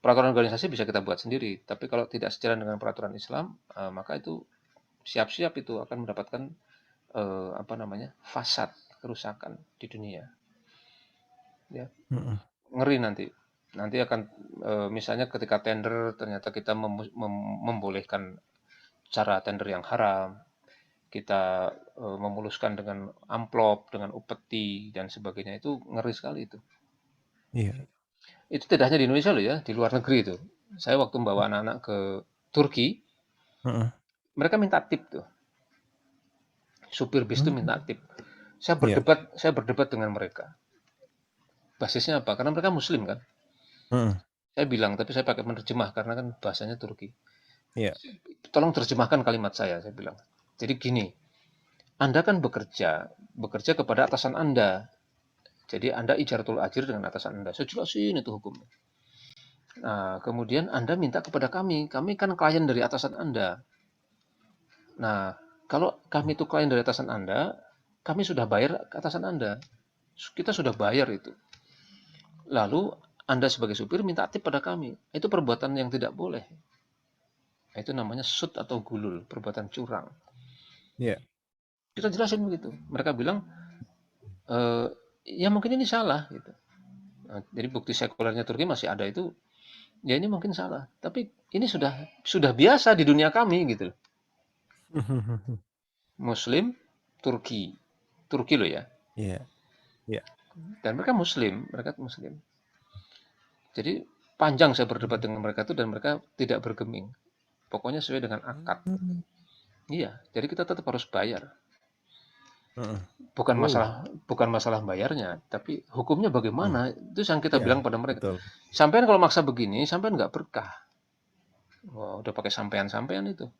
peraturan organisasi bisa kita buat sendiri. Tapi kalau tidak sejalan dengan peraturan Islam, maka itu siap-siap itu akan mendapatkan apa namanya, fasad, kerusakan di dunia. Ya, Mm-mm. ngeri nanti. Nanti akan misalnya ketika tender ternyata kita membolehkan cara tender yang haram, kita memuluskan dengan amplop, dengan upeti dan sebagainya, itu ngeri sekali itu. Iya. Itu tidak hanya di Indonesia loh ya, di luar negeri itu. Saya waktu membawa anak-anak ke Turki, Mm-mm. mereka minta tip tuh. Supir bis itu minta Mm. tip. Iya. Saya berdebat dengan mereka. Basisnya apa? Karena mereka Muslim kan. Mm-mm. Saya bilang, tapi saya pakai menerjemah karena kan bahasanya Turki. Iya. Tolong terjemahkan kalimat saya bilang. Jadi gini, Anda kan bekerja kepada atasan Anda. Jadi Anda ijaratul ajir dengan atasan Anda. Saya jelasin itu hukumnya. Nah, kemudian Anda minta kepada kami kan klien dari atasan Anda. Nah, kalau kami itu klien dari atasan Anda, kami sudah bayar ke atasan Anda. Kita sudah bayar itu. Lalu Anda sebagai supir minta tip pada kami. Itu perbuatan yang tidak boleh. Itu namanya sut atau gulul, perbuatan curang. Iya. Kita jelasin begitu. Mereka bilang, ya mungkin ini salah gitu. Nah, jadi bukti sekulernya Turki masih ada itu, ya ini mungkin salah. Tapi ini sudah biasa di dunia kami gitu. Muslim, Turki, Turki loh ya. Iya. Iya. Dan mereka Muslim. Jadi panjang saya berdebat dengan mereka itu dan mereka tidak bergeming. Pokoknya sesuai dengan akad. Mm. Iya, jadi kita tetap harus bayar. Mm-mm. Bukan Oh. masalah bayarnya, tapi hukumnya Mm. bagaimana? Itu yang kita Iya. bilang pada mereka. Betul. Sampean kalau maksa begini, sampean nggak berkah. Wah, udah pakai sampean-sampean itu.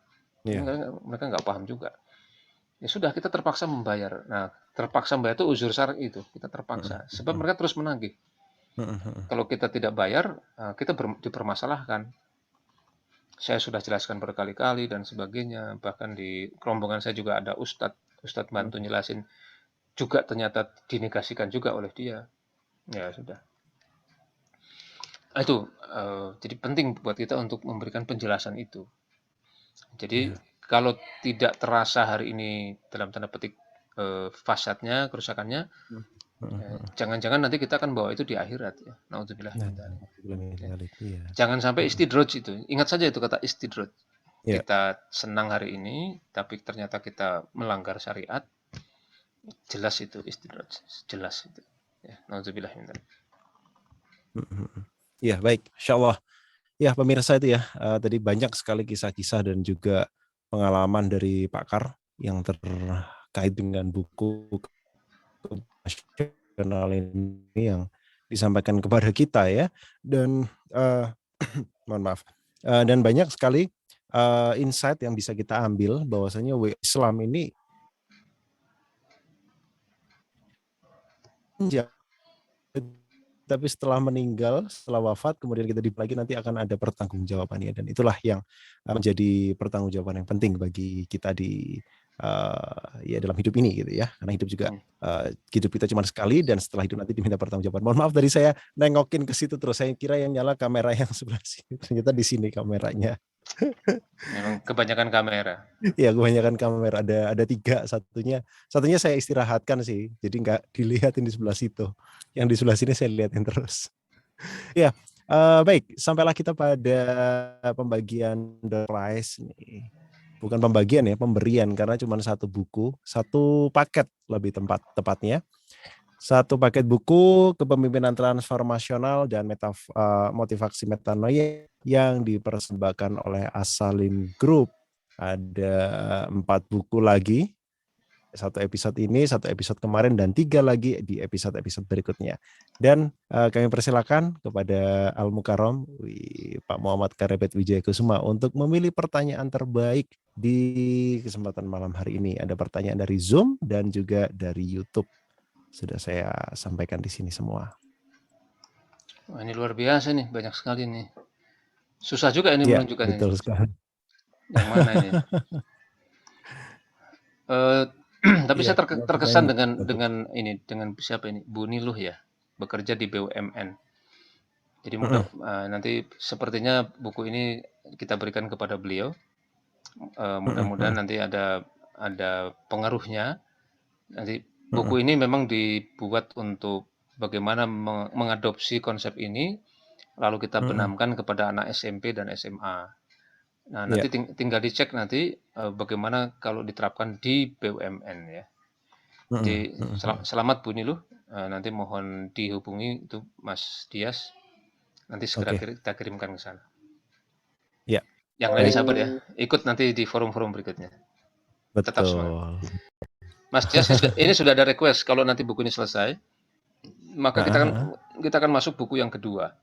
Jadi Iya. mereka nggak paham juga. Ya sudah, kita terpaksa membayar. Nah, terpaksa membayar itu uzur syar'i itu. Kita terpaksa. Sebab Mm-mm. mereka terus menagih. Mm-mm. Kalau kita tidak bayar, kita dipermasalahkan. Saya sudah jelaskan berkali-kali dan sebagainya. Bahkan di rombongan saya juga ada ustadz bantu jelasin. Juga ternyata dinegasikan juga oleh dia. Ya sudah. Itu jadi penting buat kita untuk memberikan penjelasan itu. Jadi Iya. kalau tidak terasa hari ini dalam tanda petik fasadnya, kerusakannya, Mm-mm. jangan-jangan nanti kita akan bawa itu di akhirat ya. Naudzubillah Nah, min dzalik. belum Ya. balik. Iya. Jangan sampai Mm-mm. istidroj itu. Ingat saja itu kata istidroj. Iya. Kita senang hari ini, tapi ternyata kita melanggar syariat. Jelas itu istidroj. Jelas itu. Ya. Naudzubillah min dzalik. Mm-mm. Iya, baik. Insyaallah. Ya, pemirsa itu ya, tadi banyak sekali kisah-kisah dan juga pengalaman dari Pak Kar yang terkait dengan buku nasional ini yang disampaikan kepada kita ya. Dan mohon maaf. Dan banyak sekali insight yang bisa kita ambil bahwasanya Islam ini tapi setelah meninggal, setelah wafat, kemudian kita lagi nanti akan ada pertanggungjawabannya, dan itulah yang menjadi pertanggungjawaban yang penting bagi kita di ya dalam hidup ini gitu ya, karena hidup juga hidup kita cuma sekali dan setelah hidup nanti diminta pertanggungjawaban. Mohon maaf tadi saya nengokin ke situ terus, saya kira yang nyala kamera yang sebelah sini, ternyata di sini kameranya. Memang kebanyakan kamera. Ya kebanyakan kamera, ada 3, satunya saya istirahatkan sih, jadi nggak dilihatin di sebelah situ, yang di sebelah sini saya lihatin terus. Ya, Baik, sampailah kita pada pembagian door prize nih. Bukan pembagian ya, pemberian karena cuma satu buku, satu paket lebih tepatnya. Satu paket buku kepemimpinan transformasional dan motivasi metanoia yang dipersembahkan oleh Asalim Group. Ada 4 buku lagi. Satu episode ini, satu episode kemarin, dan 3 lagi di episode-episode berikutnya. Dan kami persilakan kepada Al Mukarrom, Pak Muhammad Karebet Wijaya Kusuma untuk memilih pertanyaan terbaik di kesempatan malam hari ini. Ada pertanyaan dari Zoom dan juga dari YouTube. Sudah saya sampaikan di sini semua. Wah, ini luar biasa nih, banyak sekali nih. Susah juga ini Ya, menunjukkan ini. betul sekali. Yang mana ini? Tapi Iya, saya terkesan banyak. dengan ini, dengan siapa ini? Bu Niluh ya, bekerja di BUMN. Jadi Mm-mm, nanti sepertinya buku ini kita berikan kepada beliau. mm-mm, Mudah-mudahan mm-mm, nanti ada pengaruhnya. Nanti mm-mm, buku ini memang dibuat untuk bagaimana mengadopsi konsep ini, lalu kita mm-mm. benamkan kepada anak SMP dan SMA. Nah, Ya, nanti tinggal dicek nanti bagaimana kalau diterapkan di BUMN ya. mm-mm, Jadi mm-mm. selamat Bu Niluh, nanti mohon dihubungi itu Mas Dias, nanti segera Oke, kita kirimkan ke sana. ya, Yang lain baik, sabar ya, ikut nanti di forum-forum berikutnya. Tetap semangat. betul. Mas Dias ini sudah ada request kalau nanti buku ini selesai, maka Ah, ah, ah. kita akan masuk buku yang kedua.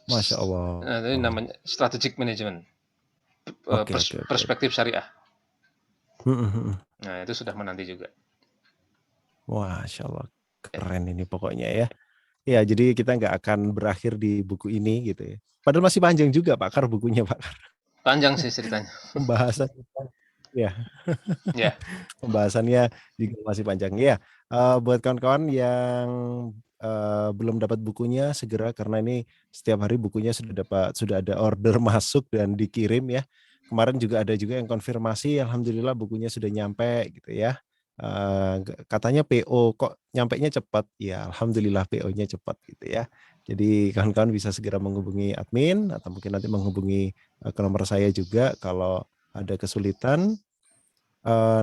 Masya Allah. Nah, ini namanya strategic management, Oke, oke, oke. perspektif syariah. Mm-mm, mm-mm. Nah, itu sudah menanti juga. Masya Allah, Ya, keren ini pokoknya ya. Ya, jadi kita nggak akan berakhir di buku ini gitu ya. Padahal masih panjang juga Pak Kar bukunya Pak Kar. panjang sih ceritanya. Pembahasan ya, Ya, pembahasannya juga masih panjang ya. Buat kawan-kawan yang belum dapat bukunya segera, karena ini setiap hari bukunya sudah ada order masuk dan dikirim ya. Kemarin juga ada juga yang konfirmasi, alhamdulillah bukunya sudah nyampe gitu ya. Katanya PO kok nyampainya cepat, ya alhamdulillah PO-nya cepat gitu ya. Jadi kawan-kawan bisa segera menghubungi admin atau mungkin nanti menghubungi ke nomor saya juga kalau ada kesulitan.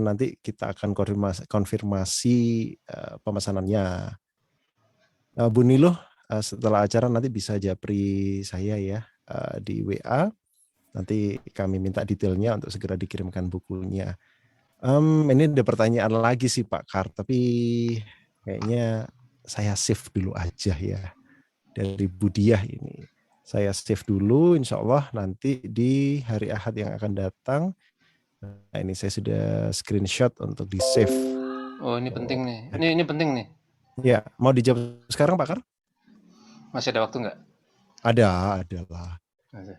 Nanti kita akan konfirmasi pemesanannya. Bu Niluh, setelah acara nanti bisa japri saya ya di WA. Nanti kami minta detailnya untuk segera dikirimkan bukunya. Ini ada pertanyaan lagi sih Pak Kar, tapi kayaknya saya save dulu aja ya dari Budiah ini. Saya save dulu, insya Allah nanti di hari Ahad yang akan datang. Nah, ini saya sudah screenshot untuk di save. oh ini penting Oh, nih. Ini penting nih. ya, mau dijawab sekarang Pak Kar? Masih ada waktu nggak? Ada lah. Ada.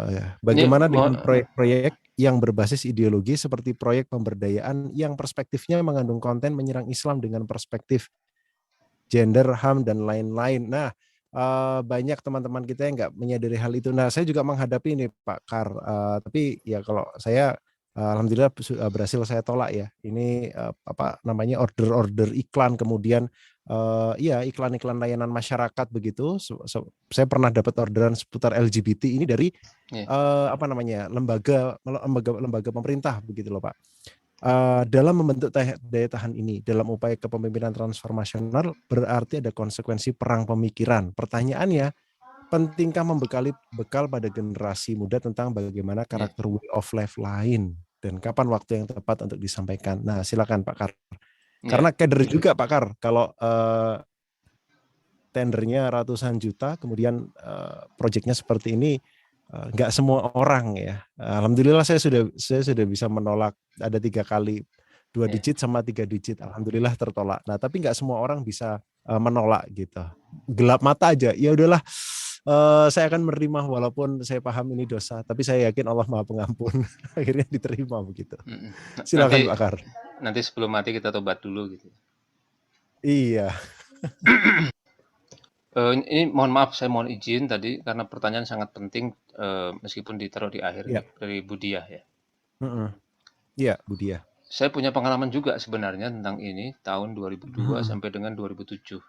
Ya. Ini Bagaimana mau dengan proyek-proyek yang berbasis ideologi seperti proyek pemberdayaan yang perspektifnya mengandung konten menyerang Islam dengan perspektif gender, HAM, dan lain-lain. Nah, banyak teman-teman kita yang nggak menyadari hal itu. Nah, saya juga menghadapi ini Pak Kar, tapi ya kalau saya alhamdulillah berhasil saya tolak ya. Ini apa namanya order-order iklan, kemudian ya iklan-iklan layanan masyarakat begitu. Saya pernah dapat orderan seputar LGBT ini dari ya. apa namanya lembaga pemerintah begitu loh Pak. Dalam membentuk daya tahan ini dalam upaya kepemimpinan transformasional berarti ada konsekuensi perang pemikiran. Pertanyaannya, pentingkah membekali bekal pada generasi muda tentang bagaimana Ya. karakter way of life lain dan kapan waktu yang tepat untuk disampaikan? Nah, silakan Pak Kar. Karena Ya. keder juga Pak Kar kalau tendernya ratusan juta, kemudian proyeknya seperti ini, nggak semua orang ya. Alhamdulillah saya sudah bisa menolak ada 3 kali, 2 Ya. digit sama 3 digit. Alhamdulillah tertolak. Nah, tapi nggak semua orang bisa menolak gitu. Gelap mata aja. Ya udahlah, saya akan menerima walaupun saya paham ini dosa, tapi saya yakin Allah Maha Pengampun. Akhirnya diterima begitu. Silakan Nanti Pak Kar. nanti sebelum mati kita tobat dulu gitu. Iya. Ini mohon maaf, saya mohon izin tadi karena pertanyaan sangat penting, meskipun ditaruh di akhir Iya. nih dari Budiah ya. Iya, Budia. Saya punya pengalaman juga sebenarnya tentang ini tahun 2002 Mhm. sampai dengan 2007.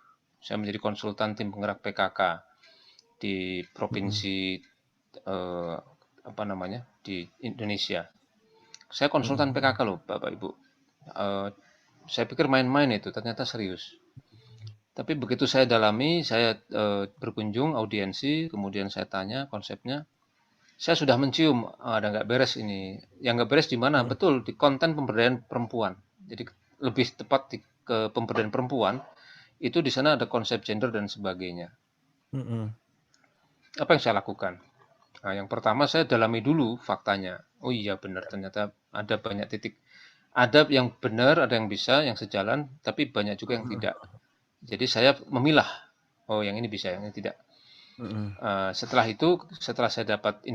Saya menjadi konsultan tim penggerak PKK. di Mhm. provinsi apa namanya di Indonesia. Saya konsultan Mhm. PKK loh, Bapak Ibu. Eh, saya pikir main-main itu, ternyata serius. Tapi begitu saya dalami, saya berkunjung, audiensi, kemudian saya tanya konsepnya, saya sudah mencium ada nggak beres ini. Yang nggak beres di mana? Mhm. Betul di konten pemberdayaan perempuan. Jadi lebih tepat ke pemberdayaan perempuan itu di sana ada konsep gender dan sebagainya. Mhm. Apa yang saya lakukan? Nah, yang pertama saya dalami dulu faktanya. Oh iya benar, ternyata ada banyak titik. Ada yang benar, ada yang bisa, yang sejalan, tapi banyak juga yang Mhm. tidak. Jadi saya memilah. Oh yang ini bisa, yang ini tidak. Mhm. Setelah itu, setelah saya dapat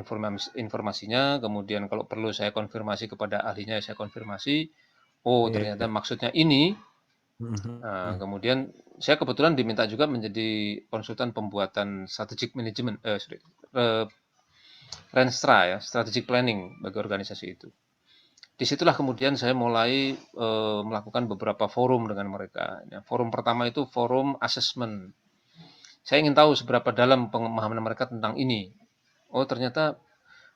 informasinya, kemudian kalau perlu saya konfirmasi kepada ahlinya, saya konfirmasi. Oh ternyata Iya. maksudnya ini. Mhm. Kemudian saya kebetulan diminta juga menjadi konsultan pembuatan strategic management, Renstra ya, strategic planning bagi organisasi itu. Disitulah kemudian saya mulai melakukan beberapa forum dengan mereka. Ya, forum pertama itu forum assessment. Saya ingin tahu seberapa dalam pemahaman mereka tentang ini. Oh ternyata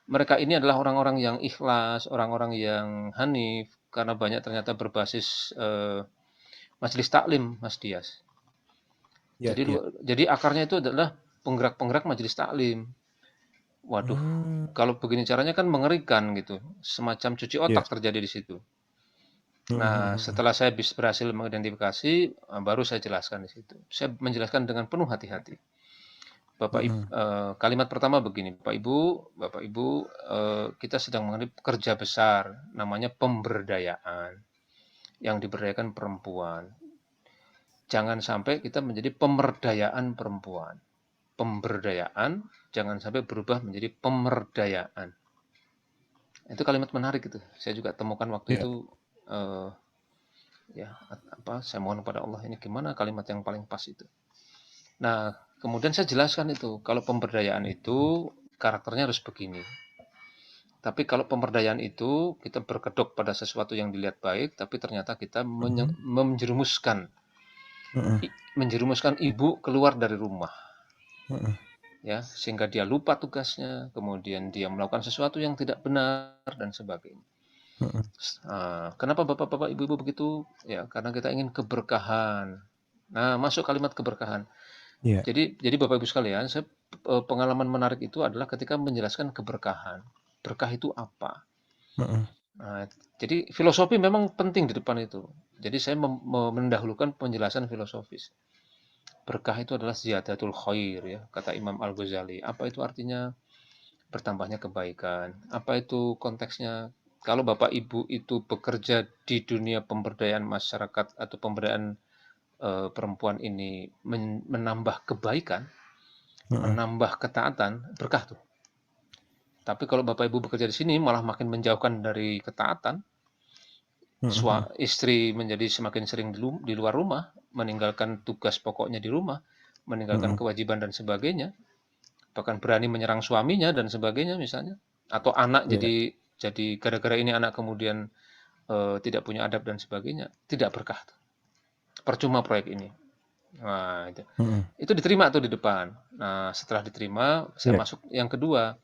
mereka ini adalah orang-orang yang ikhlas, orang-orang yang hanif, karena banyak ternyata berbasis majelis taklim, Mas Dias. Iya, Jadi iya. jadi akarnya itu adalah penggerak-penggerak majelis taklim. Waduh, Mmm. kalau begini caranya kan mengerikan gitu. Semacam cuci Iya. otak terjadi di situ. Mhm. Nah, Mhm. setelah saya berhasil mengidentifikasi, baru saya jelaskan di situ. Saya menjelaskan dengan penuh hati-hati. Mhm. Kalimat pertama begini, Bapak Ibu, kita sedang menghadapi kerja besar, namanya pemberdayaan, yang diberdayakan perempuan. Jangan sampai kita menjadi pemberdayaan perempuan. Pemberdayaan, jangan sampai berubah menjadi pemerdayaan. Itu kalimat menarik itu. Saya juga temukan waktu Iya. itu, eh, ya apa? Saya mohon kepada Allah ini gimana kalimat yang paling pas itu. Nah, kemudian saya jelaskan itu. Kalau pemberdayaan itu karakternya harus begini. Tapi kalau pemberdayaan itu kita berkedok pada sesuatu yang dilihat baik, tapi ternyata kita Mhm. Mhm. menjerumuskan ibu keluar dari rumah, Mhm. ya, sehingga dia lupa tugasnya, kemudian dia melakukan sesuatu yang tidak benar dan sebagainya. Mhm. Kenapa bapak-bapak, ibu-ibu begitu? Ya, karena kita ingin keberkahan. Nah, masuk kalimat keberkahan. Iya. Jadi bapak ibu sekalian, pengalaman menarik itu adalah ketika menjelaskan keberkahan. Berkah itu apa? Mhm. Nah, jadi filosofi memang penting di depan itu. Jadi saya mendahulukan penjelasan filosofis. Berkah itu adalah ziyadatul khair ya, kata Imam Al-Ghazali. Apa itu artinya? Bertambahnya kebaikan. Apa itu konteksnya? Kalau Bapak Ibu itu bekerja di dunia pemberdayaan masyarakat atau pemberdayaan perempuan ini menambah kebaikan, Mhm. menambah ketaatan, berkah tuh. Tapi kalau Bapak Ibu bekerja di sini malah makin menjauhkan dari ketaatan, Mhm. istri menjadi semakin sering di luar rumah, meninggalkan tugas pokoknya di rumah, meninggalkan Mhm. kewajiban dan sebagainya, bahkan berani menyerang suaminya dan sebagainya misalnya, atau anak Iya. jadi gara-gara ini anak kemudian tidak punya adab dan sebagainya, tidak berkah. Percuma proyek ini. Nah, Mhm. itu diterima tuh di depan. Nah, setelah diterima, saya Iya. masuk yang kedua.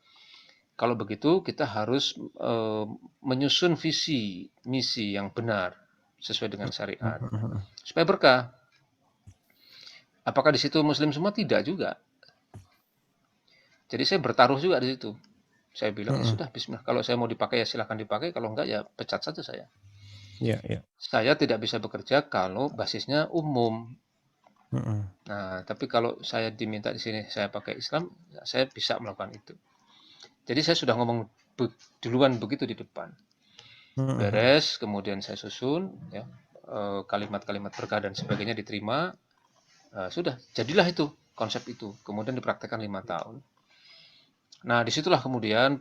Kalau begitu, kita harus menyusun visi, misi yang benar sesuai dengan syariat Mhm. Mhm. supaya berkah. Apakah di situ Muslim semua? Tidak juga. Jadi saya bertaruh juga di situ. Saya bilang ya Mhm. sudah Bismillah. Kalau saya mau dipakai ya silahkan dipakai. Kalau enggak ya pecat saja saya. Iya, iya. Saya tidak bisa bekerja kalau basisnya umum. Mhm. Nah, tapi kalau saya diminta di sini saya pakai Islam, ya saya bisa melakukan itu. Jadi saya sudah ngomong duluan begitu di depan. Mhm. Beres, kemudian saya susun ya kalimat-kalimat berkah dan sebagainya diterima. Sudah, jadilah itu konsep itu. Kemudian dipraktekkan 5 tahun. Nah, disitulah kemudian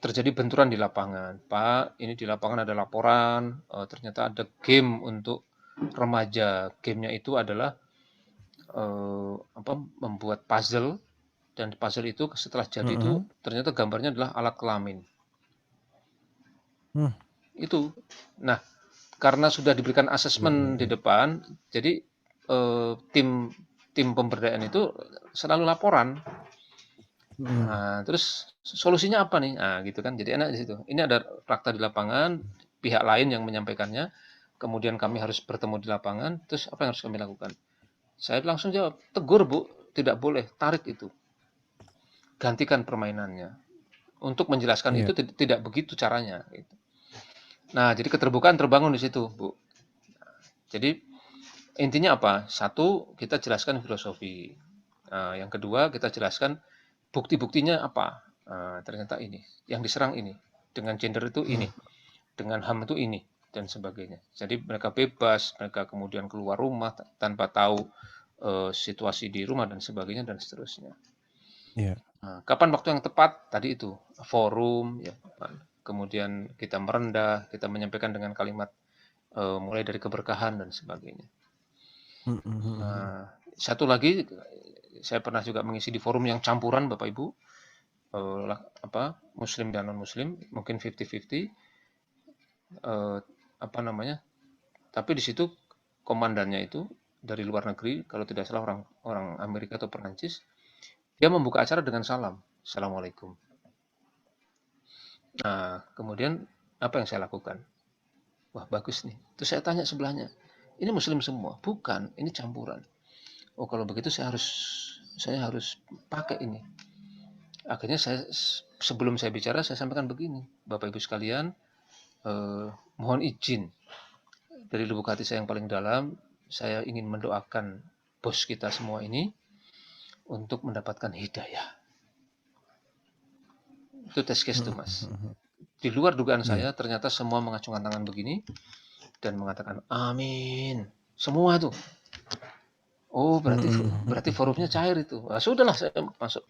terjadi benturan di lapangan. Pak, ini di lapangan ada laporan, ternyata ada game untuk remaja. Gamenya itu adalah apa, membuat puzzle, dan puzzle itu setelah jadi itu Mhm. ternyata gambarnya adalah alat kelamin. Mmm. Itu. Nah, karena sudah diberikan Iya, asesmen iya, di iya. depan, jadi tim tim pemberdayaan itu selalu laporan. Mhm. Terus solusinya apa nih? Gitu kan, jadi enak di situ. Ini ada fakta di lapangan, pihak lain yang menyampaikannya, kemudian kami harus bertemu di lapangan, terus apa yang harus kami lakukan? Saya langsung jawab, "Tegur Bu, tidak boleh, tarik itu, gantikan permainannya." Untuk menjelaskan Iya itu tidak begitu caranya, gitu. Nah, jadi keterbukaan terbangun di situ, Bu. Jadi intinya apa? Satu, kita jelaskan filosofi. Yang kedua, kita jelaskan bukti-buktinya apa. Ternyata ini, yang diserang ini, dengan gender itu ini, mhm, dengan HAM itu ini, dan sebagainya. Jadi mereka bebas, mereka kemudian keluar rumah tanpa tahu situasi di rumah dan sebagainya dan seterusnya. iya, Kapan waktu yang tepat? Tadi itu forum, ya, kemudian kita merendah, kita menyampaikan dengan kalimat mulai dari keberkahan dan sebagainya. mhm mhm. Nah, satu lagi, saya pernah juga mengisi di forum yang campuran Bapak Ibu, Muslim dan non Muslim, mungkin 50-50, eh, apa namanya? Tapi di situ komandannya itu dari luar negeri, kalau tidak salah orang orang Amerika atau Perancis, dia membuka acara dengan salam, Assalamualaikum. Nah, kemudian apa yang saya lakukan? Wah, bagus nih. Terus saya tanya sebelahnya, ini Muslim semua? Bukan, ini campuran. Oh, kalau begitu saya harus pakai ini. Akhirnya sebelum saya bicara, saya sampaikan begini, Bapak Ibu sekalian, eh, mohon izin dari lubuk hati saya yang paling dalam, saya ingin mendoakan bos kita semua ini untuk mendapatkan hidayah. Itu test case tuh Mhm Mas. mhm. Di luar dugaan Iya. saya, ternyata semua mengacungkan tangan begini dan mengatakan amin. Semua tuh. Oh, berarti Mhm berarti mhm forumnya cair itu. Sudahlah saya masuk.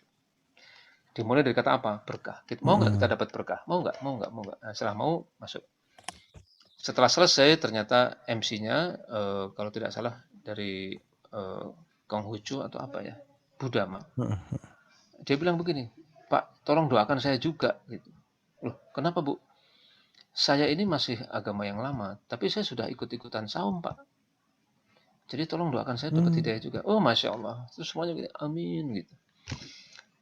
Dimulai dari kata apa? Berkah. Mau nggak kita mhm. dapat berkah? Mau nggak? Mau nggak? Mau nggak? Nah, setelah mau masuk. Setelah selesai ternyata MC-nya kalau tidak salah dari eh, Konghucu atau apa ya, Budama. Mhm Dia bilang begini, Pak, tolong doakan saya juga. Gitu. Loh, kenapa Bu? Saya ini masih agama yang lama, tapi saya sudah ikut-ikutan saum Pak. Jadi tolong doakan saya dapat mhm. hidayah juga. Oh, masya Allah. Terus semuanya gitu, amin gitu.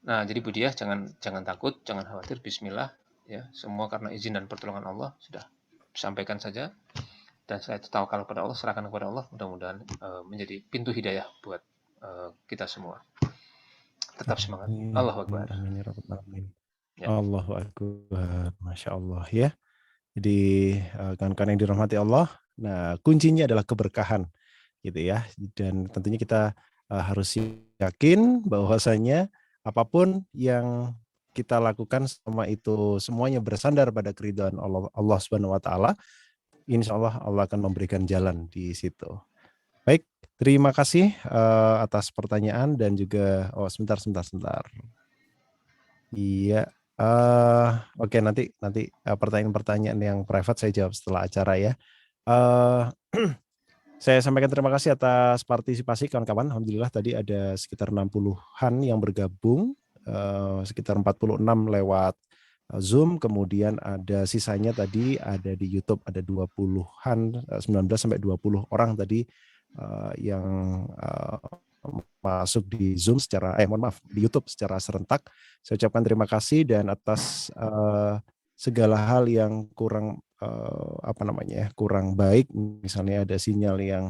Nah, jadi Budiah jangan jangan takut, jangan khawatir. Bismillah, ya. Semua karena izin dan pertolongan Allah sudah sampaikan saja. Dan saya tawakal kepada Allah, serahkan kepada Allah. Mudah-mudahan menjadi pintu hidayah buat kita semua. Tetap semangat. Amin Allahu amin Akbar. amin ya rabbal alamin. Ya, Allahu akbar, masya Allah ya. Jadi kawan-kawan yang dirahmati Allah, nah kuncinya adalah keberkahan gitu ya. Dan tentunya kita harus yakin bahwasanya apapun yang kita lakukan selama itu semuanya bersandar pada keridhaan Allah, Allah Subhanahu wa taala, insya Allah Allah akan memberikan jalan di situ. Baik, terima kasih atas pertanyaan dan juga oh sebentar sebentar sebentar. Iya, oke nanti nanti pertanyaan-pertanyaan yang private saya jawab setelah acara ya. Eee, saya sampaikan terima kasih atas partisipasi kawan-kawan. Alhamdulillah tadi ada sekitar 60-an yang bergabung, sekitar 46 lewat, Zoom, kemudian ada sisanya tadi ada di YouTube ada 20-an, 19 sampai 20 orang tadi, yang, masuk di Zoom secara mohon maaf, di YouTube secara serentak. Saya ucapkan terima kasih dan atas, segala hal yang kurang, apa namanya ya, kurang baik, misalnya ada sinyal yang,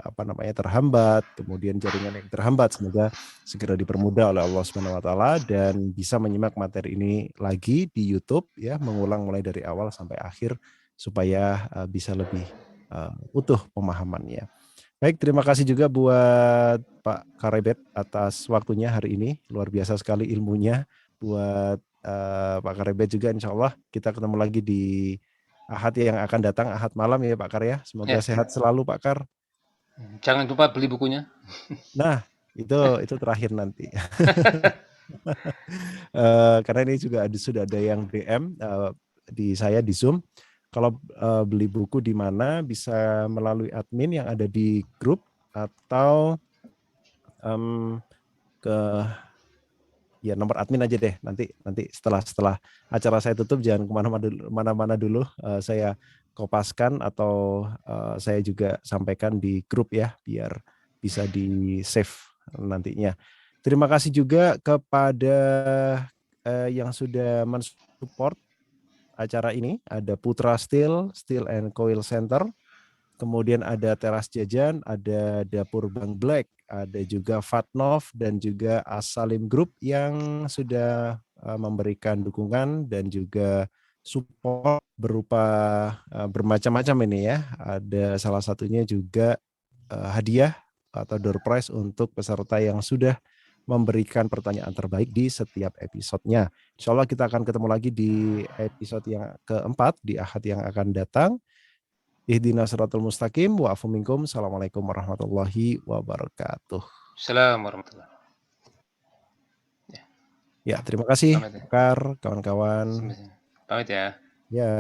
apa namanya, terhambat, kemudian jaringan yang terhambat, semoga segera dipermudah oleh Allah Subhanahu wa taala dan bisa menyimak materi ini lagi di YouTube ya, mengulang mulai dari awal sampai akhir supaya, bisa lebih, utuh pemahamannya. Baik, terima kasih juga buat Pak Karebet atas waktunya hari ini, luar biasa sekali ilmunya. Buat, Pak Karebet juga insya Allah kita ketemu lagi di Ahad yang akan datang, Ahad malam ya Pak Kar ya. Semoga ya. sehat selalu Pak Kar. Jangan lupa beli bukunya. Nah, itu terakhir nanti. Karena ini juga sudah ada yang DM, di saya di Zoom, kalau, beli buku di mana bisa melalui admin yang ada di grup atau, mmm, ke ya nomor admin aja deh, nanti nanti setelah setelah acara saya tutup jangan kemana-mana dulu, saya kopaskan atau, saya juga sampaikan di grup ya, biar bisa di-save nantinya. Terima kasih juga kepada yang sudah mensupport acara ini. Ada Putra Steel, Steel and Coil Center, kemudian ada Teras Jajan, ada Dapur Bang Black, ada juga Fatnov dan juga Asalim Group yang sudah memberikan dukungan dan juga support berupa bermacam-macam ini ya. Ada salah satunya juga hadiah atau door prize untuk peserta yang sudah memberikan pertanyaan terbaik di setiap episodenya. Insya Allah kita akan ketemu lagi di episode yang keempat di Ahad yang akan datang. Ihdinas siratal mustaqim wa afu minkum. Assalamualaikum warahmatullahi wabarakatuh. Assalamualaikum warahmatullahi. Ya, terima kasih Pamit ya. Kar, kawan-kawan. Pamit ya. Ya.